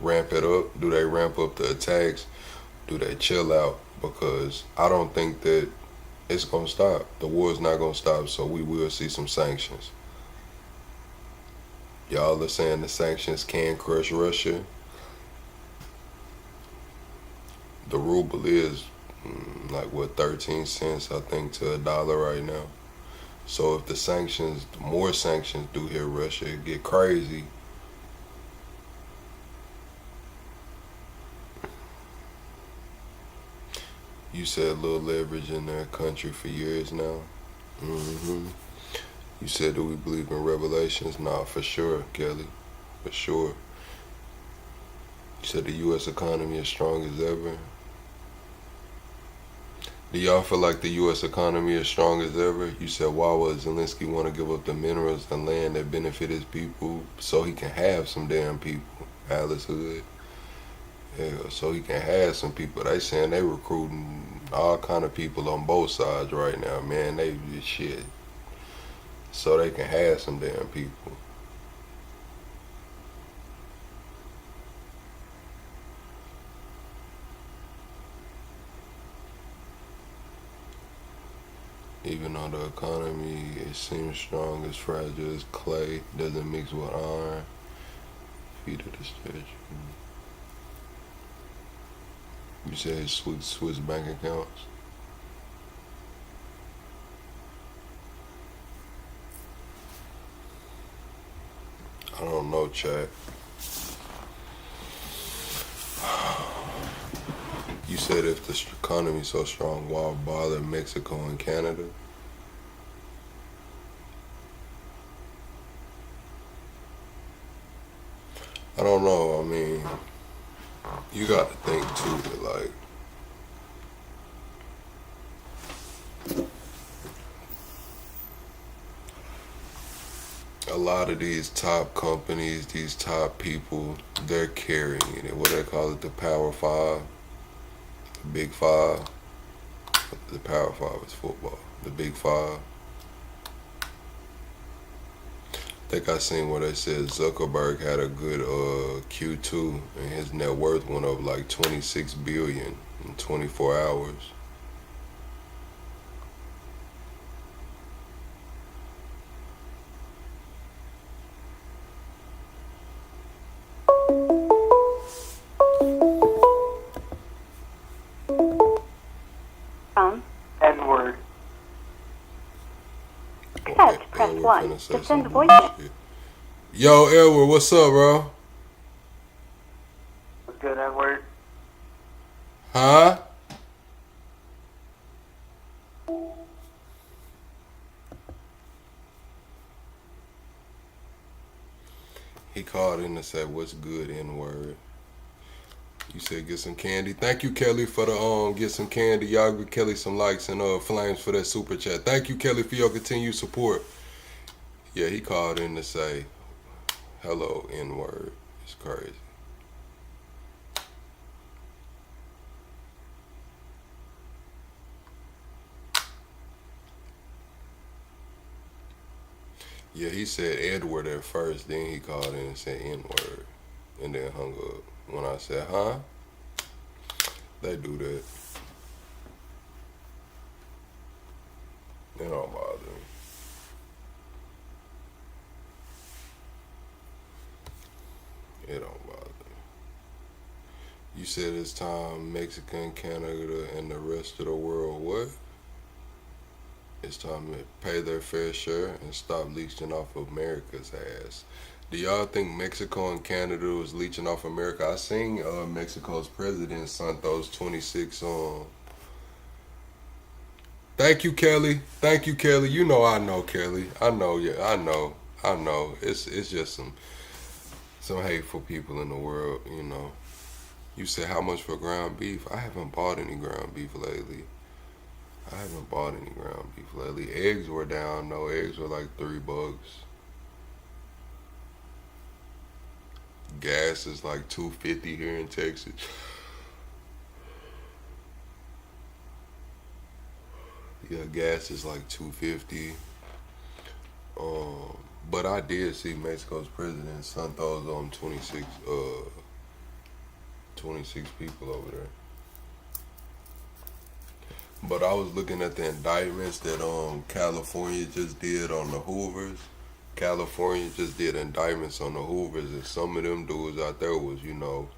it up? Do they ramp up the attacks? Do they chill out? Because I don't think that it's going to stop. The war is not going to stop, so we will see some sanctions. Y'all are saying the sanctions can crush Russia. The ruble is like, what, 13 cents, I think, to $1 right now. So if the more sanctions do hit Russia, it get crazy. You said little leverage in their country for years now. You said, do we believe in revelations? Nah, for sure, Kelly. For sure. You said the U.S. economy is strong as ever. Do y'all feel like the U.S. economy is strong as ever? You said, why would Zelenskyy want to give up the minerals and land that benefit his people so he can have some damn people? Alice Hood. Yeah, so he can have some people. They saying they recruiting all kind of people on both sides right now, man. They just shit. So they can have some damn people. Even though Now the economy, it seems strong as fragile as clay, doesn't mix with iron. Feet of the statue. You said Swiss bank accounts. I don't know, chat. You said if the economy's so strong, why bother Mexico and Canada? I don't know. I mean, you got to think too that like a lot of these top companies, these top people, they're carrying it. What do they call it? The Power Five, the Big Five. The Power Five is football. The Big Five. I think I seen where they said Zuckerberg had a good Q2 and his net worth went up like 26 billion in 24 hours. N-word. Accept, press 1 to send voice. Yo, Edward, what's up, bro? Good N-word. Huh? He called in to say, what's good, N-word? You said get some candy. Thank you, Kelly, for the get some candy. Y'all give Kelly some likes and flames for that super chat. Thank you, Kelly, for your continued support. Yeah, he called in to say, hello, N-word. It's crazy. Yeah, he said Edward at first, then he called in and said N-word, and then hung up. When I said, huh? They do that. They don't bother me. It don't bother me. You said it's time Mexico, Canada, and the rest of the world, what? It's time to pay their fair share and stop leeching off of America's ass. Do y'all think Mexico and Canada was leeching off America? I seen Mexico's president sent those 26 Thank you, Kelly. Thank you, Kelly. You know I know, Kelly. I know, yeah, I know. It's just some hateful people in the world, you know. You said how much for ground beef? I haven't bought any ground beef lately. Eggs were down though. Eggs were like $3. Gas is like $2.50 here in Texas. Yeah, gas is like $2.50. But I did see Mexico's president sent those 26 people over there. But I was looking at the indictments that California just did on the Hoovers. California just did indictments on the Hoovers, and some of them dudes out there was, you know,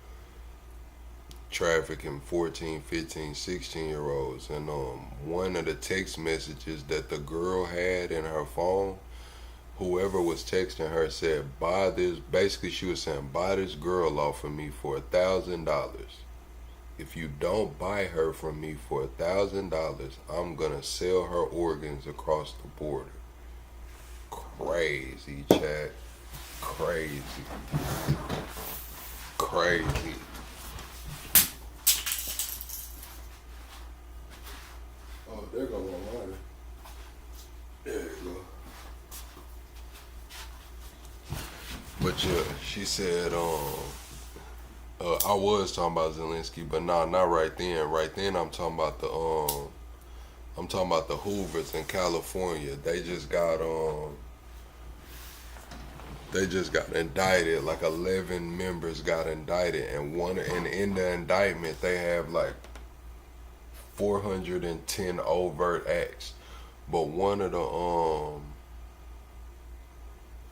trafficking 14, 15, 16-year-olds. And one of the text messages that the girl had in her phone, whoever was texting her said, buy this, basically she was saying, buy this girl off of me for $1,000. If you don't buy her from me for $1,000, I'm gonna sell her organs across the border. Crazy, chat. Crazy. Oh, there goes one water. There you go. But yeah, she said, I was talking about Zelenskyy, but nah, not right then. Right then, I'm talking about the Hoovers in California. They just got indicted. Like 11 members got indicted, and in the indictment they have like 410 overt acts. but one of the oh,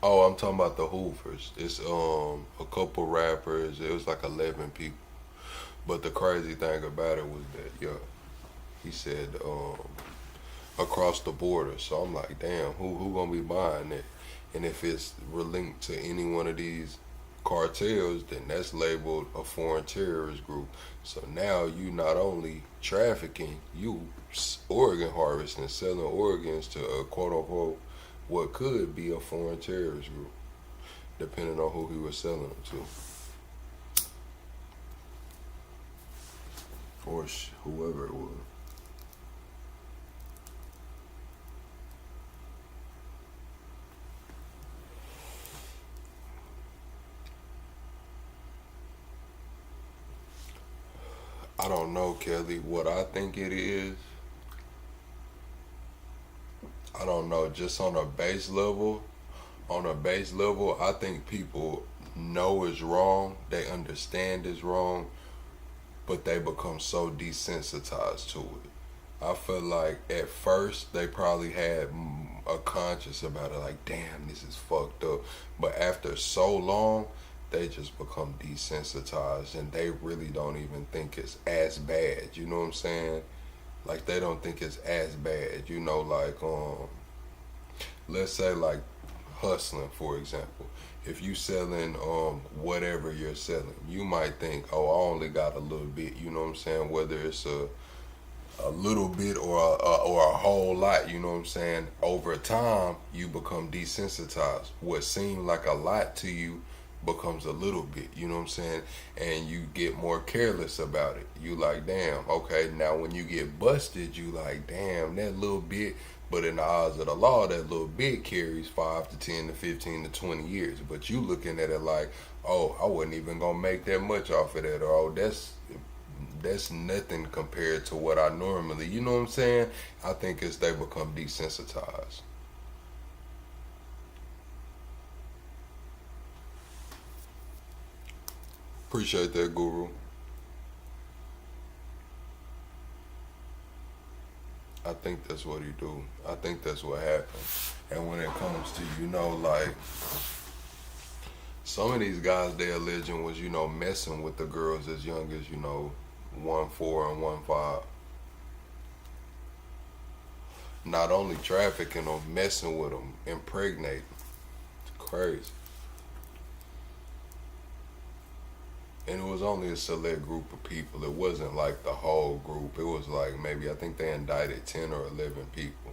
I'm talking about the Hoovers. It's a couple rappers. It was like 11 people. But the crazy thing about it was that, yeah, he said across the border. So I'm like, damn, who gonna be buying it? And if it's linked to any one of these cartels, then that's labeled a foreign terrorist group. So now you not only trafficking, you organ harvesting, selling organs to a quote unquote what could be a foreign terrorist group, depending on who he was selling them to. Or whoever it was. I don't know, Kelly, what I think it is. I don't know, just on a base level, I think people know it's wrong, they understand it's wrong, but they become so desensitized to it. I feel like at first they probably had a conscience about it, like, damn, this is fucked up. But after so long, they just become desensitized and they really don't even think it's as bad. You know what I'm saying? Like, they don't think it's as bad. You know, like, let's say like hustling, for example. If you selling whatever you're selling, you might think, oh, I only got a little bit. You know what I'm saying? Whether it's a little bit or a whole lot, you know what I'm saying? Over time, you become desensitized. What seemed like a lot to you becomes a little bit, you know what I'm saying? And you get more careless about it. You like, damn, okay, now when you get busted, you like, damn, that little bit. But in the eyes of the law, that little bit carries 5 to 10 to 15 to 20 years. But you looking at it like, oh, I wasn't even gonna make that much off of that, or oh, that's nothing compared to what I normally, you know what I'm saying? I think it's they become desensitized. Appreciate that, Guru. I think that's what he do. I think that's what happens. And when it comes to, you know, like, some of these guys, their religion was, you know, messing with the girls as young as, you know, 1-4 and 1-5. Not only trafficking them, messing with them, impregnating. It's crazy. And it was only a select group of people. It wasn't like the whole group. It was like maybe, I think they indicted 10 or 11 people.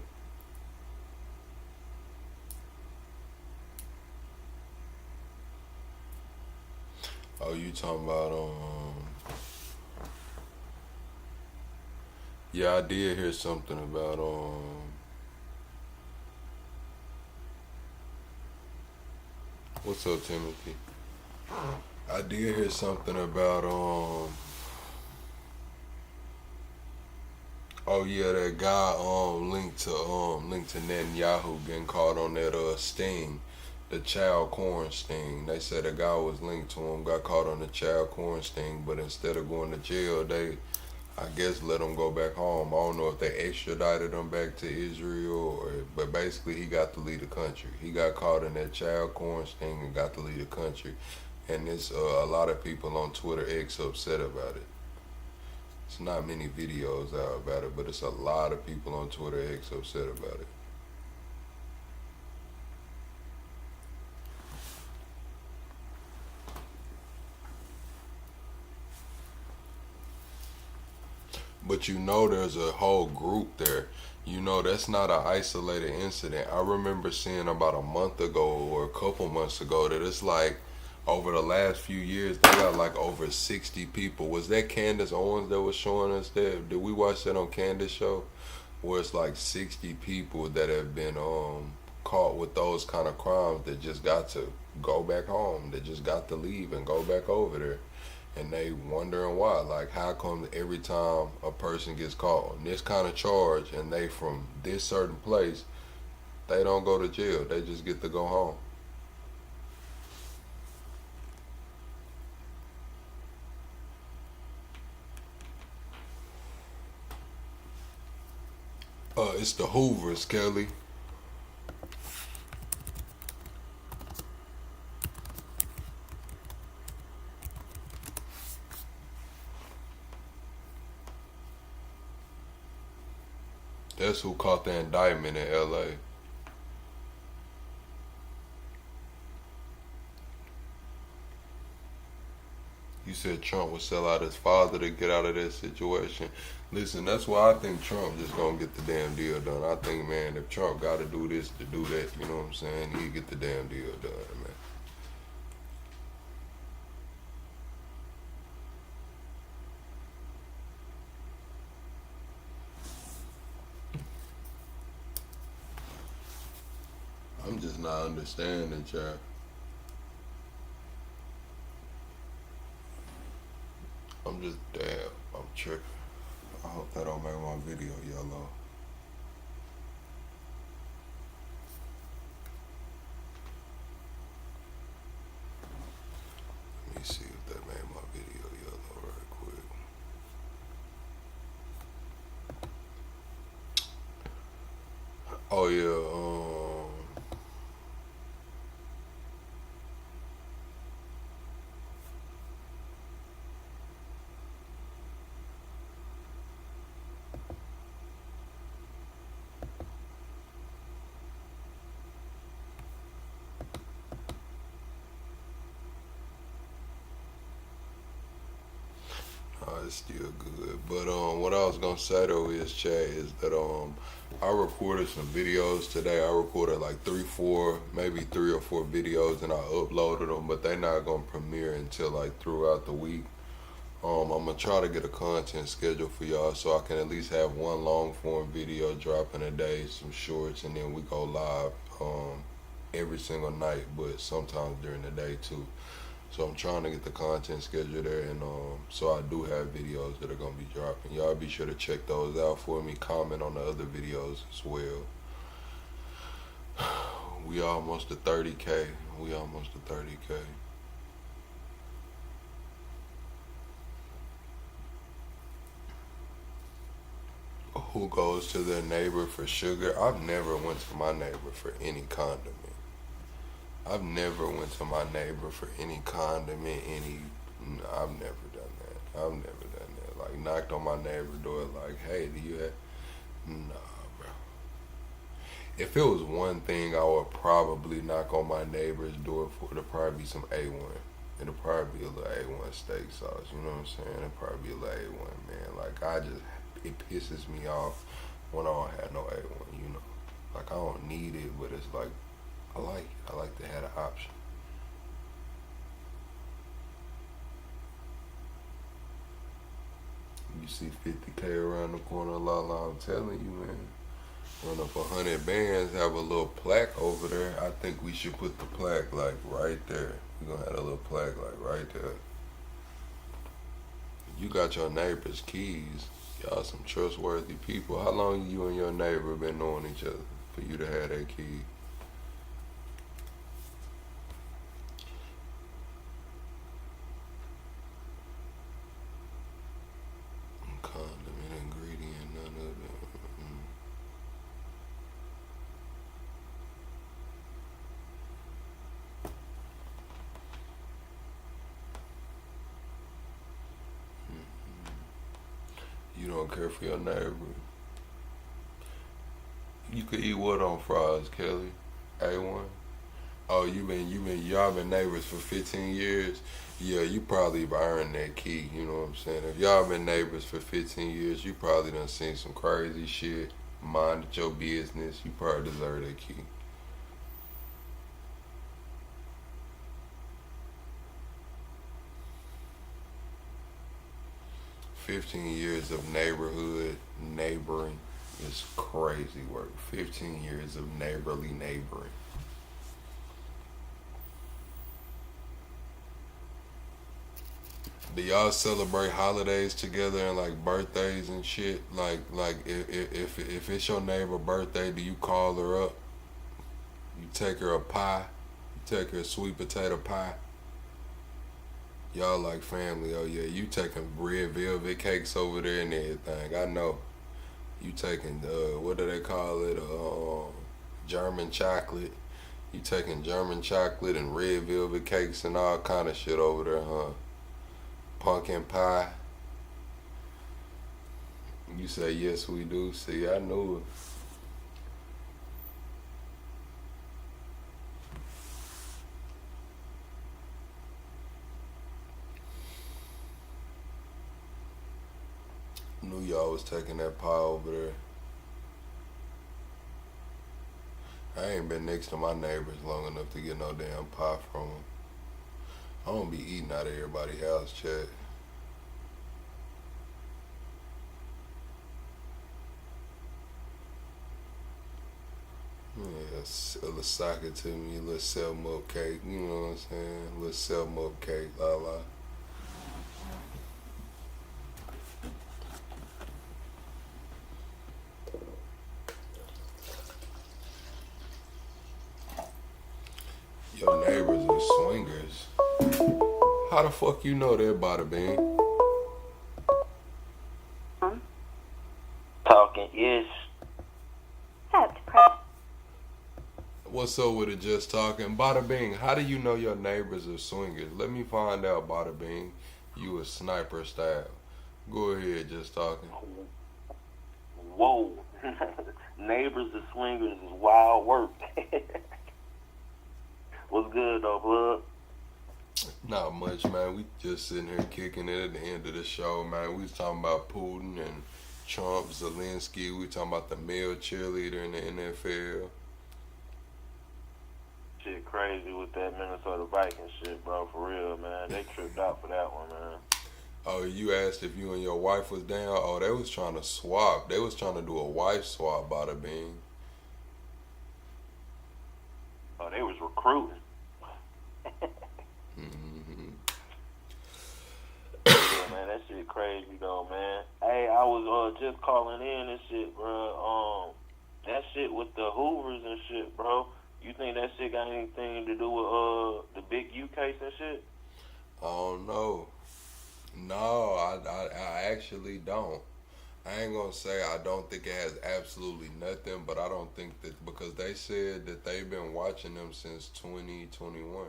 Oh, you talking about, yeah, I did hear something about, what's up, Timothy? I did hear something about, oh yeah, that guy, linked to Netanyahu getting caught on that, sting, the child corn sting. They said a guy was linked to him, got caught on the child corn sting, but instead of going to jail, they, I guess, let him go back home. I don't know if they extradited him back to Israel, but basically he got to leave the country. He got caught in that child corn sting and got to leave the country. And there's a lot of people on Twitter X upset about it. It's not many videos out about it, but it's a lot of people on Twitter X upset about it. But you know there's a whole group there. You know, that's not an isolated incident. I remember seeing about a month ago or a couple months ago that it's like, over the last few years, they got like over 60 people. Was that Candace Owens that was showing us that? Did we watch that on Candace show? Where it's like 60 people that have been caught with those kind of crimes that just got to go back home. That just got to leave and go back over there. And they wondering why. Like, how come every time a person gets caught on this kind of charge and they from this certain place, they don't go to jail. They just get to go home. It's the Hoovers, Kelly. That's who caught the indictment in LA. You said Trump would sell out his father to get out of that situation. Listen, that's why I think Trump just gonna get the damn deal done. I think, man, if Trump gotta do this to do that, you know what I'm saying, he'd get the damn deal done, man. I'm just not understanding, child. I'm just, damn, I'm tripping. I hope that don't make my video yellow. Let me see if that made my video yellow right quick. Oh yeah, it's still good. But what I was gonna say though is, Chad, is that I recorded some videos today. I recorded like 3 or 4 videos, and I uploaded them, but they're not gonna premiere until like throughout the week. I'm gonna try to get a content schedule for y'all so I can at least have one long form video dropping a day, some shorts, and then we go live every single night, but sometimes during the day too. So I'm trying to get the content schedule there, and so I do have videos that are gonna be dropping. Y'all be sure to check those out for me. Comment on the other videos as well. We almost to 30K. We almost to 30K. Who goes to their neighbor for sugar? I've never went to my neighbor for any condiment. I've never went to my neighbor for any condiment, I've never done that. I've never done that. Like, knocked on my neighbor's door like, hey, do you have, nah, bro. If it was one thing I would probably knock on my neighbor's door for, it'd probably be some A1. It'll probably be a little A1 steak sauce, you know what I'm saying? It'll probably be a little A1, man. Like, it pisses me off when I don't have no A1, you know? Like, I don't need it, but it's like, I like to have an option. You see 50K around the corner, Lala, I'm telling you, man. Run up 100 bands, have a little plaque over there. I think we should put the plaque like right there. We're gonna have a little plaque like right there. You got your neighbor's keys. Y'all some trustworthy people. How long you and your neighbor been knowing each other for you to have that key? Condiment ingredient, none of that. You don't care for your neighbor. You could eat what on fries, Kelly? A1? Oh, y'all been neighbors for 15 years? Yeah, you probably have earned that key, you know what I'm saying? If y'all been neighbors for 15 years, you probably done seen some crazy shit, minded your business, you probably deserve that key. $15 years of neighboring is crazy work. 15 years of neighboring. Do y'all celebrate holidays together and like birthdays and shit? Like if it's your neighbor's birthday, do you call her up? You take her a pie? You take her a sweet potato pie? Y'all like family, oh yeah, you taking red velvet cakes over there and everything, I know. You taking what do they call it? German chocolate. You taking German chocolate and red velvet cakes and all kind of shit over there, huh? Pumpkin pie. You say yes, we do. See, I knew it. Knew y'all was taking that pie over there. I ain't been next to my neighbors long enough to get no damn pie from them. I don't be eating out of everybody's house, chat. Yeah, a little socket to me, a little self-milk cake, you know what I'm saying? A little self-milk cake, la la. Your neighbors are swingers. How the fuck you know that, Bada Bing? Talking ish. What's up with it, just talking? Bada Bing, how do you know your neighbors are swingers? Let me find out, Bada Bing. You a sniper style. Go ahead, just talking. Whoa. Neighbors and swingers is wild work. What's good though, bud? Not much, man. We just sitting here kicking it at the end of the show, man. We was talking about Putin and Trump, Zelenskyy. We talking about the male cheerleader in the NFL. Shit crazy with that Minnesota Vikings shit, bro. For real, man. They tripped out for that one, man. Oh, you asked if you and your wife was down? Oh, they was trying to swap. They was trying to do a wife swap, Bada Bing. Oh, they was recruiting. Yeah, man, that shit crazy though, man. Hey, I was just calling in and shit, bro. That shit with the Hoovers and shit, bro. You think that shit got anything to do with the big U case and shit? I don't know. No, I actually don't. I ain't gonna say I don't think it has absolutely nothing, but I don't think that, because they said that they've been watching them since 2021.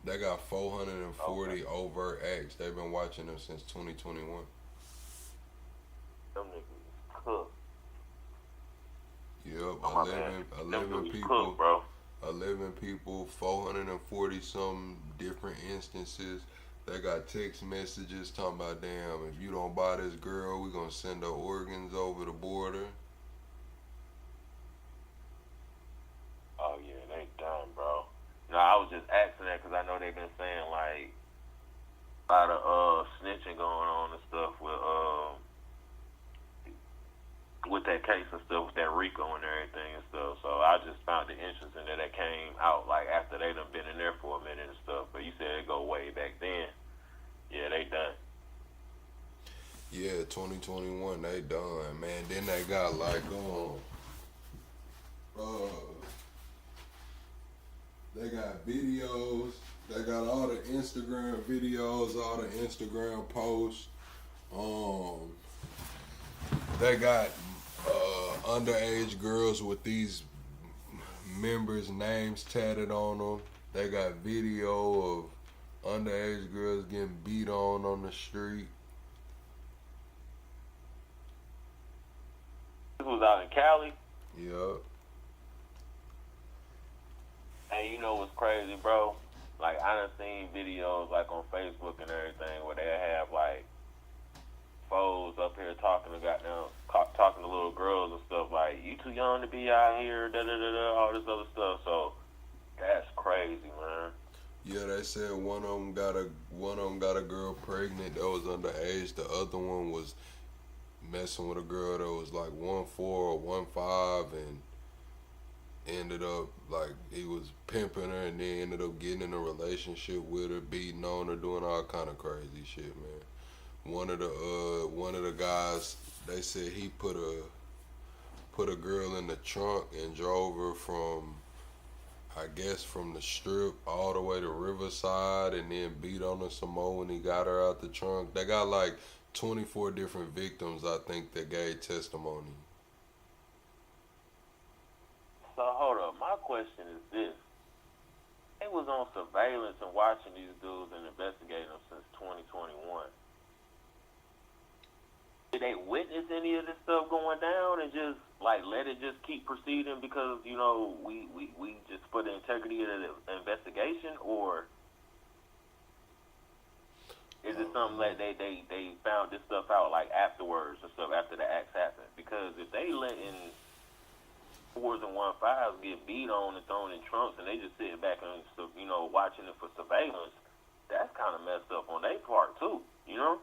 They got 440 overt acts. They've been watching them since 2021. Them niggas cooked. Yep, 11 people, cooked, bro. 11 people, 440 some different instances. They got text messages talking about, damn, if you don't buy this girl, we're going to send her organs over the border. Oh, yeah, they done, bro. No, I was just asking that because I know they've been saying, like, a lot of snitching going on and stuff with that case and stuff, with that RICO and everything and stuff. So I just found it interesting that it came out, like, after they done been in there for a minute and stuff. But you said it go way back then. Yeah, they done. Yeah, 2021, they done, man. Then they got, like, they got videos. They got all the Instagram videos, all the Instagram posts. They got underage girls with these members' names tatted on them. They got video of underage girls getting beat on the street. This was out in Cali? Yup. And you know what's crazy, bro? Like, I done seen videos, like, on Facebook and everything where they have, like, foes up here talking to little girls and stuff, like, you too young to be out here, all this other stuff. So that's crazy, man. Yeah, they said one of them got a girl pregnant that was underage. The other one was messing with a girl that was like 1'4" or 1'5" and ended up, like, he was pimping her and then ended up getting in a relationship with her, beating on her, doing all kind of crazy shit, man. One of the guys, they said he put a girl in the trunk and drove her from the strip all the way to Riverside and then beat on her some more when he got her out the trunk. They got like 24 different victims, I think, that gave testimony. So hold up, my question is this. They was on surveillance and watching these dudes and investigating them since 2021. Did they witness any of this stuff going down and just like let it just keep proceeding because, you know, we just for the integrity of the investigation, or is it something that they found this stuff out like afterwards or stuff after the acts happened? Because if they letting 4s and 1.5s get beat on and thrown in trunks and they just sitting back and, you know, watching it for surveillance, that's kind of messed up on their part too, you know?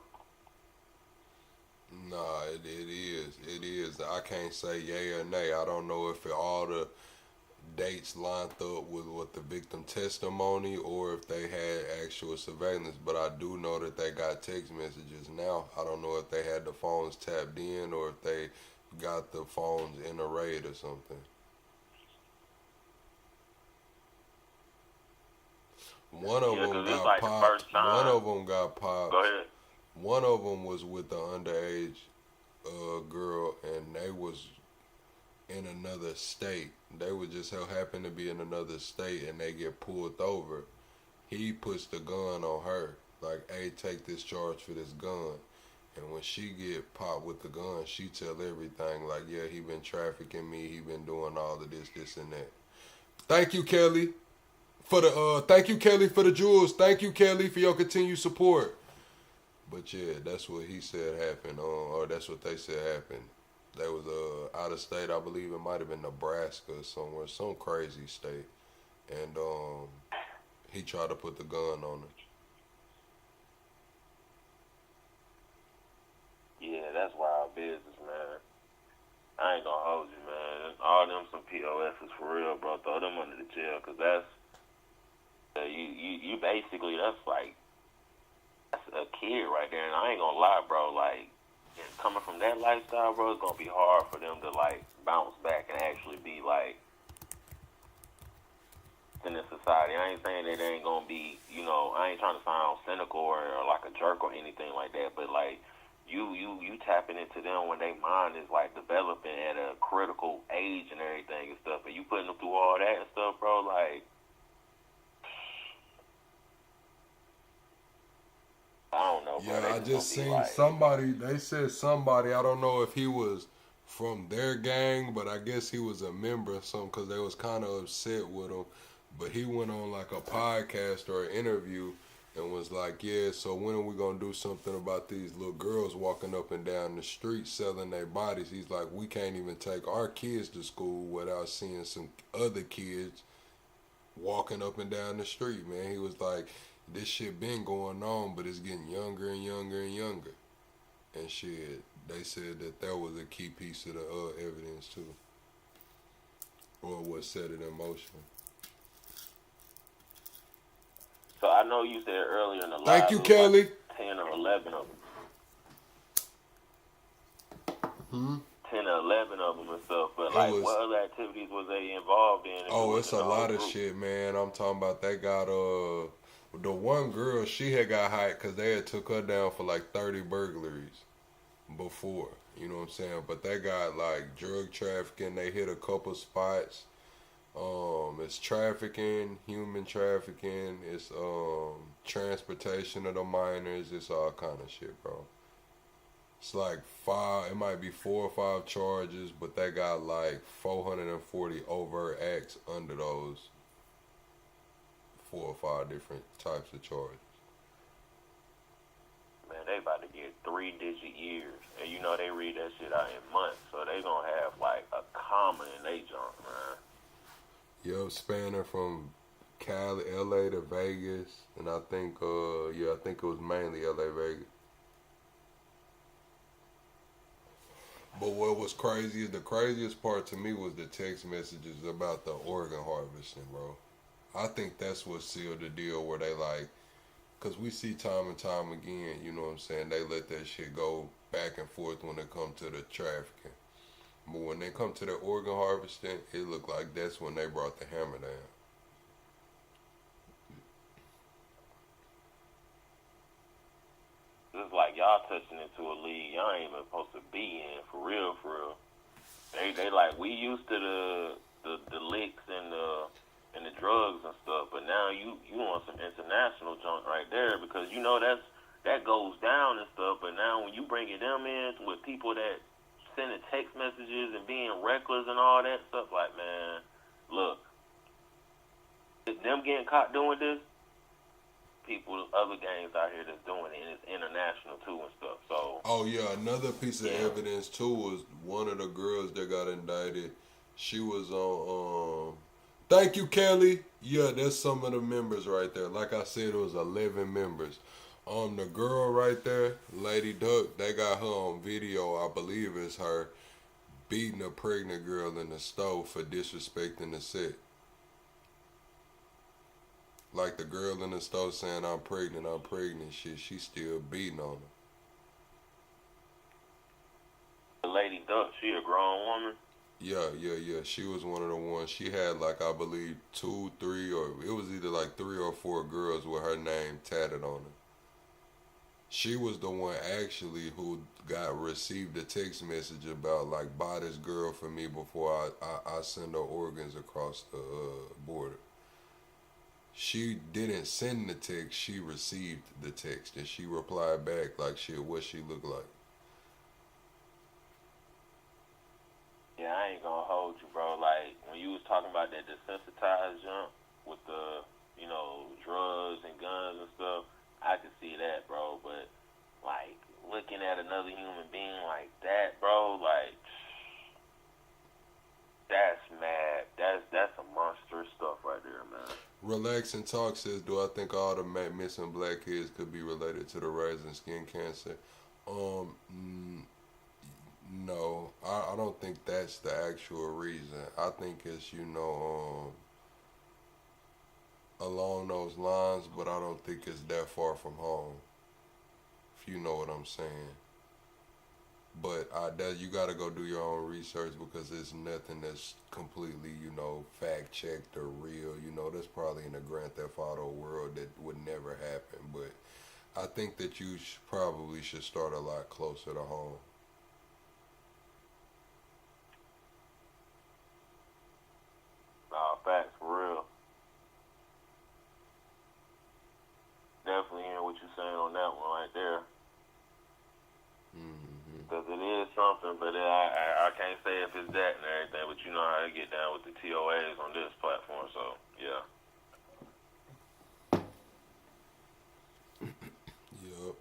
Nah, it is. It is. I can't say yay or nay. I don't know if all the dates lined up with what the victim testimony or if they had actual surveillance, but I do know that they got text messages now. I don't know if they had the phones tapped in or if they got the phones in a raid or something. One of them got like popped. One of them got popped. Go ahead. One of them was with the underage girl, and they was in another state. They would just so happen to be in another state, and they get pulled over. He puts the gun on her, like, hey, take this charge for this gun. And when she get popped with the gun, she tell everything, like, yeah, he been trafficking me, he been doing all of this, and that. Thank you, Kelly, for the jewels. Thank you, Kelly, for your continued support. But yeah, that's what he said happened, or that's what they said happened. They was out of state, I believe it might have been Nebraska or somewhere, some crazy state. And he tried to put the gun on her. Yeah, that's wild business, man. I ain't gonna hold you, man. All them some POSs for real, bro. Throw them under the jail, cause that's you basically, that's like, that's a kid right there. And I ain't gonna lie, bro. Like, coming from that lifestyle, bro, it's gonna be hard for them to like bounce back and actually be like in this society. I ain't saying that they ain't gonna be, you know, I ain't trying to sound cynical or like a jerk or anything like that, but like you tapping into them when their mind is like developing at a critical age and everything and stuff, and you putting them through all that and stuff, bro, like, I don't know, bro. Yeah, I just seen like, somebody, they said somebody, I don't know if he was from their gang, but I guess he was a member or something, because they was kind of upset with him. But he went on like a podcast or an interview and was like, yeah, so when are we going to do something about these little girls walking up and down the street selling their bodies? He's like, we can't even take our kids to school without seeing some other kids walking up and down the street, man. He was like, this shit been going on, but it's getting younger and younger and younger. And shit, they said that was a key piece of the evidence too. Or what set it in motion. So I know you said earlier in the live, thank you, Kelly. Like 10 or 11 of them. 10 or 11 of them and stuff, but like, what other activities was they involved in? Oh, it's a lot of shit, man. I'm talking about they got the one girl, she had got hyped because they had took her down for like 30 burglaries before, you know what I'm saying? But they got like drug trafficking, they hit a couple spots. It's trafficking, human trafficking, it's transportation of the minors, it's all kind of shit, bro. It's like 5, it might be 4 or 5 charges, but they got like 440 overt acts under those 4 or 5 different types of charges. Man, they about to get 3-digit years. And you know they read that shit out in months, so they gonna have like a comma in they junk, man. Yup, spanning from Cali, LA to Vegas, and I think I think it was mainly LA, Vegas. But what was crazy is the craziest part to me was the text messages about the organ harvesting, bro. I think that's what sealed the deal where they like, because we see time and time again, you know what I'm saying, they let that shit go back and forth when it comes to the trafficking. But when they come to the organ harvesting, it looked like that's when they brought the hammer down. It's like y'all touching into a league y'all ain't even supposed to be in, for real, for real. They like, we used to the licks and the drugs and stuff, but now you want some international junk right there, because you know that goes down and stuff. But now when you bringing them in with people that sending text messages and being reckless and all that stuff, like, man, look, them getting caught doing this, people, other gangs out here that's doing it, and it's international too and stuff. So. Oh yeah, another piece of evidence too was one of the girls that got indicted. She was on. Thank you, Kelly. Yeah, that's some of the members right there. Like I said, it was 11 members. The girl right there, Lady Duck, they got her on video. I believe it's her beating a pregnant girl in the stove for disrespecting the set. Like the girl in the stove saying, I'm pregnant, shit, she still beating on her. Lady Duck, she a grown woman? Yeah. She was one of the ones. She had like, I believe 2, 3, or it was either like 3 or 4 girls with her name tatted on her. She was the one actually who received a text message about like, buy this girl for me before I send her organs across the border. She didn't send the text, she received the text, and she replied back like what she looked like. Yeah, I ain't gonna hold you, bro. Like, when you was talking about that desensitized jump with the, drugs and guns and stuff, I could see that, bro. But, like, looking at another human being like that, bro, like, that's mad. That's some monstrous stuff right there, man. Relax and Talk says, do I think all the missing black kids could be related to the rise in skin cancer? No, I don't think that's the actual reason. I think it's, along those lines, but I don't think it's that far from home, if you know what I'm saying. But you got to go do your own research, because there's nothing that's completely, fact-checked or real. That's probably in a Grand Theft Auto world that would never happen. But I think that you probably should start a lot closer to home. Nah, facts, for real. Definitely hearing what you're saying on that one right there. Because it is something, but I can't say if it's that and everything, but you know how to get down with the TOAs on this platform, so, yeah. Yep.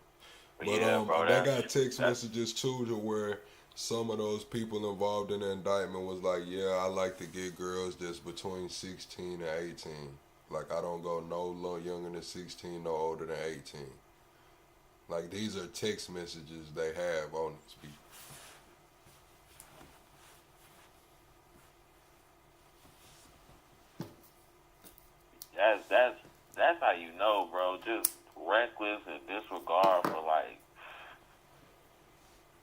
But yeah, bro, they got text messages too to where some of those people involved in the indictment was like, yeah, I like to get girls that's between 16 and 18. Like, I don't go no younger than 16, no older than 18. Like, these are text messages they have on these people. That's how you know, bro. Just reckless and disregard for, like,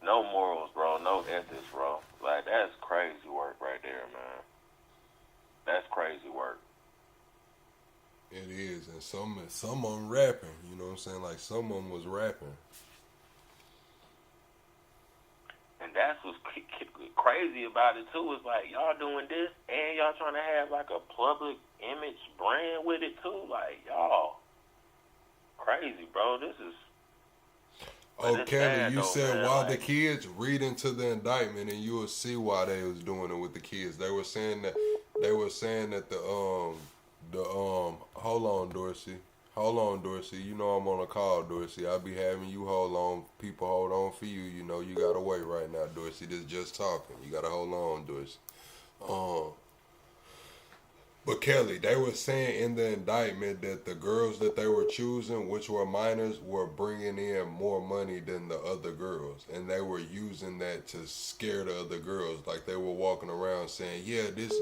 no morals, bro. No ethics, bro. Like, that's crazy work right there, man. That's crazy work. It is, and some of them rapping, you know what I'm saying? Like, some of them was rapping. And that's what's crazy about it, too, is like, y'all doing this, and y'all trying to have, like, a public image brand with it, too. Like, y'all crazy, bro. This is... Oh, Kelly, you said why the kids? Read into the indictment, and you will see why they was doing it with the kids. They were saying that the hold on, Dorsey. You know I'm on a call, Dorsey. I'll be having you hold on. People hold on for you. You know you gotta wait right now, Dorsey. This is just talking. You gotta hold on, Dorsey. But Kelly, they were saying in the indictment that the girls that they were choosing, which were minors, were bringing in more money than the other girls. And they were using that to scare the other girls. Like, they were walking around saying, yeah, this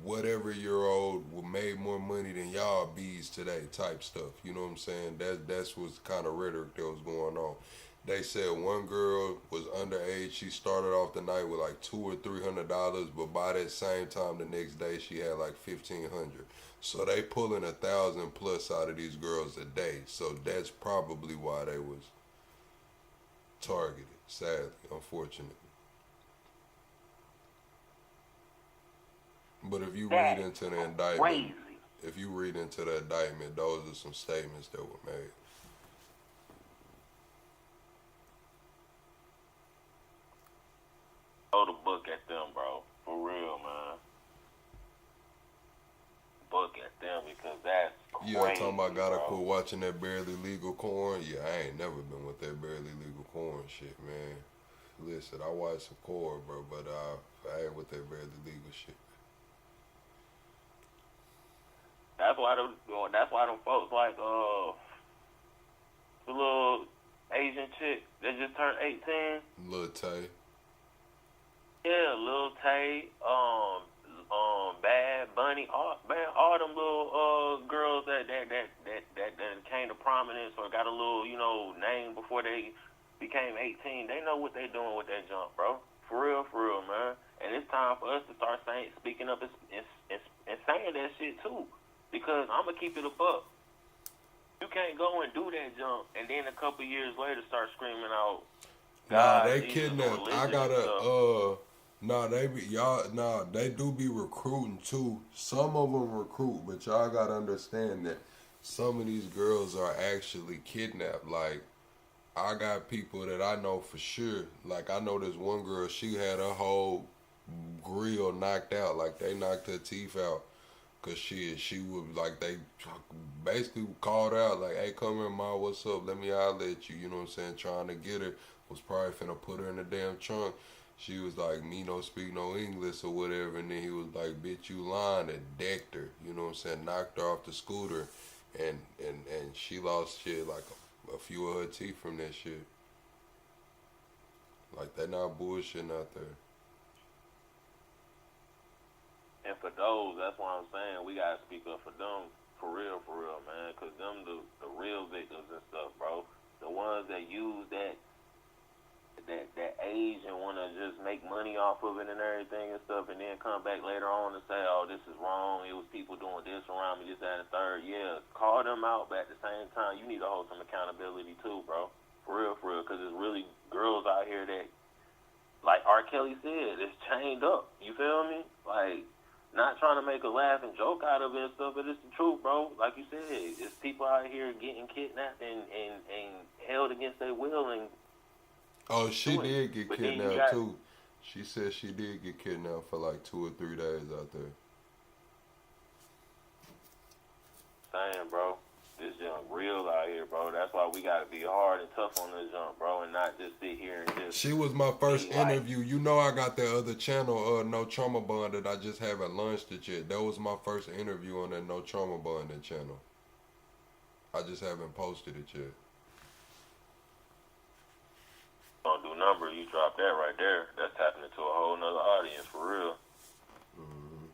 whatever-year-old made more money than y'all bees today type stuff. You know what I'm saying? That's what's kind of rhetoric that was going on. They said one girl was underage. She started off the night with like $200 or $300, but by that same time the next day she had like $1,500. So they pulling 1,000 plus out of these girls a day. So that's probably why they was targeted, sadly, unfortunately. But if you read into the indictment, those are some statements that were made. Throw the book at them, bro. For real, man. Book at them because that's crazy. Yeah, talking about gotta quit watching that barely legal corn. Yeah, I ain't never been with that barely legal corn shit, man. Listen, I watch some corn, bro, but I ain't with that barely legal shit. That's why them folks like the little Asian chick that just turned 18. Lil Tay. Yeah, Lil Tay, Bad Bunny, all them little girls that came to prominence or got a little, name before they became 18. They know what they doing with that junk, bro. For real, man. And it's time for us to start speaking up and saying that shit too. Because I'm gonna keep it a buck. You can't go and do that jump and then a couple years later start screaming out. Nah, they kidnapped. I gotta they do be recruiting too. Some of them recruit, but y'all gotta understand that some of these girls are actually kidnapped. Like, I got people that I know for sure. Like, I know this one girl, she had her whole grill knocked out. Like, they knocked her teeth out. Cause she was like, they basically called out like, hey, come here, ma, what's up? Let me holler at you. You know what I'm saying? Trying to get her. Was probably finna put her in the damn trunk. She was like, me no speak no English or whatever. And then he was like, bitch, you lying, and decked her. You know what I'm saying? Knocked her off the scooter. And she lost shit, like a few of her teeth from that shit. Like, they not bullshitting out there. And for those, that's why I'm saying we gotta speak up for them, for real, man. Cause them the real victims and stuff, bro. The ones that use that age and wanna just make money off of it and everything and stuff, and then come back later on and say, oh, this is wrong. It was people doing this around me, this, that, and the third. Yeah, call them out, but at the same time, you need to hold some accountability too, bro. For real, cause there's really girls out here that, like R. Kelly said, it's chained up. You feel me? Like, not trying to make a laugh and joke out of it and stuff, but it's the truth, bro. Like you said, it's people out here getting kidnapped and held against their will. And oh, she did get kidnapped too. She said she did get kidnapped for like 2 or 3 days out there. Saying, bro, this junk real out here, bro. That's why we gotta be hard and tough on this junk, bro, and not just sit here and just. She was my first interview. You know, I got that other channel, No Trauma Bond, that I just haven't launched it yet. That was my first interview on that No Trauma Bonded channel. I just haven't posted it yet. Don't do number, you drop that right there. That's tapping into a whole nother audience, for real. Mm-hmm.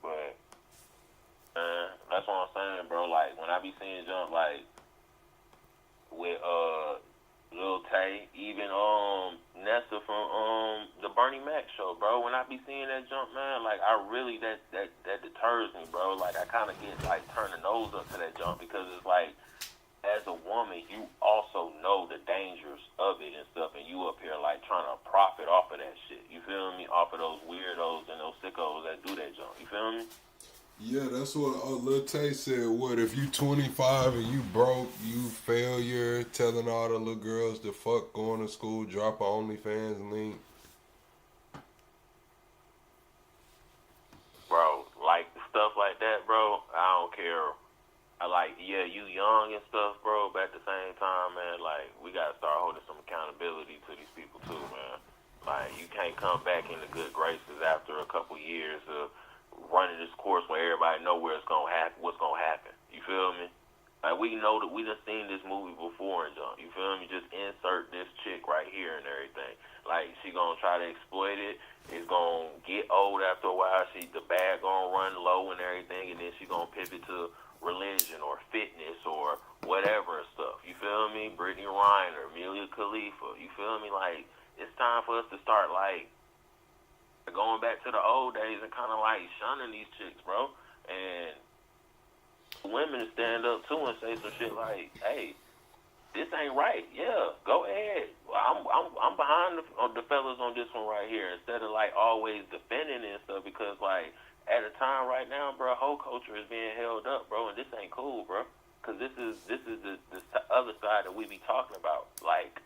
But that's what I'm saying, bro. Like, when I be seeing jump, like, with Lil Tay, even Nessa from the Bernie Mac show, bro. When I be seeing that jump, man, like, I really, that deters me, bro. Like, I kind of get, like, turn the nose up to that jump because it's like, as a woman, you also know the dangers of it and stuff, and you up here, like, trying to profit off of that shit. You feel me? Off of those weirdos and those sickos that do that jump. You feel me? Yeah, that's what Lil Tay said. What, if you 25 and you broke, you failure, telling all the little girls to fuck going to school, drop a OnlyFans link? Bro, like, stuff like that, bro, I don't care. I like, yeah, you young and stuff, bro, but at the same time, man, like, we got to start holding some accountability to these people, too, man. Like, you can't come back into good graces after a couple years of running this course where everybody know where it's going to happen, what's going to happen. You feel me? Like, we know that we done seen this movie before and jump. You feel me? Just insert this chick right here and everything. Like, she going to try to exploit it. It's going to get old after a while. The bag going to run low and everything, and then she going to pivot to religion or fitness or whatever and stuff. You feel me? Brittany Reiner, Amelia Khalifa. You feel me? Like, it's time for us to start, like, going back to the old days and kind of, like, shunning these chicks, bro. And women stand up, too, and say some shit like, hey, this ain't right. Yeah, go ahead. I'm behind the fellas on this one right here. Instead of like always defending and stuff, because like at a time right now, bro, whole culture is being held up, bro, and this ain't cool, bro. Because this is the other side that we be talking about, like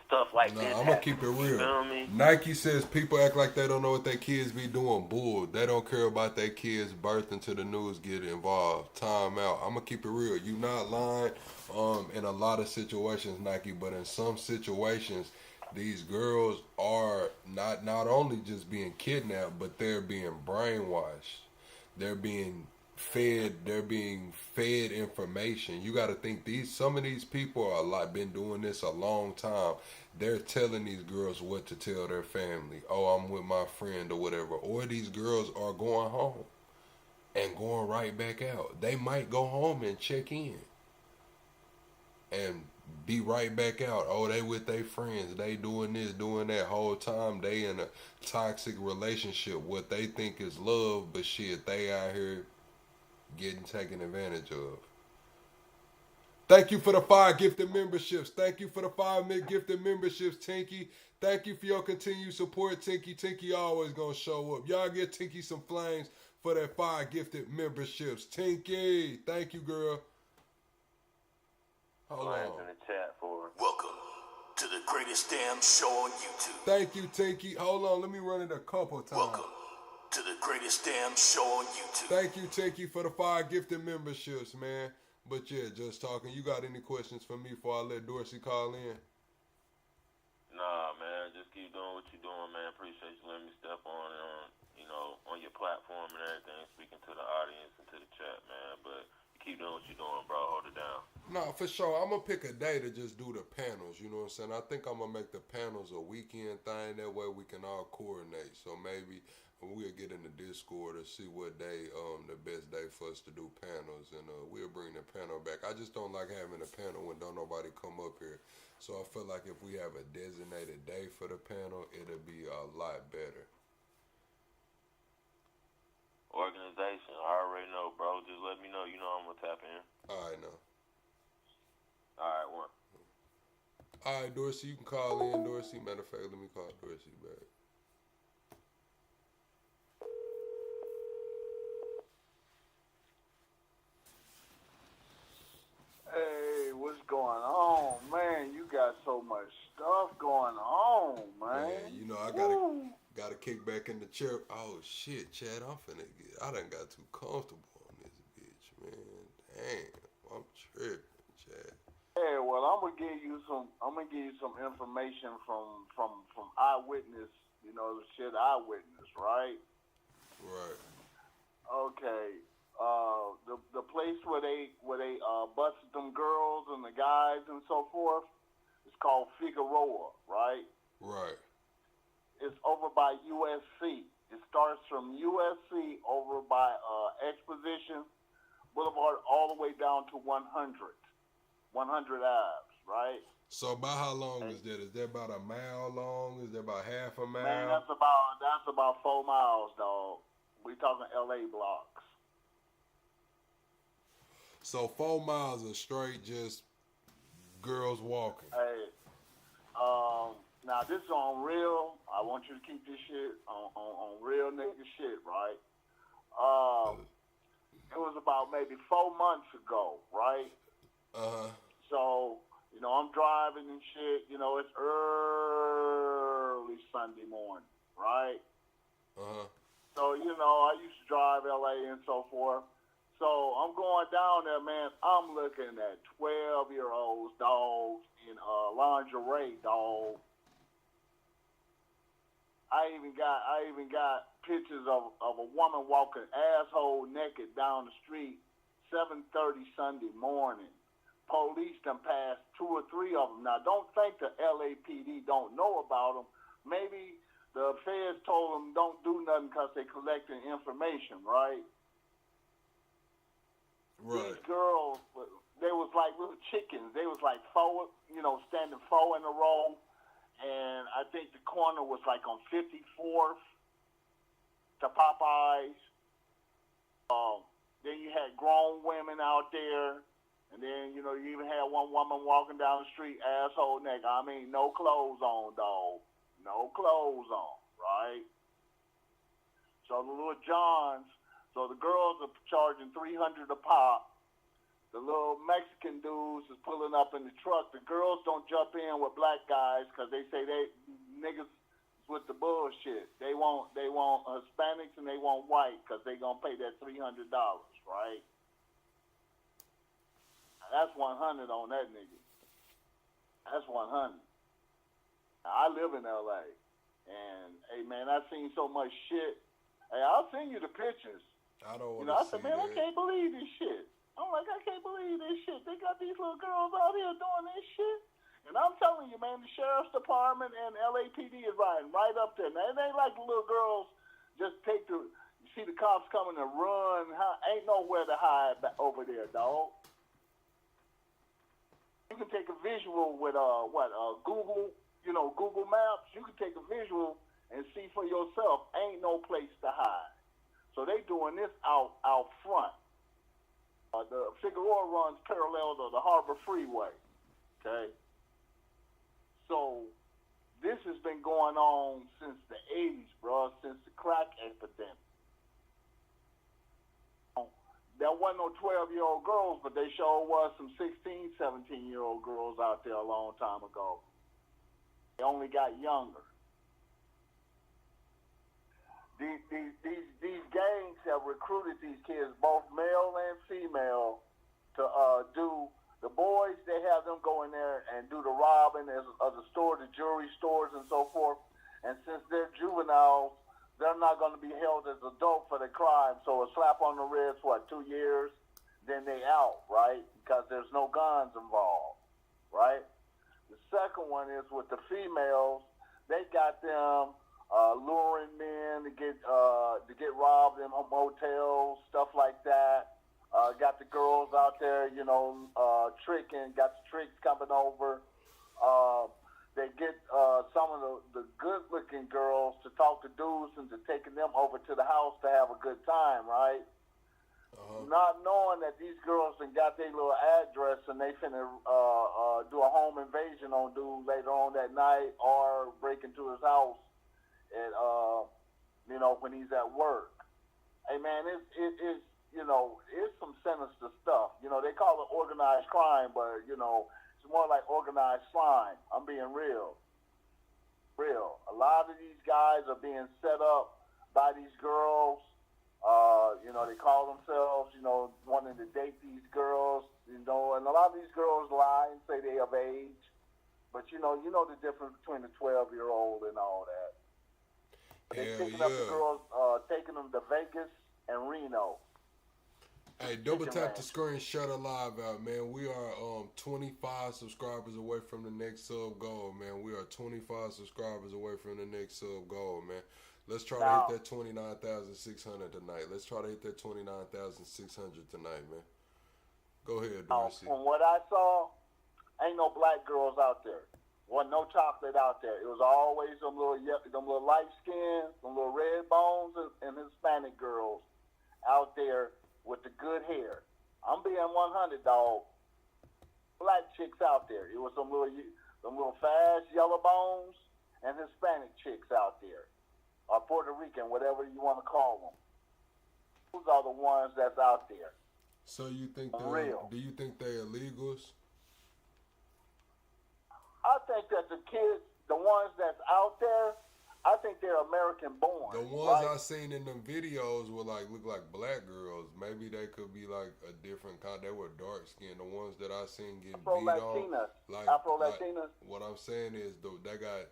stuff like this. I'm gonna keep it real. You feel me? Nike says people act like they don't know what their kids be doing. Bull. They don't care about their kids' birth until the news get involved. Time out. I'm gonna keep it real. You not lying. In a lot of situations, Nike, but in some situations, these girls are not only just being kidnapped, but they're being brainwashed. They're being fed information. You got to think some of these people are been doing this a long time. They're telling these girls what to tell their family. Oh, I'm with my friend or whatever. Or these girls are going home and going right back out. They might go home and check in and be right back out. Oh, they with their friends. They doing this, doing that. Whole time they in a toxic relationship. What they think is love, but shit, they out here getting taken advantage of. Thank you for the 5 gifted memberships. Thank you for the 5 gifted memberships, Tinky. Thank you for your continued support, Tinky. Tinky always gonna show up. Y'all get Tinky some flames for that 5 gifted memberships. Tinky, thank you, girl. Hold on. In the chat for welcome to the greatest damn show on YouTube. Thank you, Tinky. Hold on, let me run it a couple times. Welcome to the greatest damn show on YouTube. Thank you, Tinky, for the 5 gifted memberships, man. But yeah, just talking. You got any questions for me before I let Dorsey call in? Nah, man. Just keep doing what you're doing, man. Appreciate you letting me step on on your platform and everything, speaking to the audience and to the chat, man. But keep doing what you're doing, bro. Hold it down. No, for sure. I'm going to pick a day to just do the panels, you know what I'm saying? I think I'm going to make the panels a weekend thing. That way we can all coordinate. So maybe we'll get in the Discord to see what day the best day for us to do panels. And we'll bring the panel back. I just don't like having a panel when don't nobody come up here. So I feel like if we have a designated day for the panel, it'll be a lot better. Organization, I already know, bro. Just let me know. You know I'm going to tap in. All right, now. All right, one. All right, Dorsey, you can call in, Dorsey. Matter of fact, let me call Dorsey back. Hey, what's going on, man? You got so much stuff going on, man. You know, I gotta kick back in the chair. Oh shit, Chad, I done got too comfortable on this bitch, man. Damn, I'm tripping, Chad. Hey, well, I'm gonna give you some information from eyewitness. You know, the shit I witnessed, right? Right. Okay. The place where they busted them girls and the guys and so forth, it's called Figueroa, right? Right. It's over by USC. It starts from USC over by Exposition Boulevard all the way down to 100 Ave, right? So about how long is that? Is that about a mile long? Is that about half a mile? Man, that's about 4 miles, dog. We talking LA blocks. So 4 miles of straight just girls walking. Hey, now this is on real. I want you to keep this shit on real nigga shit, right? It was about maybe 4 months ago, right? So, you know, I'm driving and shit. You know, it's early Sunday morning, right? So, you know, I used to drive LA and so forth. So I'm going down there, man. I'm looking at 12-year-olds, dogs, in lingerie, dog. I even got pictures of a woman walking asshole naked down the street, 7:30 Sunday morning. Police done passed 2 or 3 of them. Now, don't think the LAPD don't know about them. Maybe the feds told them don't do nothing because they're collecting information, right? Right. These girls, they was like little chickens. They was like 4, you know, standing 4 in a row. And I think the corner was like on 54th to Popeyes. Then you had grown women out there. And then, you even had one woman walking down the street, asshole naked. I mean, no clothes on, dog. No clothes on, right? So the little Johns, so the girls are charging $300 a pop. The little Mexican dudes is pulling up in the truck. The girls don't jump in with black guys because they say they niggas with the bullshit. They want Hispanics and they want white because they gonna pay that $300, right? That's 100 on that nigga. That's 100. I live in LA, and hey man, I've seen so much shit. Hey, I'll send you the pictures. I don't want I to said, see man, that. I can't believe this shit. I'm like, I can't believe this shit. They got these little girls out here doing this shit. And I'm telling you, man, the sheriff's department and LAPD is riding right up there. Now, it ain't like the little girls just you see the cops coming and run. Ain't nowhere to hide over there, dog. You can take a visual with Google, Google Maps. You can take a visual and see for yourself. Ain't no place to hide. So they doing this out front. The Figueroa runs parallel to the Harbor Freeway. Okay. So this has been going on since the 80s, bro, since the crack epidemic. There wasn't no 12-year-old girls, but they sure was some 16, 17-year-old girls out there a long time ago. They only got younger. These gangs have recruited these kids, both male and female, to do. The boys, they have them go in there and do the robbing of the store, the jewelry stores and so forth. And since they're juveniles, they're not going to be held as adults for the crime. So a slap on the wrist, 2 years, then they out, right? Because there's no guns involved, right? The second one is with the females. They got them luring men to get robbed in motels, stuff like that. Got the girls out there, tricking. Got the tricks coming over. They get some of the good-looking girls to talk to dudes into taking them over to the house to have a good time, right? Not knowing that these girls done got their little address and they finna do a home invasion on dude later on that night or break into his house and when he's at work. Hey man, it's some sinister stuff. They call it organized crime, but it's more like organized slime. I'm being real. A lot of these guys are being set up by these girls. They call themselves, wanting to date these girls, and a lot of these girls lie and say they of age. But you know the difference between a 12-year-old and all that. They picking up the girls, taking them to Vegas and Reno. Hey, double tap the screen, shut a live out, man. We are 25 subscribers away from the next sub goal, man. We are 25 subscribers away from the next sub goal, man. Let's try to hit that 29,600 tonight. Let's try to hit that 29,600 tonight, man. Go ahead, Darcy. From what I saw, ain't no black girls out there. Wasn't no chocolate out there. It was always them little light skins, them little red bones, and Hispanic girls out there with the good hair. I'm being 100, dog. Black chicks out there. It was some little fast yellow bones and Hispanic chicks out there, or Puerto Rican, whatever you want to call them. Those are the ones that's out there. So you think real? Do you think they're illegals? I think that the kids, the ones that's out there, I think they're American born. The ones I seen in them videos look like black girls. Maybe they could be like a different kind. They were dark skinned. The ones that I seen get beat on, Afro-Latinas. What I'm saying is they got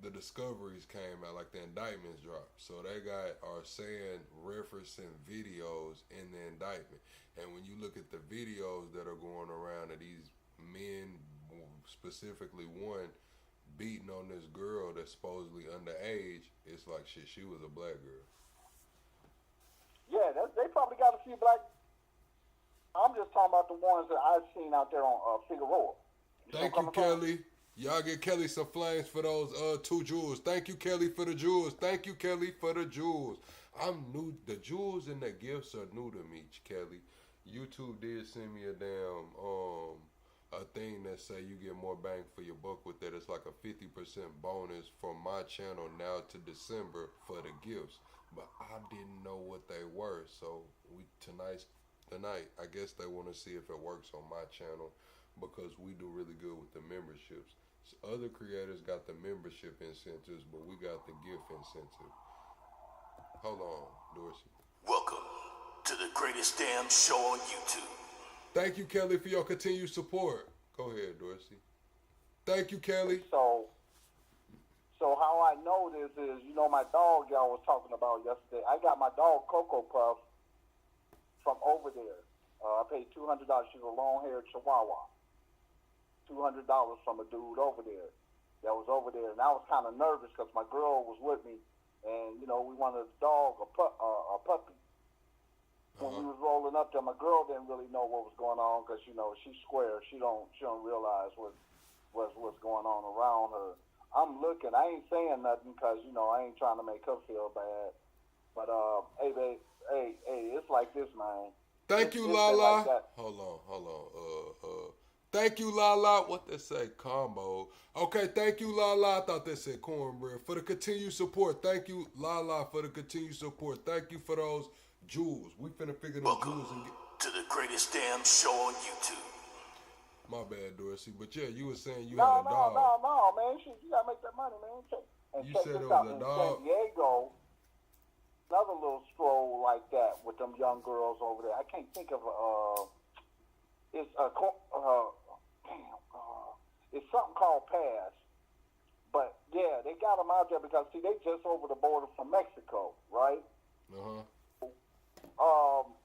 the discoveries came out, like the indictments dropped. So they are saying referencing videos in the indictment. And when you look at the videos that are going around of these men, specifically one beating on this girl that's supposedly underage, it's like shit, she was a black girl. Yeah, they probably got a few black. I'm just talking about the ones that I've seen out there on Figueroa. Thank you, Kelly. Y'all get Kelly some flames for those 2 jewels. Thank you, Kelly, for the jewels. Thank you, Kelly, for the jewels. I'm new. The jewels and the gifts are new to me, Kelly. YouTube did send me a damn a thing that say you get more bang for your buck with that. It's like a 50% bonus from my channel now to December for the gifts. But I didn't know what they were, so tonight, I guess they want to see if it works on my channel because we do really good with the memberships. So other creators got the membership incentives, but we got the gift incentive. Hold on, Dorsey. Welcome to the greatest damn show on YouTube. Thank you, Kelly, for your continued support. Go ahead, Dorsey. Thank you, Kelly. So how I know this is, you know, my dog y'all was talking about yesterday. I got my dog Cocoa Puff from over there. I paid $200. She's a long-haired Chihuahua. $200 from a dude over there that was over there, and I was kind of nervous because my girl was with me, and you know we wanted a dog, a puppy. When we was rolling up there, my girl didn't really know what was going on because you know she's square. She don't realize what's going on around her. I'm looking. I ain't saying nothing because you know I ain't trying to make her feel bad. But hey, babe, hey, it's like this, man. Thank you, Lala. Like hold on. Thank you, Lala. What they say? Combo. Okay, thank you, Lala. I thought they said cornbread. For the continued support. Thank you, Lala, for the continued support. Thank you for those jewels. We finna figure those jewels and get to the greatest damn show on YouTube. My bad, Dorsey. But yeah, you were saying you had a dog. No, man. You gotta make that money, man. You said it was a dog. San Diego, another little stroll like that with them young girls over there. I can't think of it's something called Pass. But yeah, they got them out there because see, they just over the border from Mexico, right?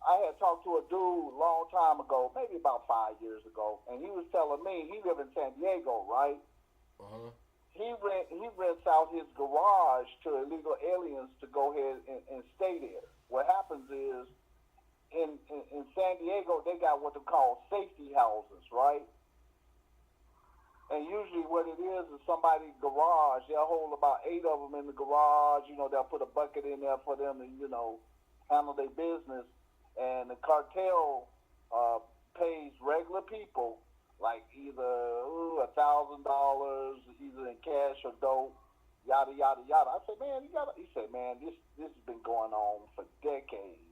I had talked to a dude a long time ago, maybe about 5 years ago, and he was telling me he lived in San Diego, right? He rents out his garage to illegal aliens to go ahead and stay there. What happens is in San Diego they got what they call safety houses, right? And usually what it is somebody's garage. They'll hold about 8 of them in the garage. You know, they'll put a bucket in there for them to, you know, handle their business. And the cartel pays regular people like either $1,000, either in cash or dope, yada yada yada. I said, man, he said, man, this has been going on for decades.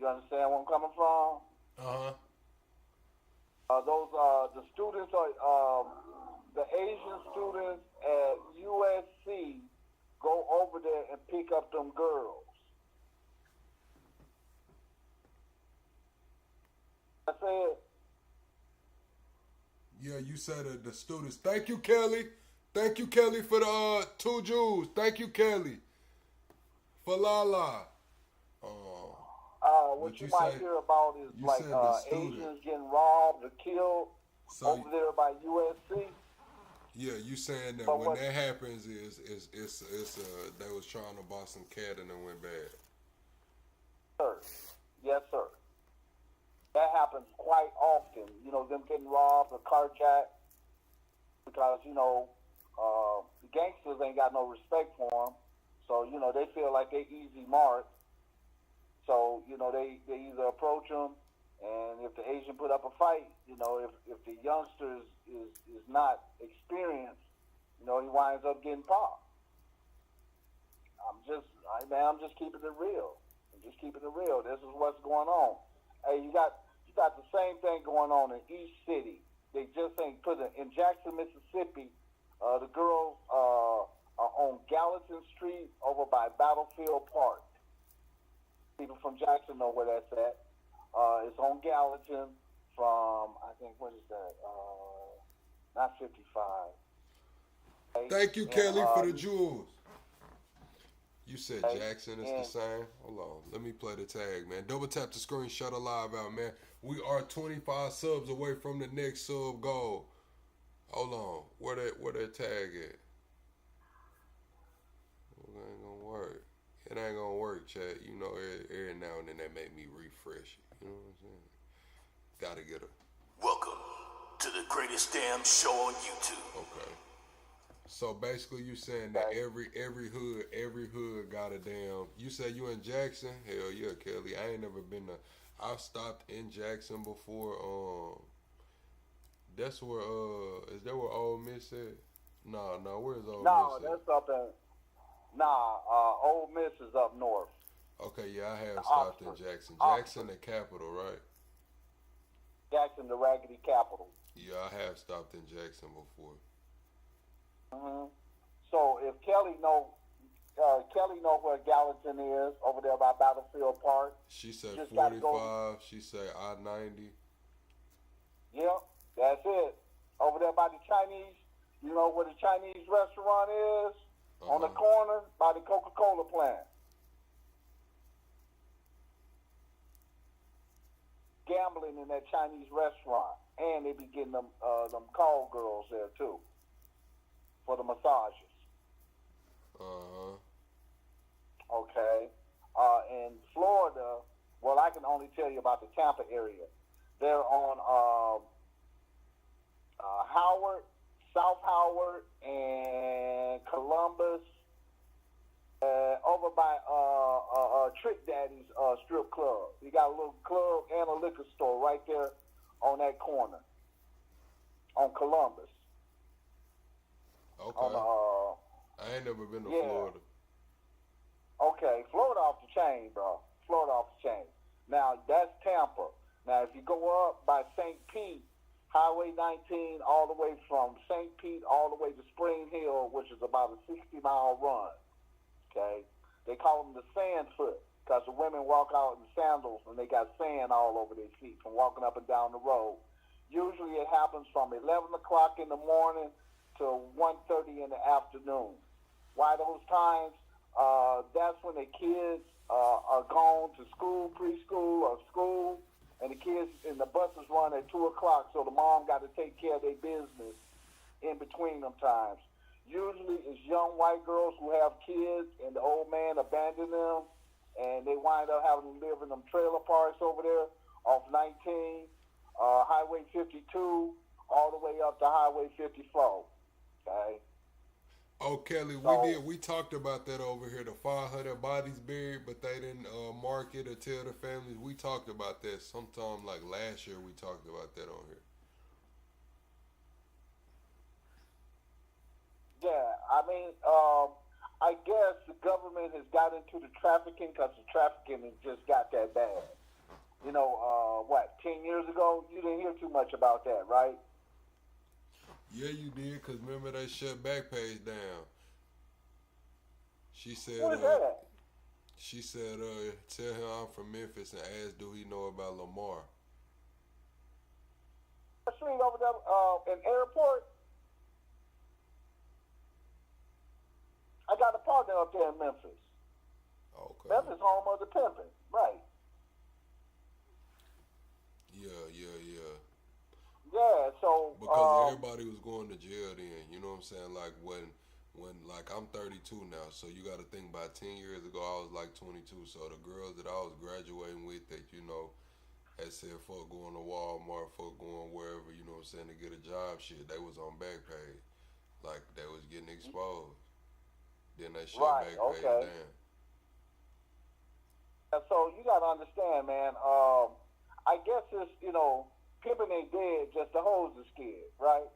You understand where I'm coming from? The students are the Asian students at USC go over there and pick up them girls. I said. Yeah, you said the students. Thank you, Kelly. Thank you, Kelly, for the 2 jewels. Thank you, Kelly. For Lala. What you might hear about is like Asians getting robbed or killed over there by USC. Yeah, you saying that when that happens is they was trying to buy some cat and it went bad. Sir. Yes, sir. That happens quite often. You know, them getting robbed or carjacked because, you know, the gangsters ain't got no respect for them. So, you know, they feel like they easy mark. So, you know, they either approach them, and if the Asian put up a fight, you know, if the youngster is not experienced, you know, he winds up getting popped. I'm just keeping it real. This is what's going on. Hey, you got the same thing going on in each city. They just ain't put it in Jackson, Mississippi. The girls are on Gallatin Street over by Battlefield Park. People from Jackson know where that's at. It's on Gallatin from, I think, what is that? Not 55. Okay? Thank you, Kelly, for the jewels. You said Jackson is the same? Hold on. Let me play the tag, man. Double tap the screen, shut a live out, man. We are 25 subs away from the next sub goal. Hold on. Where that tag at? It ain't gonna work. It ain't gonna work, chat. You know, every now and then that make me refresh it. You know what I'm saying? Gotta get her. Welcome to the greatest damn show on YouTube. Okay. So basically you saying that every hood got a damn. You said you in Jackson? Hell yeah, Kelly. I ain't never been I've stopped in Jackson before. That's where is that where Ole Miss at? No, where's Ole Miss at? No, that's up in. Ole Miss is up north. Okay, yeah, I have stopped in Jackson. Jackson, the capital, right? Jackson, the raggedy capital. Yeah, I have stopped in Jackson before. So if Kelly know where Gallatin is over there by Battlefield Park. She said 45. She said I-90. Yep, that's it. Over there by the Chinese. You know where the Chinese restaurant is? On the corner by the Coca-Cola plant. Gambling in that Chinese restaurant, and they be getting them call girls there too for the massages. Okay. In Florida, well, I can only tell you about the Tampa area. They're on Howard, South Howard, and Columbus, over by Trick Daddy's strip club. You got a little club and a liquor store right there on that corner on Columbus. Okay. I ain't never been to Florida. Okay, Florida off the chain, bro. Florida off the chain. Now, that's Tampa. Now, if you go up by St. Pete, Highway 19, all the way from St. Pete all the way to Spring Hill, which is about a 60-mile run, okay? They call them the sand foot because the women walk out in sandals and they got sand all over their feet from walking up and down the road. Usually it happens from 11 o'clock in the morning to 1:30 in the afternoon. Why those times? That's when the kids are gone to school, preschool, or school, and the kids and the buses run at 2 o'clock, so the mom got to take care of their business in between them times. Usually it's young white girls who have kids, and the old man abandoned them, and they wind up having to live in them trailer parks over there off 19, Highway 52, all the way up to Highway 54. Okay. Oh, Kelly, we talked about that over here, the 500 bodies buried, but they didn't mark it or tell the families. We talked about that sometime like last year. We talked about that on here. Yeah, I mean, I guess the government has got into the trafficking because the trafficking has just got that bad. You know, 10 years ago, you didn't hear too much about that, right? Yeah, you did, because remember they shut Backpage down. She said, What is that? She said, tell him I'm from Memphis and ask, do he know about Lamar? Street over there in Airport. I got a partner up there in Memphis. Okay. Memphis, home of the pimping, right? Yeah, so because everybody was going to jail then, you know what I'm saying? Like when like I'm 32 now, so you got to think about 10 years ago I was like 22. So the girls that I was graduating with that had said fuck going to Walmart, fuck going wherever, you know what I'm saying, to get a job, shit, they was on Backpage, like they was getting exposed. Then they shut Backpage down. So you got to understand, man. I guess it's pimping ain't dead, just the hoes are scared, right?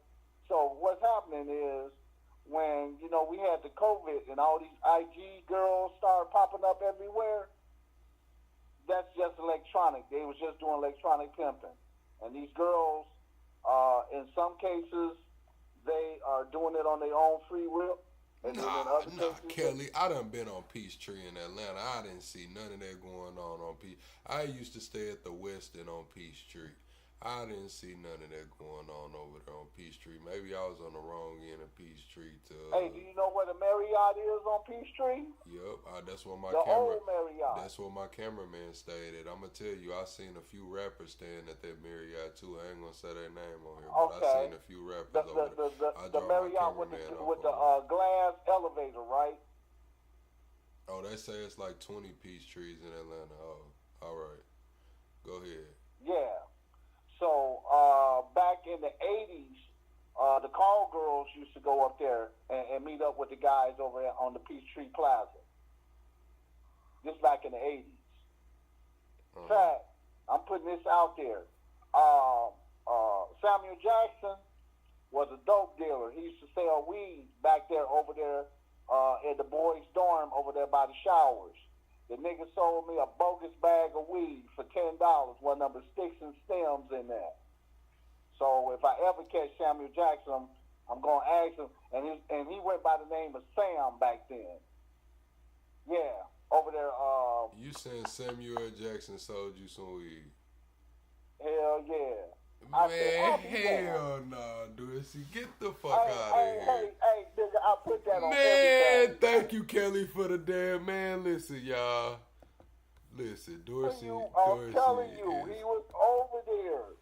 So what's happening is when, we had the COVID and all these IG girls started popping up everywhere, that's just electronic. They was just doing electronic pimping. And these girls, in some cases, they are doing it on their own free will. And Nah, Kelly, I done been on Peachtree in Atlanta. I didn't see none of that going on Peachtree. I used to stay at the Westin on Peachtree. I didn't see none of that going on over there on Peachtree. Maybe I was on the wrong end of Peachtree. Hey, do you know where the Marriott is on Peachtree? Yep, that's where old Marriott. That's where my cameraman stayed at. I'm gonna tell you, I seen a few rappers staying at that Marriott too. I ain't gonna say their name on here, but I seen a few rappers over there. The Marriott with the glass elevator, right? Oh, they say it's like 20 Peachtrees in Atlanta. Oh, all right. Go ahead. Yeah. So back in the 80s, the call girls used to go up there and meet up with the guys over there on the Peachtree Plaza. This back in the 80s. In fact, I'm putting this out there. Samuel Jackson was a dope dealer. He used to sell weed back there over there at the boys' dorm over there by the showers. The nigga sold me a bogus bag of weed for $10, one of the sticks and stems in there. So if I ever catch Samuel Jackson, I'm gonna ask him. And he went by the name of Sam back then. Yeah, over there. You saying Samuel Jackson sold you some weed? Hell yeah. Man, hell no, dude. See, get the fuck out of here. Hey, nigga, I put that on Man, everything. thank you, Kelly, for the damn man. Listen, y'all. Listen, Dorsey. I'm telling you, he was over there.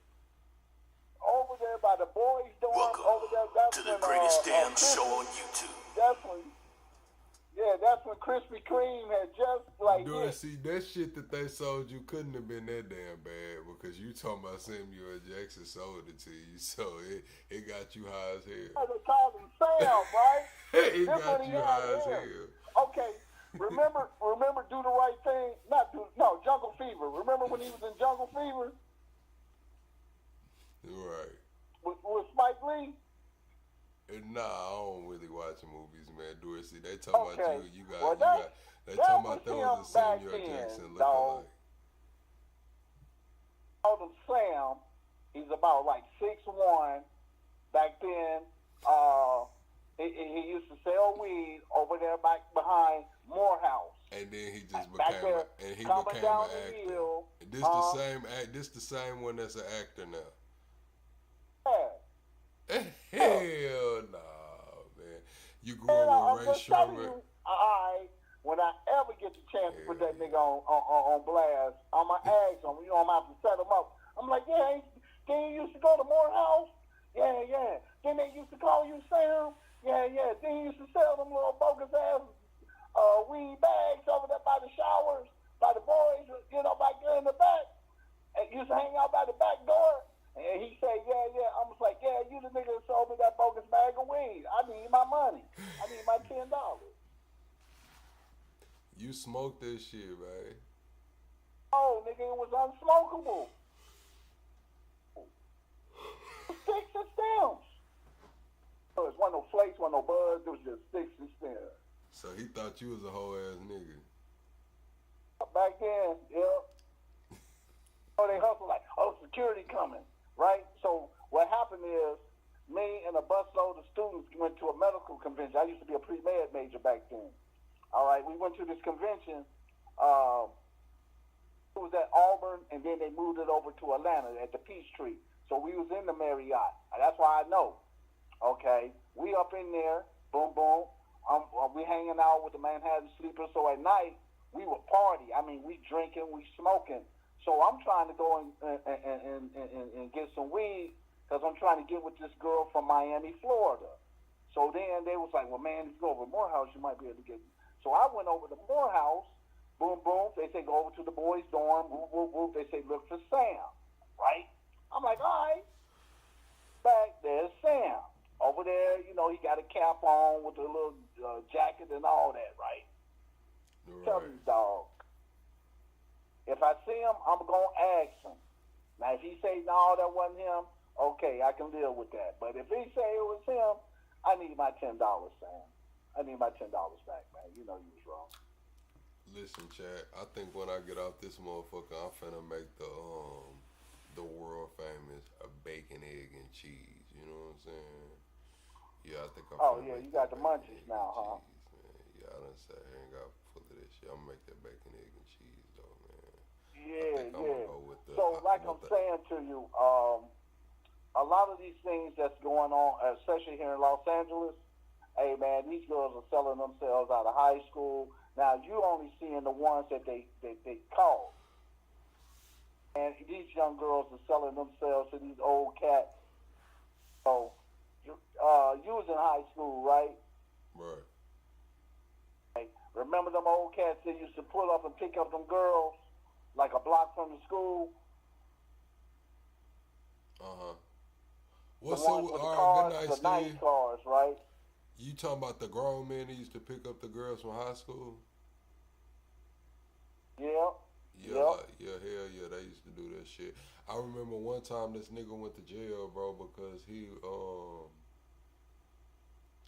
Over there by the boys' dorm. Welcome over there. That's to the when, greatest damn show on YouTube. That's when Krispy Kreme had just like Dorsey, that shit that they sold you couldn't have been that damn bad because you talking about Samuel Jackson sold it to you, so it got you high as hell. They called him Sam, right? It This got when he you had high as hair. hell. Okay, remember Do the Right Thing? Jungle Fever. Remember when he was in Jungle Fever? Right. With Spike Lee? Nah, I don't really watch movies, man. Dorsey, they talking Okay. about you got, Well, they talking about that that was was a him back Samuel then, Jackson dog. lookalike. Called him Sam. He's about like 6'1". Back then, he used to sell weed over there back behind Morehouse. And then he just Back became there, coming became down an the actor. hill, This the same one that's an actor now. Yeah. Hell nah, man. You grew And up I'm with Ray just telling Sherman. you, when I ever get the chance to put that nigga on blast, I'ma ask him. You know, I'm gonna have to set him up. I'm like, yeah, then you used to go to Morehouse? Yeah. Then they used to call you Sam? Yeah. Then you used to sell them little bogus ass weed bags over there by the showers, by the boys, back there in the back. And you used to hang out by the back door. And he said, yeah. I was like, yeah, you the nigga that sold me that bogus bag of weed. I need my money. I need my $10. You smoked this shit, man. Oh, nigga, it was unsmokable. Sticks and stems. So it wasn't no flakes, wasn't no buds. It was just sticks and stems. So he thought you was a whole ass nigga. Back then, yeah. So they hustled like, security coming, right? So what happened is, me and a busload of students went to a medical convention. I used to be a pre-med major back then. All right, we went to this convention. It was at Auburn, and then they moved it over to Atlanta at the Peachtree. So we was in the Marriott. That's why I know. Okay, we up in there, boom, boom. We hanging out with the Manhattan Sleepers. So at night, we were party. I mean, we drinking, we smoking. So I'm trying to go and get some weed because I'm trying to get with this girl from Miami, Florida. So then they was like, well, man, if you go over to Morehouse, you might be able to get. So I went over to Morehouse, boom, boom. They say, go over to the boys' dorm, whoop, whoop, whoop. They say, look for Sam, right? I'm like, all right. Back there's Sam. Over there, he got a cap on with a little jacket and all that, right? Tell me, dog. If I see him, I'm going to ask him. Now, if he say, no, that wasn't him, okay, I can live with that. But if he say it was him, I need my $10, Sam. I need my $10 back, man. You know you was wrong. Listen, Chad, I think when I get off this motherfucker, I'm finna make the world famous a bacon, egg, and cheese. You know what I'm saying? Yeah, I think I'm Oh, yeah, you got the munchies now, huh? Yeah, I done sat here and got full of this shit. I'm gonna make that bacon, egg, and cheese, though, man. Yeah. Go with So, like I'm saying to you, a lot of these things that's going on, especially here in Los Angeles, hey, man, these girls are selling themselves out of high school. Now, you only seeing the ones that they call. And these young girls are selling themselves to these old cats. So, you was in high school, right? Right. Hey, remember them old cats that used to pull up and pick up them girls like a block from the school? Uh-huh. The What's ones so, with the all cars, right, good the night, nice Steve. cars, right? You talking about the grown men that used to pick up the girls from high school? Yeah. Yeah, hell yeah, they used to do that shit. I remember one time this nigga went to jail, bro, because he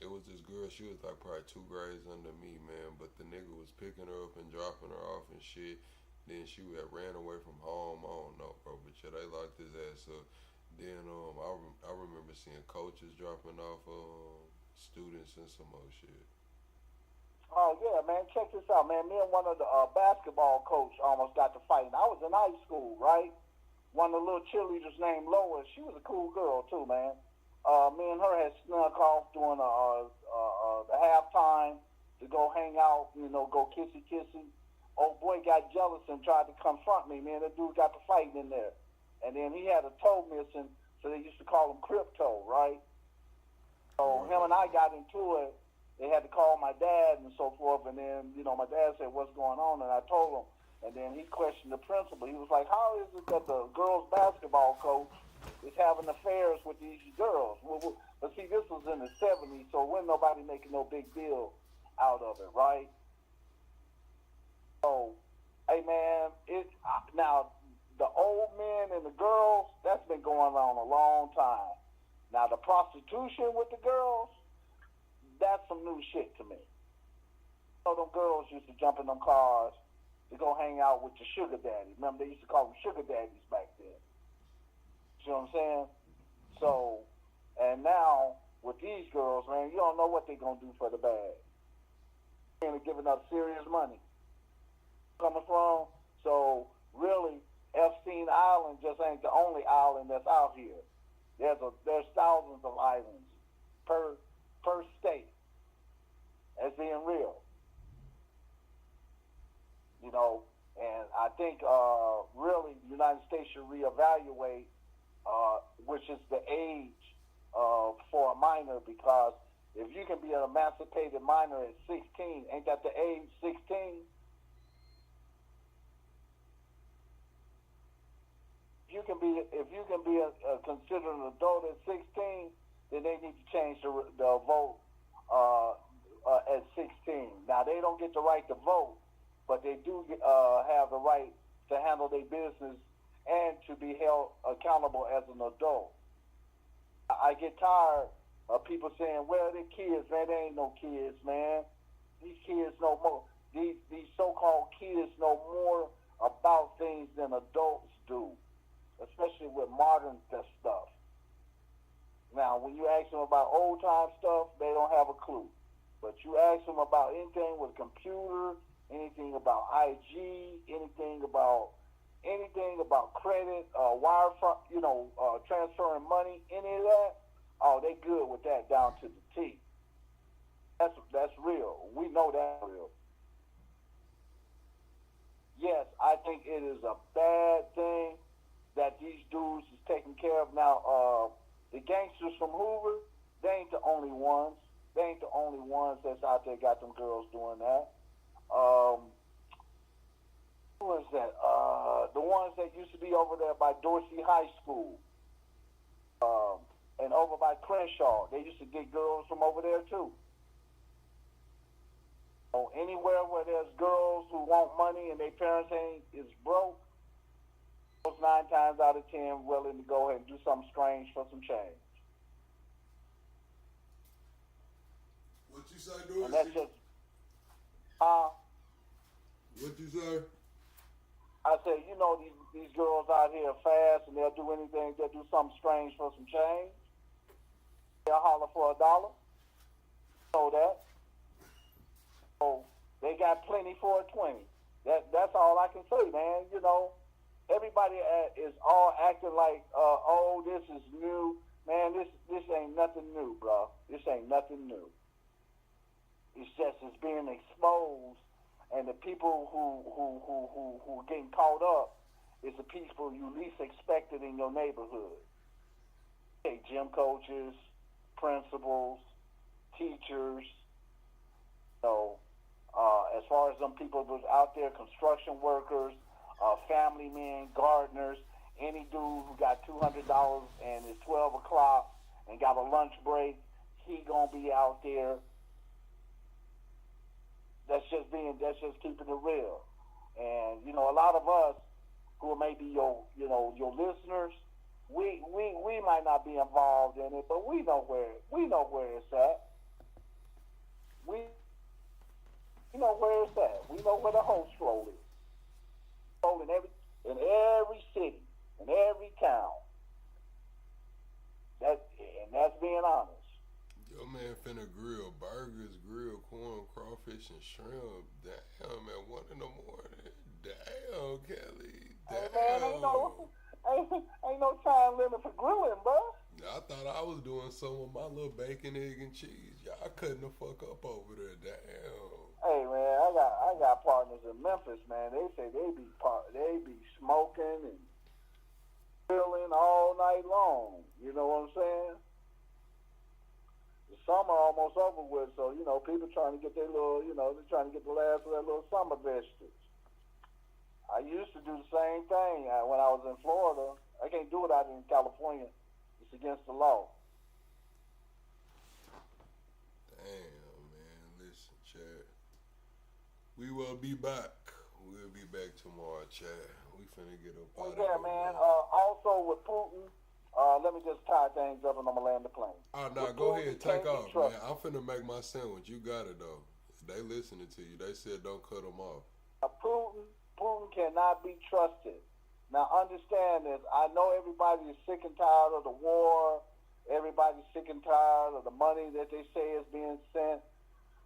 it was this girl, she was like probably 2 grades under me, man, but the nigga was picking her up and dropping her off and shit. Then she had ran away from home. I don't know, bro, but yeah, they locked his ass up. Then I remember seeing coaches dropping off students and some more shit. Oh yeah, man, check this out, man. Me and one of the basketball coach almost got to fighting. I was in high school, right? One of the little cheerleaders named Lois. She was a cool girl too, man. Me and her had snuck off during the halftime to go hang out, you know, go kissy. Old boy got jealous and tried to confront me. Man, that dude got to fighting in there. And then he had a toe missing, so they used to call him Crypto, right? So him and I got into it. They had to call my dad and so forth. And then, you know, my dad said, what's going on? And I told him. And then he questioned the principal. He was like, how is it that the girls' basketball coach is having affairs with these girls? But see, this was in the 70s, so wasn't nobody making no big deal out of it, right? So, hey man, now the old men and the girls, that's been going on a long time. Now the prostitution with the girls, that's some new shit to me. So them girls used to jump in them cars to go hang out with the sugar daddy. Remember, they used to call them sugar daddies back then. You know what I'm saying? So, and now with these girls, man, you don't know what they're gonna do for the bag. They're giving up serious money. Coming from, so really, Epstein Island just ain't the only island that's out here. There's thousands of islands per state. As being real, you know, and I think really the United States should reevaluate which is the age for a minor, because if you can be an emancipated minor at 16, ain't that the age 16? If you can be considered an adult at 16, then they need to change the vote at 16. Now they don't get the right to vote, but they do have the right to handle their business and to be held accountable as an adult. I get tired of people saying, well, they're kids, man. They ain't no kids, man. These kids know more. These so-called kids know more about things than adults do, especially with modern stuff. Now, when you ask them about old-time stuff, they don't have a clue. But you ask them about anything with computer, anything about IG, anything about credit, transferring money, any of that, oh, they good with that down to the T. That's real. We know that's real. Yes, I think it is a bad thing that these dudes is taking care of. Now, the gangsters from Hoover, they ain't the only ones. They ain't the only ones that's out there got them girls doing that. Who is that? The ones that used to be over there by Dorsey High School and over by Crenshaw. They used to get girls from over there too. So anywhere where there's girls who want money and their parents is broke, 9 times out of 10 willing to go ahead and do something strange for some change. What you say, Dorsey? And that's just, what you say? I say, you know, these girls out here are fast and they'll do anything. They'll do something strange for some change. They'll holler for $1. Know that. So they got plenty for a 20. That's all I can say, man. You know, everybody is all acting like, oh, this is new. Man, this ain't nothing new, bro. This ain't nothing new. It's just it's being exposed, and the people who are getting caught up is the people you least expected in your neighborhood. Okay, gym coaches, principals, teachers. So, as far as them people who's out there, construction workers, family men, gardeners, any dude who got $200 and it's 12 o'clock and got a lunch break, he gonna be out there. That's just keeping it real. And, you know, a lot of us who may be your listeners, we might not be involved in it, but we know where it's at. We know where it's at. We know where the host role is. In every city, in every town. That's being honest. Yo, man, finna grill burgers, grill corn, crawfish, and shrimp. Damn, at 1 in the morning. Damn, Kelly. Damn. Hey, man, ain't no time limit for grilling, bro. I thought I was doing some of my little bacon, egg, and cheese. Y'all cutting the fuck up over there. Damn. Hey, man, I got partners in Memphis, man. They say they be smoking and grilling all night long. You know what I'm saying? The summer almost over with, so people trying to get their little, they're trying to get the last of their little summer vegetables. I used to do the same thing when I was in Florida. I can't do it out in California. It's against the law. Damn, man. Listen, Chad. We will be back. We'll be back tomorrow, Chad. We finna get up out of here. Yeah, man. Also with Putin, let me just tie things up and I'm gonna land the plane. Oh, no, go ahead. Take off, man. I'm finna make my sandwich. You got it, though. They listening to you. They said don't cut them off. Putin cannot be trusted. Now, understand this. I know everybody is sick and tired of the war. Everybody's sick and tired of the money that they say is being sent.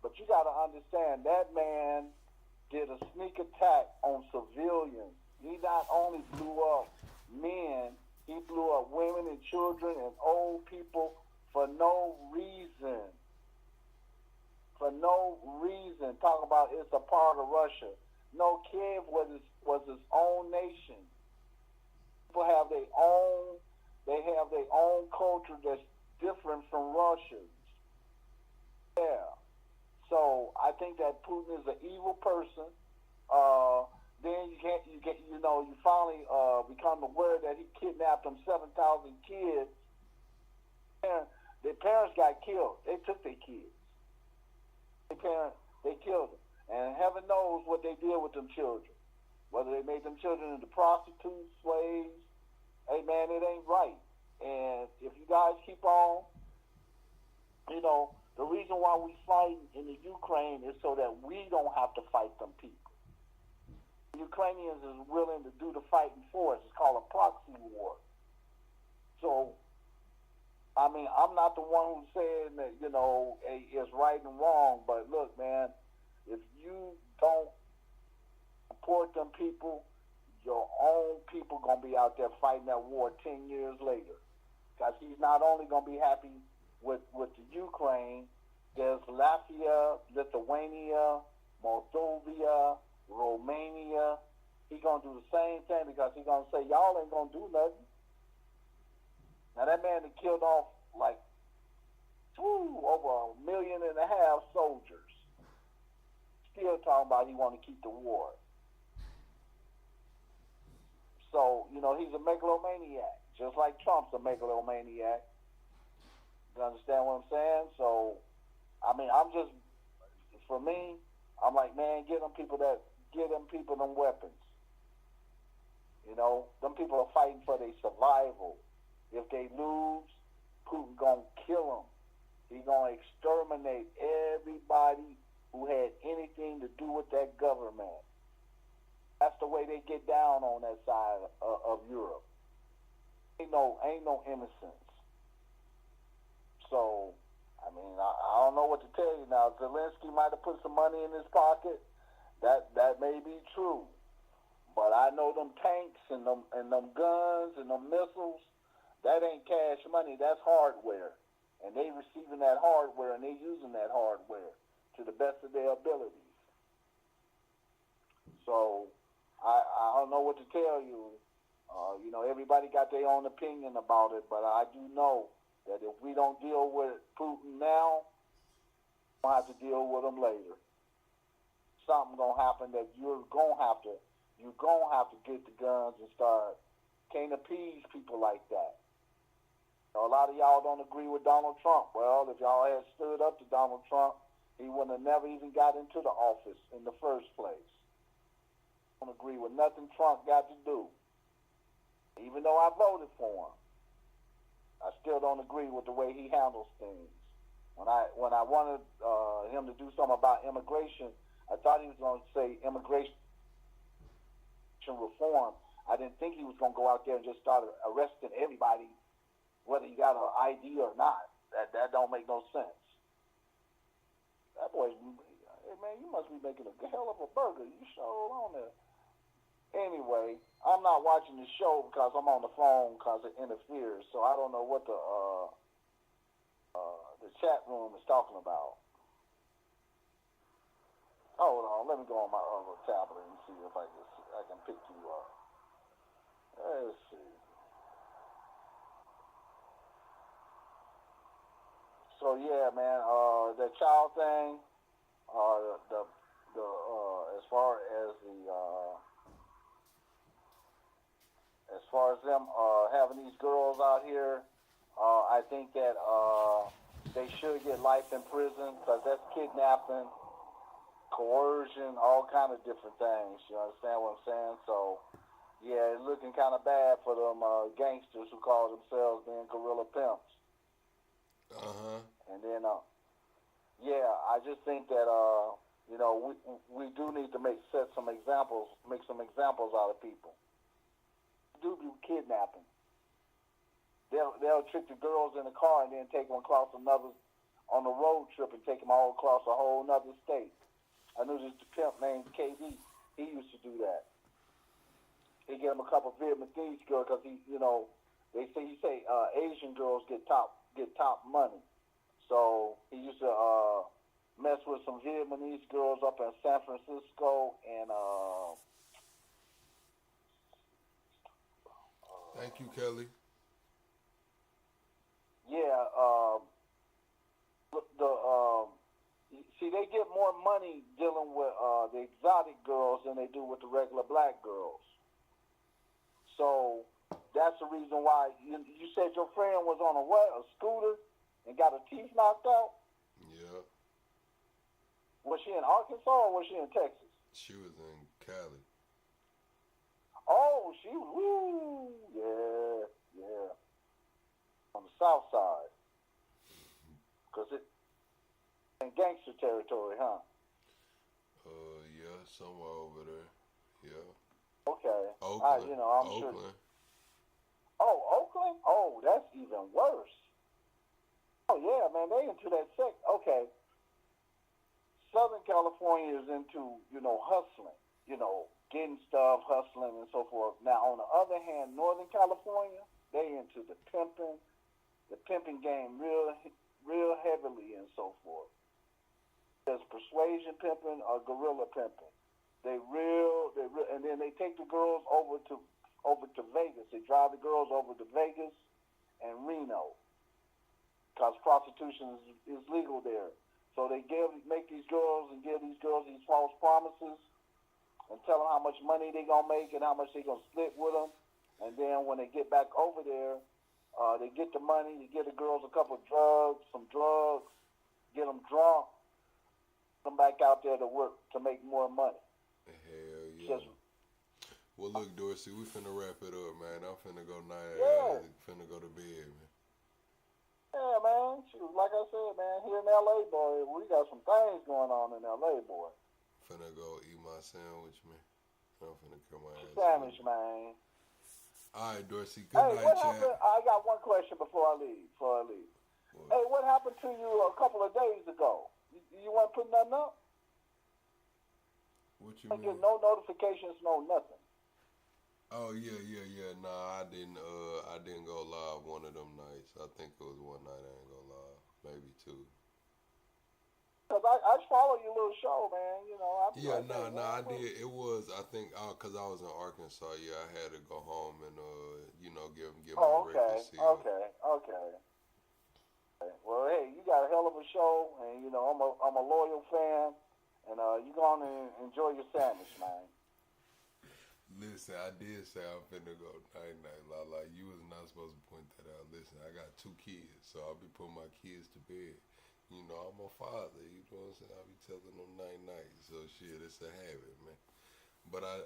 But you got to understand, that man did a sneak attack on civilians. He not only blew up men, he blew up women and children and old people for no reason. For no reason. Talk about it's a part of Russia. No, Kiev was his own nation. People have their own culture that's different from Russia's. Yeah. So I think that Putin is an evil person. Then you finally become aware that he kidnapped them 7,000 kids. And their parents got killed. They took their kids. They killed them. And heaven knows what they did with them children. Whether they made them children into prostitutes, slaves. Hey, man, it ain't right. And if you guys keep on, the reason why we fight in the Ukraine is so that we don't have to fight them people. The Ukrainians is willing to do the fighting for us. It's called a proxy war. So, I mean, I'm not the one who's saying that, it's right and wrong. But look, man, if you don't support them people, your own people going to be out there fighting that war 10 years later. Because he's not only going to be happy with the Ukraine, there's Latvia, Lithuania, Moldova, Romania. He's going to do the same thing because he's going to say, y'all ain't going to do nothing. Now, that man that killed off over 1.5 million soldiers. Still talking about he want to keep the war. So, he's a megalomaniac, just like Trump's a megalomaniac. You understand what I'm saying? So, I mean, for me, I'm like, man, give them people them weapons. Them people are fighting for their survival. If they lose, Putin gonna kill them. He gonna exterminate everybody who had anything to do with that government. That's the way they get down on that side of Europe. Ain't no innocence. So, I mean, I don't know what to tell you now. Zelensky might have put some money in his pocket. That may be true. But I know them tanks and them guns and them missiles, that ain't cash money. That's hardware. And they receiving that hardware and they using that hardware to the best of their abilities. So, I don't know what to tell you. Everybody got their own opinion about it, but I do know that if we don't deal with Putin now, we'll have to deal with him later. Something gonna happen that you're gonna have to get the guns and can't appease people like that. A lot of y'all don't agree with Donald Trump. Well, if y'all had stood up to Donald Trump, he wouldn't have never even got into the office in the first place. I don't agree with nothing Trump got to do. even though I voted for him. I still don't agree with the way he handles things. When I wanted him to do something about immigration, I thought he was going to say immigration reform. I didn't think he was going to go out there and just start arresting everybody, whether you got an ID or not. That don't make no sense. That boy, hey man, you must be making a hell of a burger. You sure on there. Anyway, I'm not watching the show because I'm on the phone because it interferes. So I don't know what the chat room is talking about. Hold on, let me go on my other tablet and see if I can pick you up. Let's see. So yeah, man, the child thing, as far as them having these girls out here, I think that they should get life in prison because that's kidnapping, coercion, all kind of different things. You understand what I'm saying? So, yeah, it's looking kind of bad for them gangsters who call themselves being guerrilla pimps. And then, yeah, I just think that we do need to make some examples out of people. Do kidnapping. They'll trick the girls in the car and then take them across on the road trip and take them all across a whole nother state. I knew this pimp named KD. He used to do that. He get him a couple of Vietnamese girls because he say Asian girls get top money. So he used to mess with some Vietnamese girls up in San Francisco and thank you, Kelly. Yeah, see, they get more money dealing with the exotic girls than they do with the regular black girls. So that's the reason why you said your friend was on a scooter and got her teeth knocked out? Yeah. Was she in Arkansas or was she in Texas? She was in Cali. Oh, she was, woo, yeah. On the south side. Because it's in gangster territory, huh? Yeah, somewhere over there. Yeah. Okay. Oakland. I'm Oakland. sure. Oh, Oakland? Oh, that's even worse. Oh, yeah, man, they into that sex. Okay. Southern California is into, hustling, getting stuff, hustling, and so forth. Now, on the other hand, Northern California, they into the pimping game real heavily and so forth. There's persuasion pimping or guerrilla pimping. They real, and then they take the girls over to Vegas. They drive the girls over to Vegas and Reno because prostitution is legal there. So they make these girls and give these girls these false promises and tell them how much money they're going to make and how much they're going to split with them. And then when they get back over there, they get the money, they get the girls a couple of some drugs, get them drunk, come back out there to work to make more money. Hell yeah. Well, look, Dorsey, we finna wrap it up, man. I'm finna go finna go to bed, man. Yeah, man. Like I said, man, here in L.A., boy, we got some things going on in L.A., boy. Finna go eat my sandwich, man. I'm finna kill my ass. Sandwich, man. All right, Dorsey. Good night, Chad. I got one question before I leave. What? Hey, what happened to you a couple of days ago? You weren't putting nothing up? What you mean? Get no notifications, no nothing. Oh yeah. Nah, I didn't go live one of them nights. I think it was one night I didn't go live, maybe two. Cause I follow your little show, man. I did. It was, I think, cause I was in Arkansas. Yeah, I had to go home and give my record seal. Okay. Well, hey, you got a hell of a show, and I'm a loyal fan, and you go on and enjoy your sandwich, man. Listen, I did say I'm finna go night-night, Lala. You was not supposed to point that out. Listen, I got 2 kids, so I'll be putting my kids to bed. I'm a father, you know what I'm saying? I'll be telling them night-night. So, shit, it's a habit, man. But I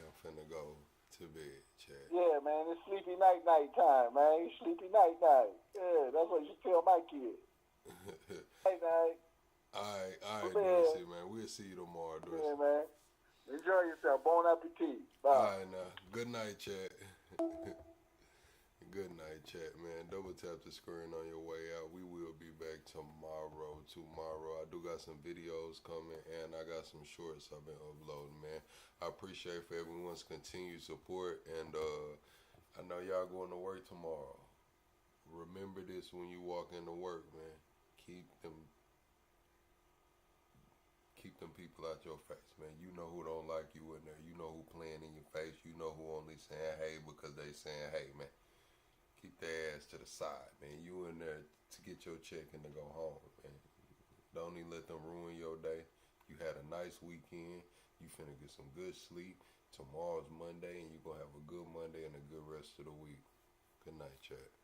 am finna go to bed, chat. Yeah, man, it's sleepy night time, man. Sleepy night. Yeah, that's what you tell my kids. night. All right, Dorsey, man. We'll see you tomorrow, Dorsey. Yeah, man. Enjoy yourself. Bon appetit. Bye. All right, now. Good night, chat. Good night, chat, man. Double tap the screen on your way out. We will be back tomorrow. I do got some videos coming, and I got some shorts I've been uploading, man. I appreciate for everyone's continued support, and I know y'all going to work tomorrow. Remember this when you walk into work, man. Keep them people out your face, man. You know who don't like you in there. You know who playing in your face. You know who only saying hey because they saying hey, man. Keep their ass to the side, man. You in there to get your check and to go home, man. Don't even let them ruin your day. You had a nice weekend. You finna get some good sleep. Tomorrow's Monday, and you gonna have a good Monday and a good rest of the week. Good night, chat.